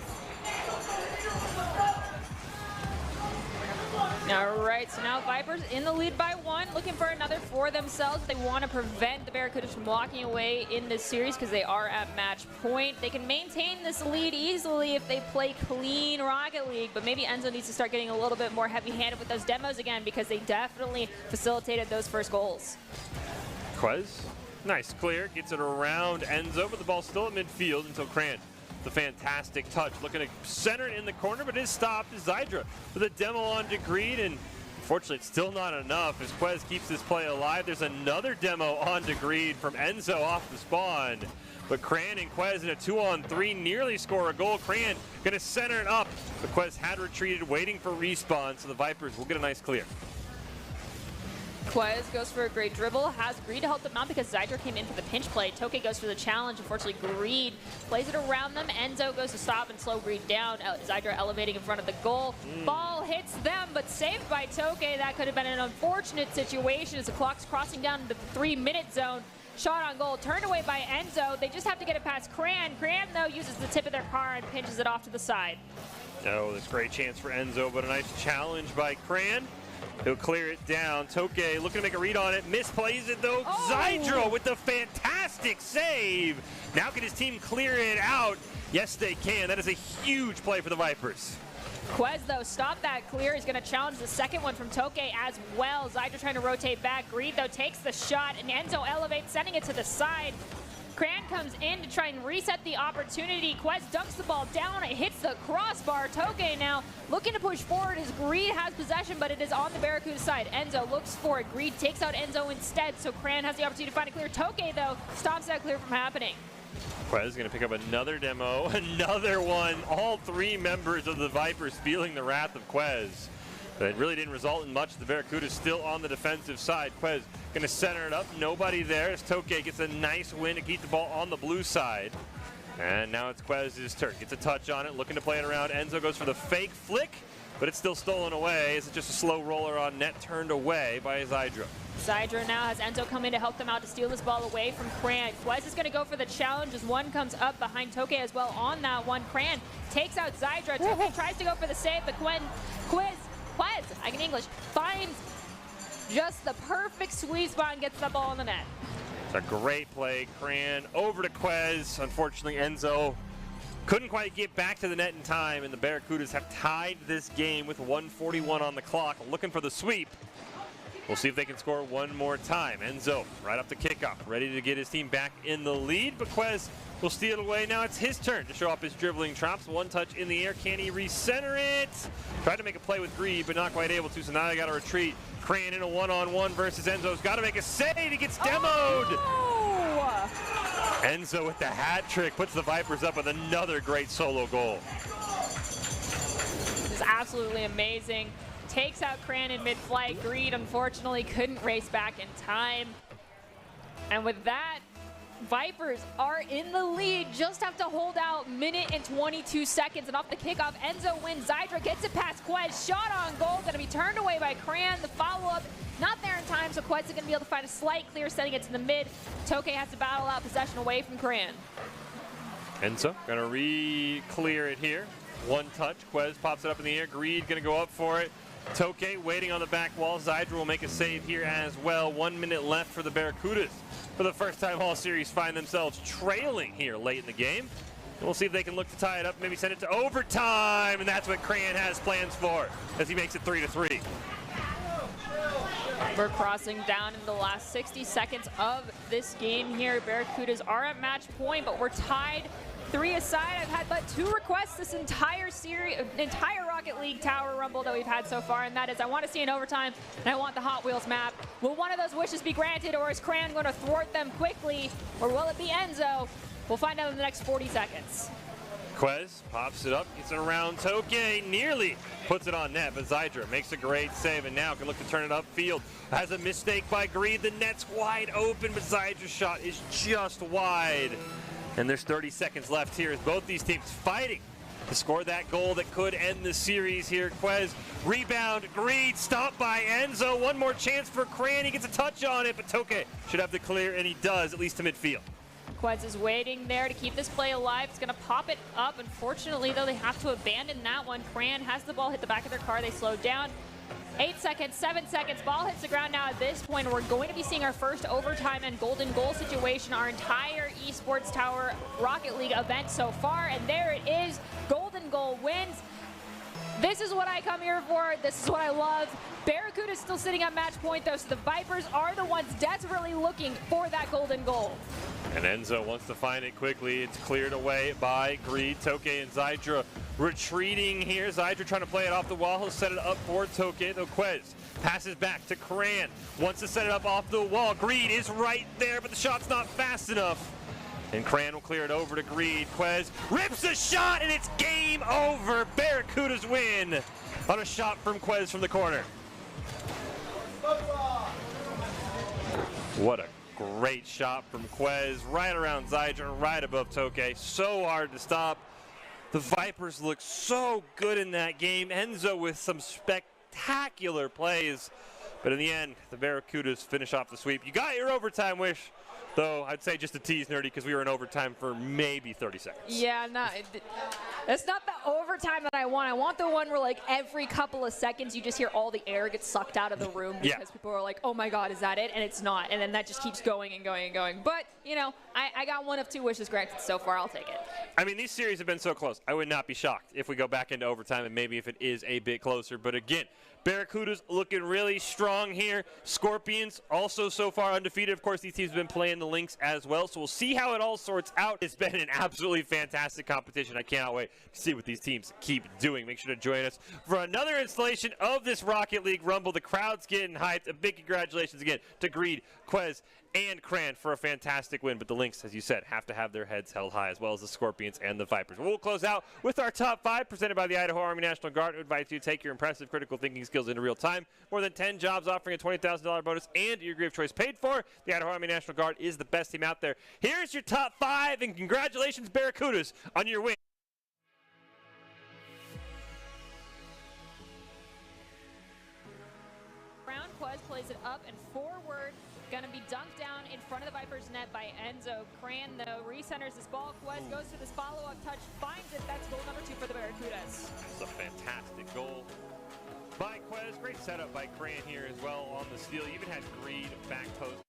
All right, so now Vipers in the lead by 1, looking for another for themselves. They want to prevent the Barracudas from walking away in this series because they are at match point. They can maintain this lead easily if they play clean Rocket League, but maybe Enzo needs to start getting a little bit more heavy-handed with those demos again because they definitely facilitated those first goals. Quez, nice clear, gets it around Enzo, but the ball's still at midfield until Cran. The fantastic touch, looking to center it in the corner, but is stopped as Zydra with a demo on Degreed, and unfortunately it's still not enough as Quez keeps this play alive. There's another demo on Degreed from Enzo off the spawn, but Cran and Quez in a 2-on-3 nearly score a goal. Cran gonna center it up, but Quez had retreated, waiting for respawn, so the Vipers will get a nice clear. Quez goes for a great dribble, has Greed to help them out because Zydra came in for the pinch play. Toke goes for the challenge. Unfortunately, Greed plays it around them. Enzo goes to stop and slow Greed down. Zydra elevating in front of the goal. Ball hits them, but saved by Toke. That could have been an unfortunate situation as the clock's crossing down into the 3-minute zone. Shot on goal, turned away by Enzo. They just have to get it past Cran. Cran, though, uses the tip of their car and pinches it off to the side. Oh, this great chance for Enzo, but a nice challenge by Cran. He'll clear it down. Toke looking to make a read on it. Misplays it though. Oh. Zydra with the fantastic save. Now can his team clear it out? Yes, they can. That is a huge play for the Vipers. Quez, though, stopped that clear. He's going to challenge the second one from Toke as well. Zydra trying to rotate back. Greed, though, takes the shot, and Enzo elevates, sending it to the side. Cran comes in to try and reset the opportunity. Quez dunks the ball down. It hits the crossbar. Toke now looking to push forward as Greed has possession, but it is on the Barracuda side. Enzo looks for it. Greed takes out Enzo instead, so Cran has the opportunity to find a clear. Toke, though, stops that clear from happening. Quez going to pick up another demo, another one. All 3 members of the Vipers feeling the wrath of Quez. But it really didn't result in much. The Barracuda still on the defensive side. Quez going to center it up. Nobody there as Toke gets a nice win to keep the ball on the blue side. And now it's Quez's turn. Gets a touch on it, looking to play it around. Enzo goes for the fake flick, but it's still stolen away. It's just a slow roller on net, turned away by Zydra. Zydra now has Enzo come in to help them out to steal this ball away from Cran. Quez is going to go for the challenge as one comes up behind Toke as well on that one. Cran takes out Zydra. Toke tries to go for the save, but Quez, I can English, finds just the perfect sweet spot and gets the ball in the net. It's a great play. Cran over to Quez. Unfortunately, Enzo couldn't quite get back to the net in time, and the Barracudas have tied this game with 1:41 on the clock, looking for the sweep. We'll see if they can score one more time. Enzo right up the kickoff, ready to get his team back in the lead, but Quez will steal it away. Now it's his turn to show off his dribbling chops. One touch in the air. Can he recenter it? Tried to make a play with Greed, but not quite able to, so now they got to retreat. Cran in a one-on-one versus Enzo's got to make a save. He gets demoed. Oh! Enzo with the hat trick puts the Vipers up with another great solo goal. This is absolutely amazing. Takes out Cran in mid-flight. Greed, unfortunately, couldn't race back in time. And with that, Vipers are in the lead. Just have to hold out minute and 22 seconds. And off the kickoff, Enzo wins. Zydra gets it past Quez. Shot on goal. Going to be turned away by Cran. The follow-up not there in time, so Quez is going to be able to find a slight clear, sending it to the mid. Toke has to battle out possession away from Cran. Enzo going to re-clear it here. One touch. Quez pops it up in the air. Greed going to go up for it. Toke waiting on the back wall. Zydra will make a save here as well. 1 minute left for the Barracudas. For the first time all series find themselves trailing here late in the game. And we'll see if they can look to tie it up, maybe send it to overtime, and that's what Cran has plans for as he makes it 3-3. We're crossing down in the last 60 seconds of this game here. Barracudas are at match point, but we're tied 3 aside. I've had but 2 requests this entire series, entire Rocket League Tower Rumble that we've had so far, and that is I want to see an overtime and I want the Hot Wheels map. Will one of those wishes be granted, or is Cran going to thwart them quickly, or will it be Enzo? We'll find out in the next 40 seconds. Quez pops it up, gets it around Toke, nearly puts it on net, but Zydra makes a great save and now can look to turn it upfield. Has a mistake by Greed, the net's wide open, but Zydra's shot is just wide. And there's 30 seconds left here as both these teams fighting to score that goal that could end the series here. Quez, rebound, Greed, stopped by Enzo. One more chance for Cran. He gets a touch on it, but Toke should have the clear, and he does, at least to midfield. Quez is waiting there to keep this play alive. It's going to pop it up. Unfortunately, though, they have to abandon that one. Cran has the ball hit the back of their car. They slow down. 8 seconds, 7 seconds, ball hits the ground now at this point. We're going to be seeing our first overtime and golden goal situation, our entire Esports Tower Rocket League event so far, and there it is, golden goal wins. This is what I come here for, this is what I love. Barracuda's still sitting at match point though, so the Vipers are the ones desperately looking for that golden goal. And Enzo wants to find it quickly. It's cleared away by Greed. Toke and Zydra retreating here. Zydra trying to play it off the wall. He'll set it up for Toke, though Quez passes back to Cran. Wants to set it up off the wall. Greed is right there, but the shot's not fast enough. And Cran will clear it over to Greed. Quez rips a shot, and it's game over. Barracudas win on a shot from Quez from the corner. What a great shot from Quez, right around Zydra, right above Toke. So hard to stop. The Vipers look so good in that game. Enzo with some spectacular plays. But in the end, the Barracudas finish off the sweep. You got your overtime wish, though I'd say just a tease, Nerdy, because we were in overtime for maybe 30 seconds. Yeah, no, it's not the overtime that I want. I want the one where, like, every couple of seconds you just hear all the air get sucked out of the room because people are like, oh my God, is that it? And it's not. And then that just keeps going and going and going. But, you know, I got one of 2 wishes granted so far. I'll take it. I mean, these series have been so close. I would not be shocked if we go back into overtime and maybe if it is a bit closer. But again, Barracudas looking really strong here. Scorpions also so far undefeated. Of course, these teams have been playing the Lynx as well, so we'll see how it all sorts out. It's been an absolutely fantastic competition. I cannot wait to see what these teams keep doing. Make sure to join us for another installation of this Rocket League Rumble. The crowd's getting hyped. A big congratulations again to Greed, Quez, and Cran for a fantastic win. But the Lynx, as you said, have to have their heads held high, as well as the Scorpions and the Vipers. We'll close out with our top 5 presented by the Idaho Army National Guard. We invite you to take your impressive critical thinking skills into real time. More than 10 jobs offering a $20,000 bonus and your degree of choice paid for. The Idaho Army National Guard is the best team out there. Here's your top 5, and congratulations, Barracudas, on your win. Brown Quez plays it up and forward. Going to be dunked down in front of the Vipers net by Enzo. Cran, though, recenters this ball. Quez goes to this follow-up touch, finds it. That's goal number 2 for the Barracudas. That's a fantastic goal by Quez. Great setup by Cran here as well on the steal. Even had Greed back post.